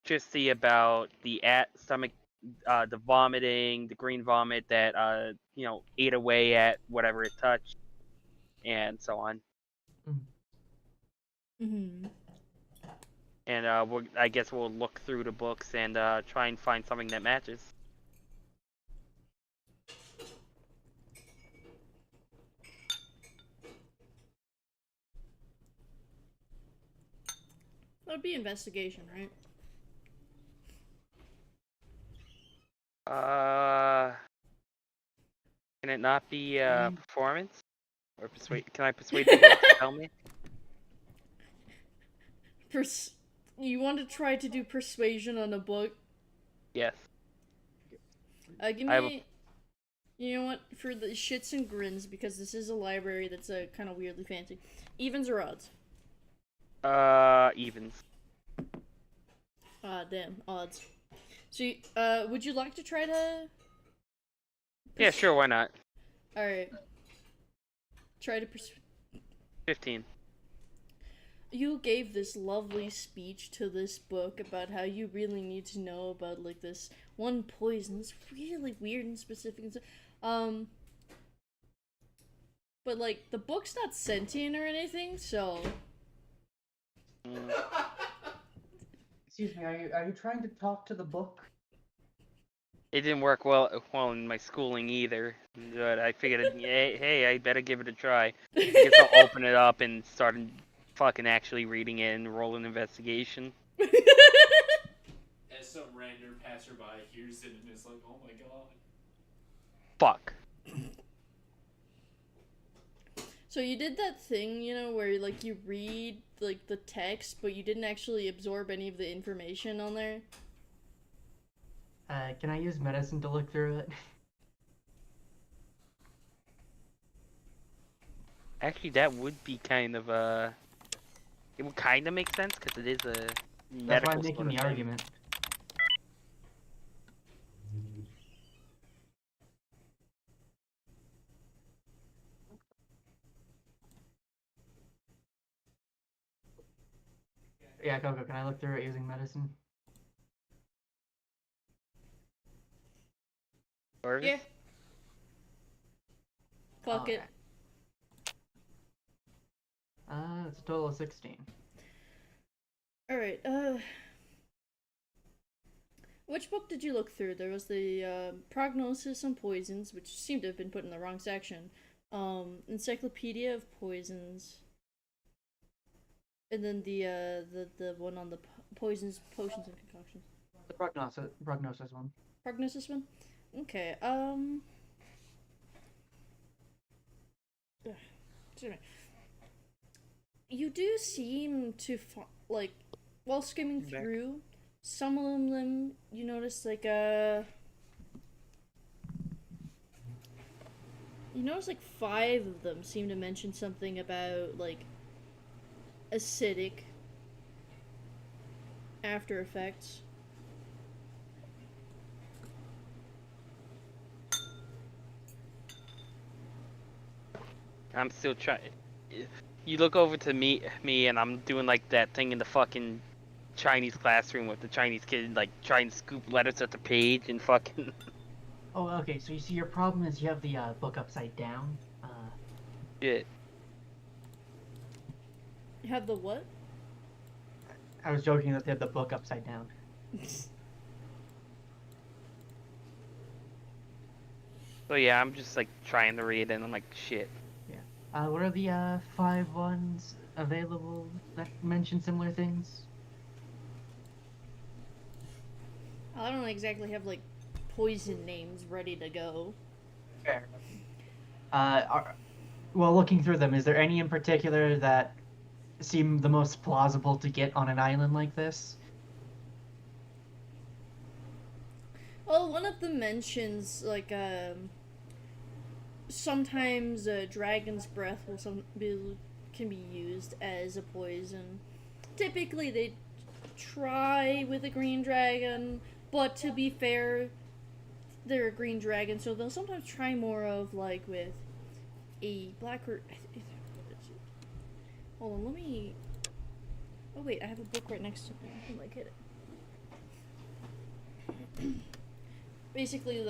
just see about the stomach, the vomiting, the green vomit that ate away at whatever it touched, and so on. Mm-hmm. And I guess we'll look through the books and try and find something that matches. That would be investigation, right? Can it not be performance? Or persuade? Can I persuade people to tell me? You want to try to do persuasion on a book? Yes. Give me. You know what? For the shits and grins, because this is a library that's kind of weirdly fancy. Evens or odds? Evens. Damn, odds. So, would you like to try to? Yeah, sure. Why not? All right. Try to 15. You gave this lovely speech to this book about how you really need to know about like this one poison. It's really weird and specific and but like the book's not sentient or anything, so. Excuse me, are you trying to talk to the book? It didn't work well in my schooling either, but I figured, hey, I better give it a try. I guess I'll open it up and start fucking actually reading it and roll an investigation. As some random passerby hears it and is like, oh my god. Fuck. So you did that thing, you know, where like you read like the text, but you didn't actually absorb any of the information on there. Can I use medicine to look through it? Actually, that would be kind of it would kind of make sense because it is a medical. That's why I'm making sort of the thing. argument. Yeah, go. Can I look through it using medicine? Or- Yeah. Fuck it. It's a total of 16. Alright, which book did you look through? There was the, Prognosis on Poisons, which seemed to have been put in the wrong section. Encyclopedia of Poisons. And then the one on the poisons, potions, and concoctions. The prognosis one. Prognosis one? Okay, You do seem to like, while skimming through some of them, you notice like you notice like 5 of them seem to mention something about like acidic after effects. I'm still trying. You look over to me, and I'm doing like that thing in the fucking Chinese classroom with the Chinese kid, like trying to scoop letters at the page and fucking. Oh, okay. So you see, your problem is you have the book upside down. Shit. You have the what? I was joking that they have the book upside down. So yeah, I'm just like trying to read, and I'm like, shit. Yeah. What are the 5 ones available that mention similar things? I don't exactly have like poison names ready to go. Fair. Well, looking through them, is there any in particular that seem the most plausible to get on an island like this? Well, one of them mentions like sometimes dragon's breath can be used as a poison. Typically, they try with a green dragon, but to be fair, they're a green dragon, so they'll sometimes try more of like with a black or. Hold on, let me. Oh wait, I have a book right next to me. I might get it. Basically,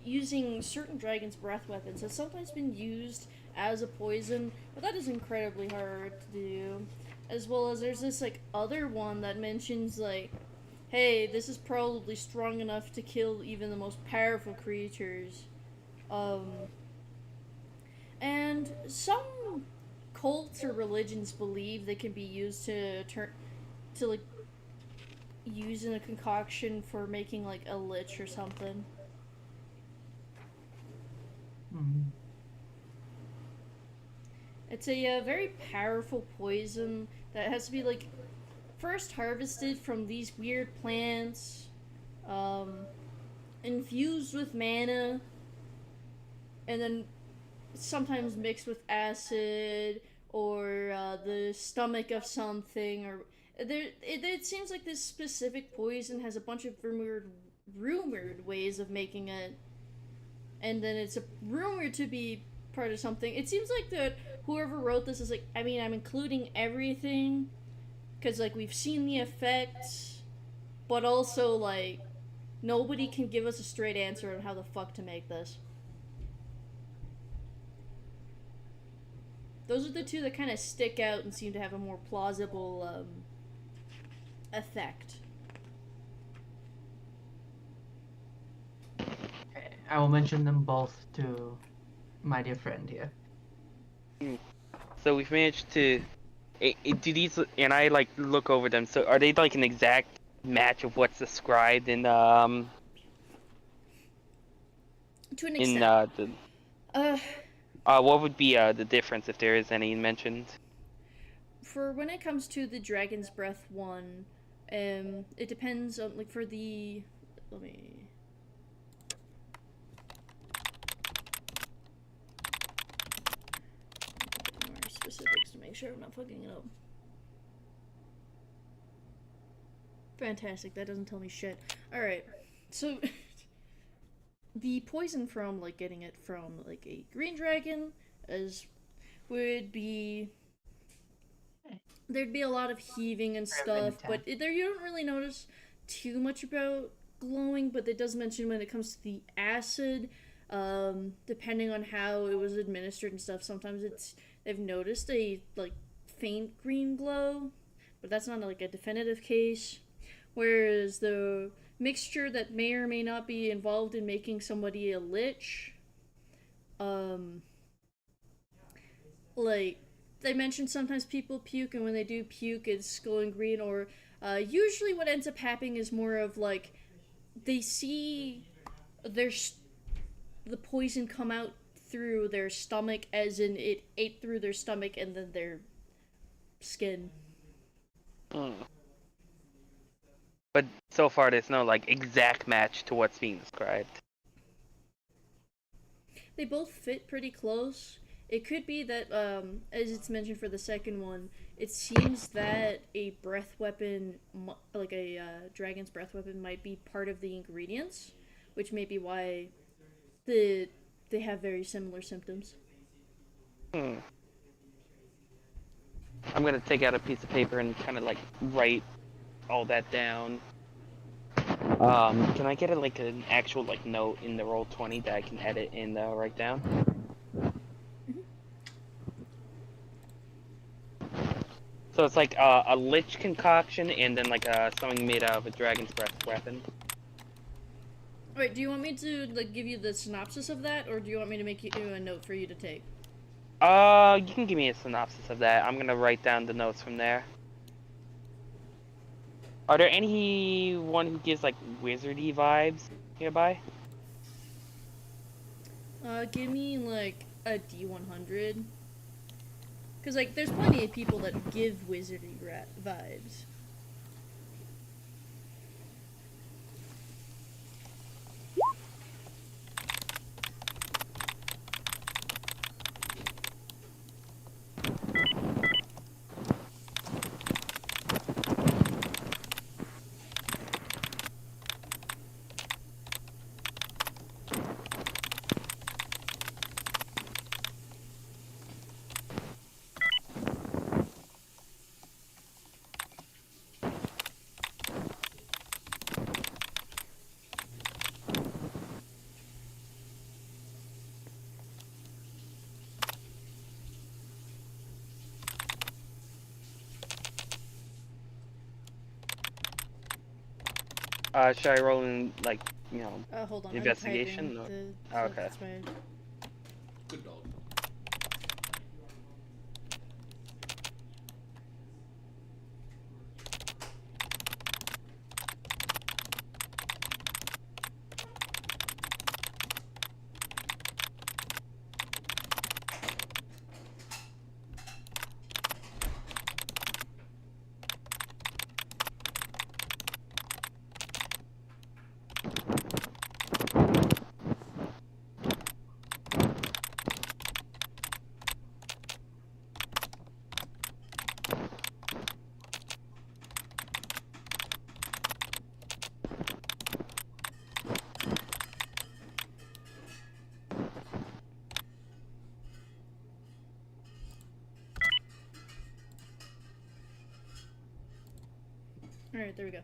using certain dragon's breath weapons has sometimes been used as a poison, but that is incredibly hard to do. As well as there's this like other one that mentions like, hey, this is probably strong enough to kill even the most powerful creatures. And some cults or religions believe they can be used to like use in a concoction for making like a lich or something. Mm-hmm. It's a very powerful poison that has to be like first harvested from these weird plants, infused with mana, and then sometimes mixed with acid or the stomach of something. Or it seems like this specific poison has a bunch of rumored ways of making it, and then it's rumored to be part of something. It seems like that whoever wrote this is like, I mean, I'm including everything because like we've seen the effects, but also like nobody can give us a straight answer on how the fuck to make this. Those are the two that kind of stick out and seem to have a more plausible effect. I will mention them both to my dear friend here. So we've managed to. Do these, and I like look over them. So are they like an exact match of what's described in To an extent. What would be the difference if there is any mentioned? For when it comes to the Dragon's Breath one, it depends on like for the. Let me. More specifics to make sure I'm not fucking it up. Fantastic, that doesn't tell me shit. Alright, so the poison from like getting it from like a green dragon would be there'd be a lot of heaving and stuff, but there you don't really notice too much about glowing, but it does mention when it comes to the acid, depending on how it was administered and stuff, sometimes they've noticed a like faint green glow, but that's not like a definitive case. Whereas the mixture that may or may not be involved in making somebody a lich, like they mentioned sometimes people puke, and when they do puke it's glowing green, or usually what ends up happening is more of like they see the poison come out through their stomach, as in it ate through their stomach and then their skin. But so far, there's no like exact match to what's being described. They both fit pretty close. It could be that, as it's mentioned for the second one, it seems that a breath weapon, like a dragon's breath weapon, might be part of the ingredients, which may be why they have very similar symptoms. I'm gonna take out a piece of paper and kind of like write all that down. Can I get like an actual like note in the Roll20 that I can edit and write down? So it's like a lich concoction and then like something made out of a dragon's breath weapon. Wait, do you want me to like give you the synopsis of that, or do you want me to make you a note for you to take? You can give me a synopsis of that. I'm gonna write down the notes from there. Are there anyone who gives like wizardy vibes nearby? Give me like a D100. Cause like there's plenty of people that give wizardy vibes. Should I roll in like, you know, Hold on. investigation? Oh, okay. That's my... Good dog. Alright, there we go.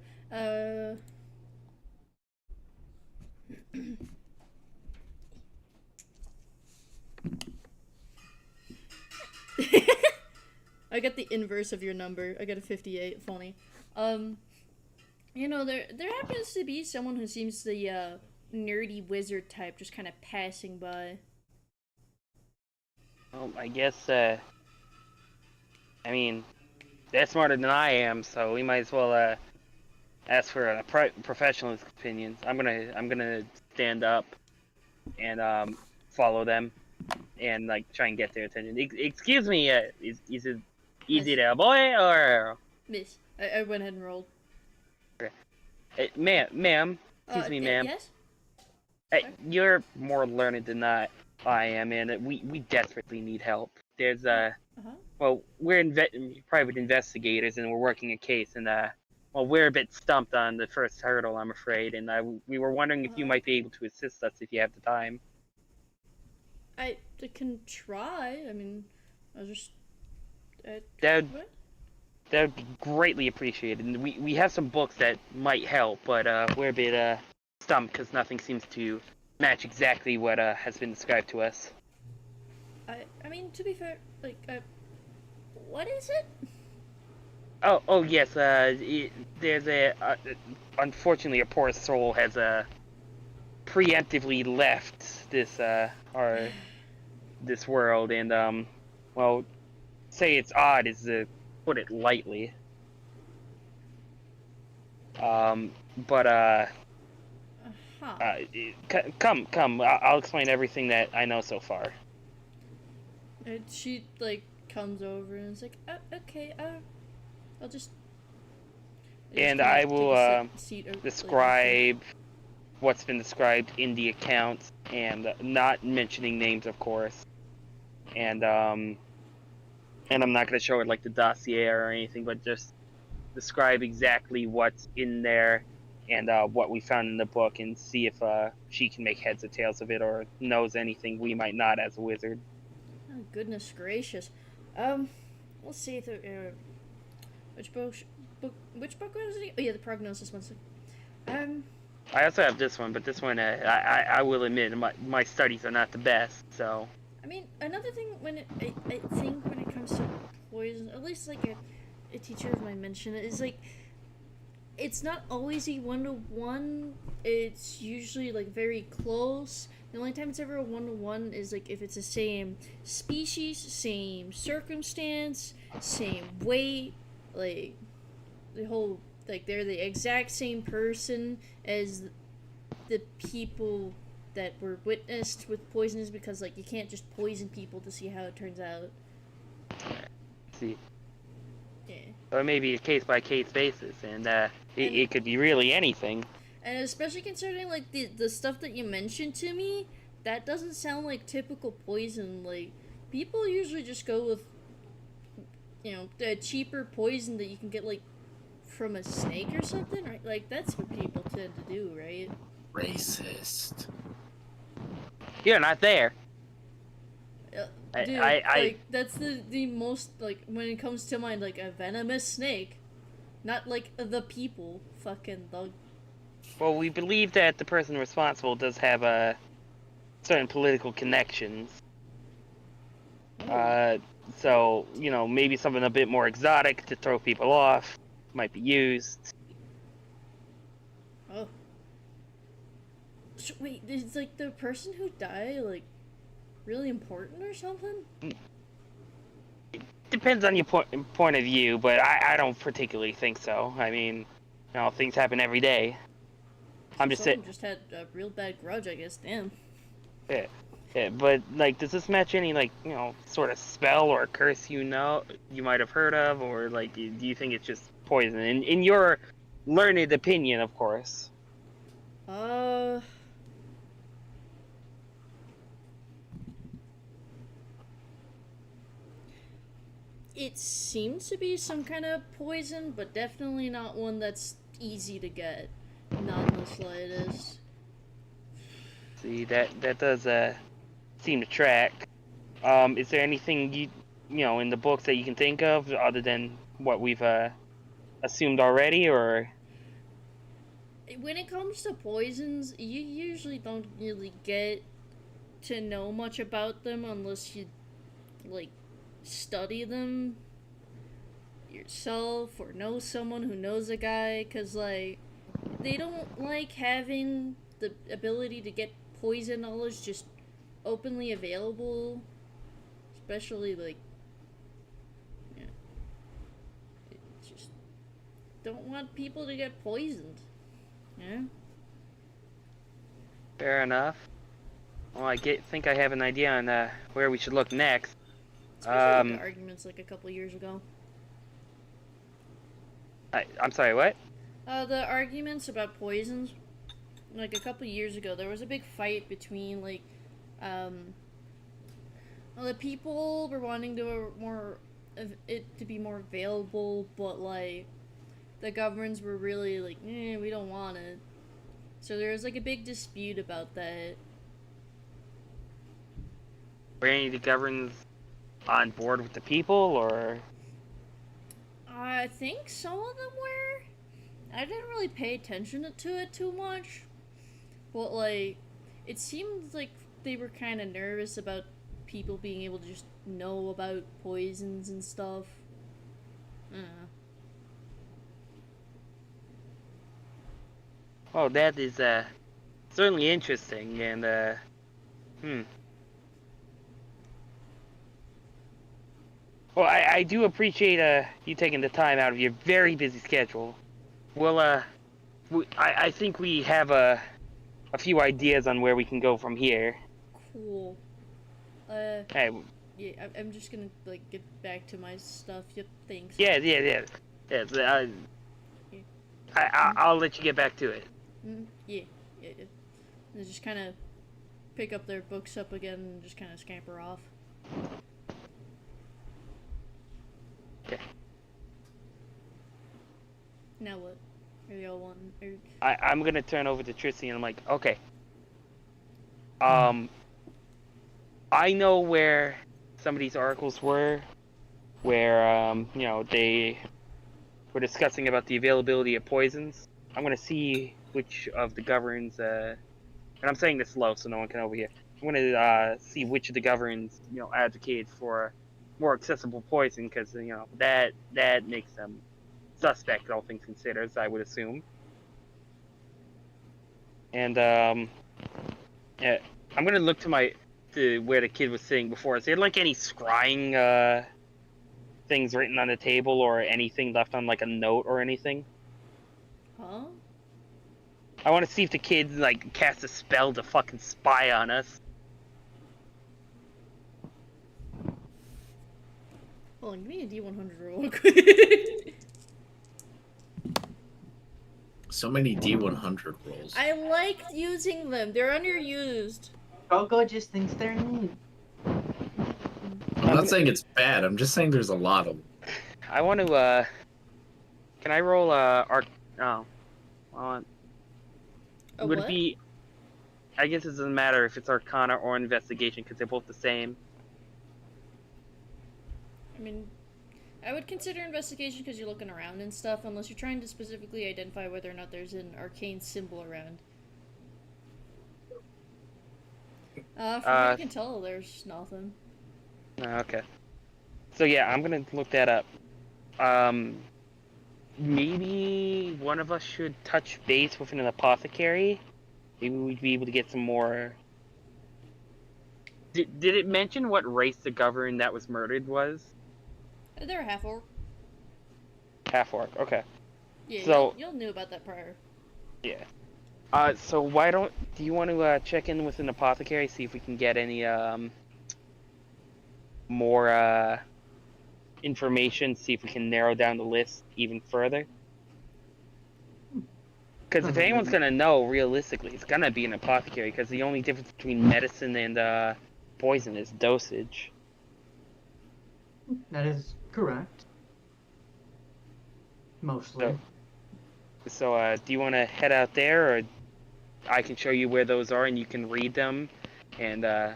I got the inverse of your number. I got a 58. Funny. You know, there happens to be someone who seems the nerdy wizard type, just kind of passing by. Well, I guess I mean, they're smarter than I am, so we might as well ask for a professional's opinions. I'm gonna stand up and follow them and like try and get their attention. Excuse me, is it easy there, boy, or? Miss, I went ahead and rolled. Ma'am, excuse me, ma'am. Yes? You're more learned than I am, and we desperately need help. There's well, we're private investigators, and we're working a case, and well, we're a bit stumped on the first hurdle, I'm afraid, and we were wondering if you might be able to assist us if you have the time. I can try. I mean, I just. That what? would be greatly appreciated. And we have some books that might help, but we're a bit stumped because nothing seems to match exactly what has been described to us. I mean, to be fair, like, what is it? Oh yes. There's unfortunately, a poor soul has preemptively left this this world, and well, say it's odd is to put it lightly. But Huh. Come. I'll explain everything that I know so far. And she, like, comes over and is like, okay, I'll just... And kinda I take will a seat like, describe what's been described in the accounts, and not mentioning names, of course. And I'm not going to show it like the dossier or anything, but just describe exactly what's in there and what we found in the book, and see if she can make heads or tails of it, or knows anything we might not as a wizard. Oh, goodness gracious. Let's see if which book was it? Oh yeah, the prognosis one. I also have this one, but this one, I will admit, my studies are not the best, so... I mean, another thing I think when it comes to poison, at least like a teacher of mine mentioned it, is like, it's not always a 1-to-1, it's usually like very close. The only time it's ever a 1-to-1 is like if it's the same species, same circumstance, same weight, like the whole, like they're the exact same person as the people that were witnessed with poisons, because like you can't just poison people to see how it turns out. See. Yeah. Or maybe a case-by-case basis, and it could be really anything. And especially considering like the stuff that you mentioned to me, that doesn't sound like typical poison. Like, people usually just go with, the cheaper poison that you can get like from a snake or something, right? Like, that's what people tend to do, right? Racist. You're not there. Dude, like, that's the most, like, when it comes to mind, like, a venomous snake. Not, like, the people. Fucking the... Well, we believe that the person responsible does have certain political connections. So, maybe something a bit more exotic to throw people off might be used. Oh. So, wait, is, like, the person who died, like, really important or something? Depends on your point of view, but I don't particularly think so. I mean, things happen every day. I'm just saying. Just had a real bad grudge, I guess. Damn. Yeah, but like, does this match any like sort of spell or curse you might have heard of, or like, do you think it's just poison? In your learned opinion, of course. It seems to be some kind of poison, but definitely not one that's easy to get. Not in the slightest. See, that does seem to track. Is there anything you in the books that you can think of other than what we've assumed already, or? When it comes to poisons, you usually don't really get to know much about them unless you, like, study them yourself or know someone who knows a guy, because, like, they don't like having the ability to get poison knowledge just openly available, especially, like, just don't want people to get poisoned. Yeah. Fair enough. Well, I think I have an idea on where we should look next. Especially the arguments like a couple years ago. I'm sorry, what? The arguments about poisons. Like a couple years ago, there was a big fight between like, the people were wanting it to be more available, but like, the governments were really like, we don't want it. So there was like a big dispute about that. Were any of the governments on board with the people, or? I think some of them were. I didn't really pay attention to it too much. But like, it seemed like they were kind of nervous about people being able to just know about poisons and stuff. I don't know. Oh, that is certainly interesting, and Well, I do appreciate you taking the time out of your very busy schedule. Well, I think we have a few ideas on where we can go from here. Cool. Hey, Yeah, I'm just gonna like get back to my stuff. Yep, thanks. yeah. I'll let you get back to it. Yeah. They just kind of pick up their books up again and just kind of scamper off. Okay. Now what? Are y'all wanting? I'm gonna turn over to Trissy and I'm like, okay. I know where some of these articles were, where they were discussing about the availability of poisons. I'm gonna see which of the governs, and I'm saying this low so no one can overhear. I'm gonna see which of the governs advocate for more accessible poison, because that makes them suspect, all things considered, I would assume. And yeah, I'm gonna look to where the kid was sitting before. Is there like any scrying things written on the table, or anything left on like a note or anything? Huh? I want to see if the kid like cast a spell to fucking spy on us. Hold on, give me a D100 real quick. So many D100 rolls. I like using them. They're underused. Gogo just thinks they're neat. I'm not saying it's bad. I'm just saying there's a lot of them. I want to. Can I roll arc? Oh, would What? it be? I guess it doesn't matter if it's Arcana or Investigation because they're both the same. I mean, I would consider investigation because you're looking around and stuff, unless you're trying to specifically identify whether or not there's an arcane symbol around. From what I can tell, there's nothing. Okay. So yeah, I'm gonna look that up. Maybe one of us should touch base with an apothecary. Maybe we'd be able to get some more. Did it mention what race the governor that was murdered was? They're a half-orc. Half-orc, okay. Yeah, So you'll know about that prior. yeah. So do you want to check in with an apothecary, see if we can get any more information, see if we can narrow down the list even further? Because if anyone's gonna know, realistically, it's gonna be an apothecary. Because the only difference between medicine and poison is dosage. That is correct. Mostly. So do you want to head out there, or I can show you where those are and you can read them, and I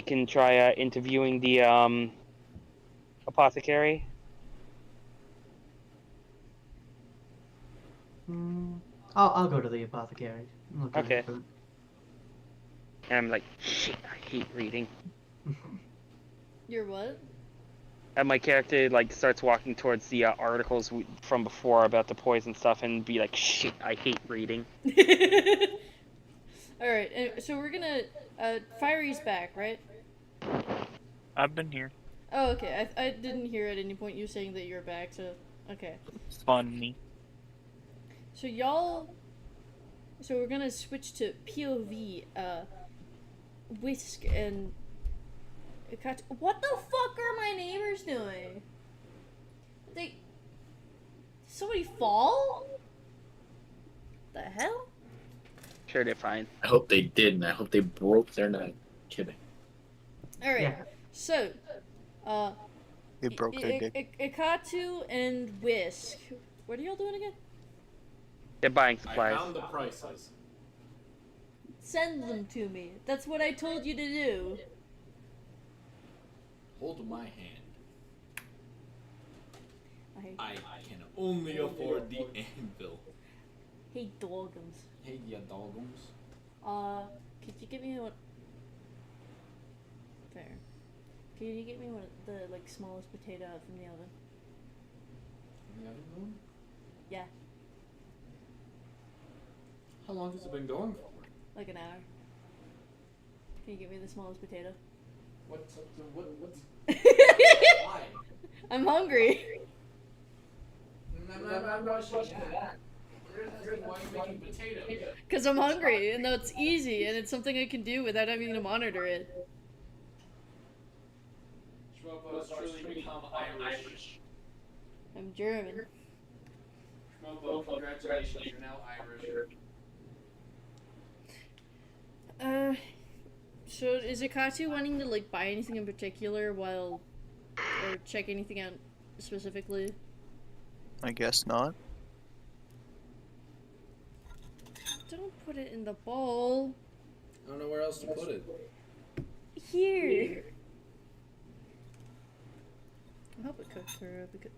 can try interviewing the apothecary. I'll go to the apothecary. Okay. And I'm like, shit, I hate reading. You're what? And my character like starts walking towards the articles from before about the poison stuff, and be like, shit, I hate reading. Alright, so we're gonna... Fiery's back, right? I've been here. Oh, okay. I didn't hear at any point you saying that you're back, so... Okay. Funny. So y'all... So we're gonna switch to POV, Whisk and... What the fuck are my neighbors doing? Did somebody fall? The hell? Sure, they're fine. I hope they did, and I hope they broke their neck. Kidding. Alright, Yeah. so... They broke their dick. Ikatu and Whisk. What are y'all doing again? They're buying I supplies. found the prices. Send them to me. That's what I told you to do. Hold my hand. I I can only afford the anvil. hate dogums. Hey, ya doggums. Could you get me one? Fair. Could you get me one of the like smallest potato out from the oven? The other one? Yeah, How long has it been going for? like an hour. Can you get me the smallest potato? What's what's why? I'm hungry. I'm not rushing that. Why are you making potatoes? Because I'm hungry, and that's easy, and it's something I can do without having to monitor it. Schmopo has truly become Irish. I'm German. Schmopo, congratulations, you're now Irish. So is Akatu wanting to, like, buy anything in particular or check anything out specifically? I guess not. Don't put it in the bowl. I don't know where else to put it. Here. I'll help it cook for her because...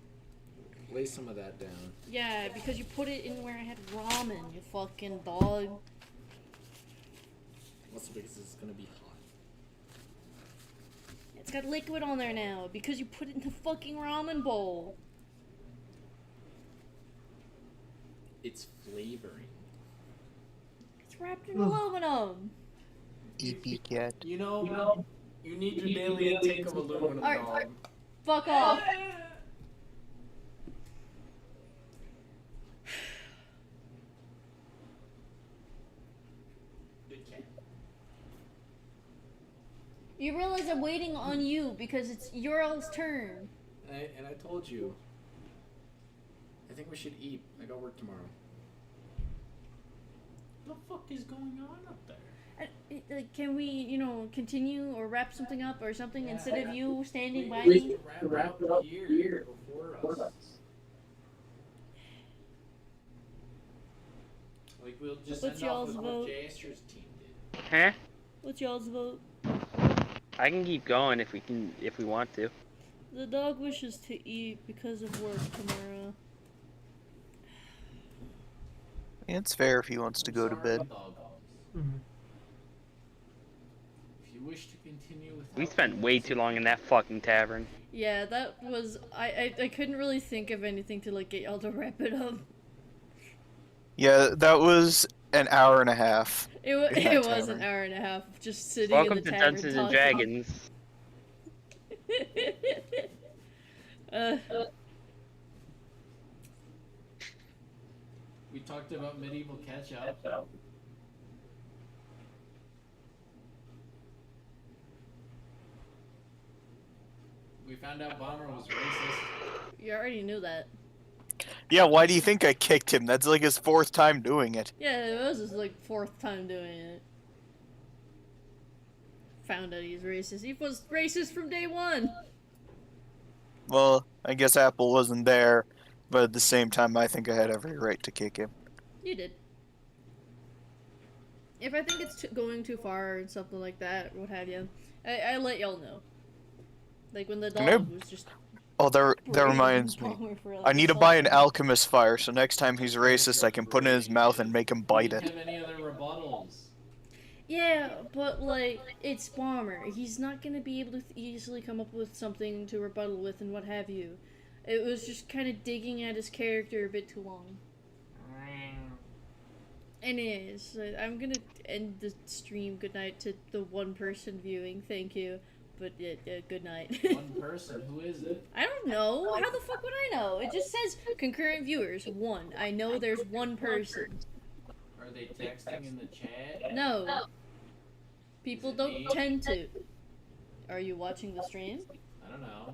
Lay some of that down. Yeah, because you put it in where I had ramen, you fucking dog. Also because it's gonna be hot. It's got liquid on there now because you put it in the fucking ramen bowl. It's flavoring. It's wrapped in aluminum. EP cat. You know, you need your daily intake of aluminum, Alright, dog. Fuck off. Good cat. You realize I'm waiting on you because it's your all's turn. And I told you. I think we should eat. I got work tomorrow. What the fuck is going on up there? Like, can we, continue or wrap something up or something instead of you standing by We me? wrap it up here before us. Like we'll just What's end off y'all's with vote? what Jaster's team did. Huh? What's y'all's vote? I can keep going if we want to. The dog wishes to eat because of work tomorrow. It's fair if he wants to go to Sorry, bed. dog. Mhm. If you wish to continue with We spent way too long in that fucking tavern. Yeah, that was... I couldn't really think of anything to, like, get y'all to wrap it up. Yeah, that was an hour and a half. It In that was an tavern. hour and a half of just sitting Welcome in the to tavern Dungeons and talking. Dragons. We talked about medieval catch-up. We found out Bomber was racist. You already knew that. Yeah, why do you think I kicked him? That's like his 4th time doing it. Yeah, it was his, like, 4th time doing it. Found out he's racist. He was racist from day one! Well, I guess Apple wasn't there, but at the same time, I think I had every right to kick him. You did. If I think it's going too far or something like that, what have you, I let y'all know. Like when the Can I- dog was just... Oh, that brailing reminds me. Palmer for, like, I need to buy an assaulting him. alchemist fire, so next time he's racist, I can put it in his mouth and make him bite We it. didn't have any other rebuttals. Yeah, but, like, it's Bomber. He's not gonna be able to easily come up with something to rebuttal with and what have you. It was just kind of digging at his character a bit too long. Anyways, I'm gonna end the stream. Good night to the one person viewing. Thank you. But good night. One person, who is it? I don't know. How the fuck would I know? It just says concurrent viewers, 1. I know there's one person. Are they texting in the chat? No. People don't tend to. Are you watching the stream? I don't know.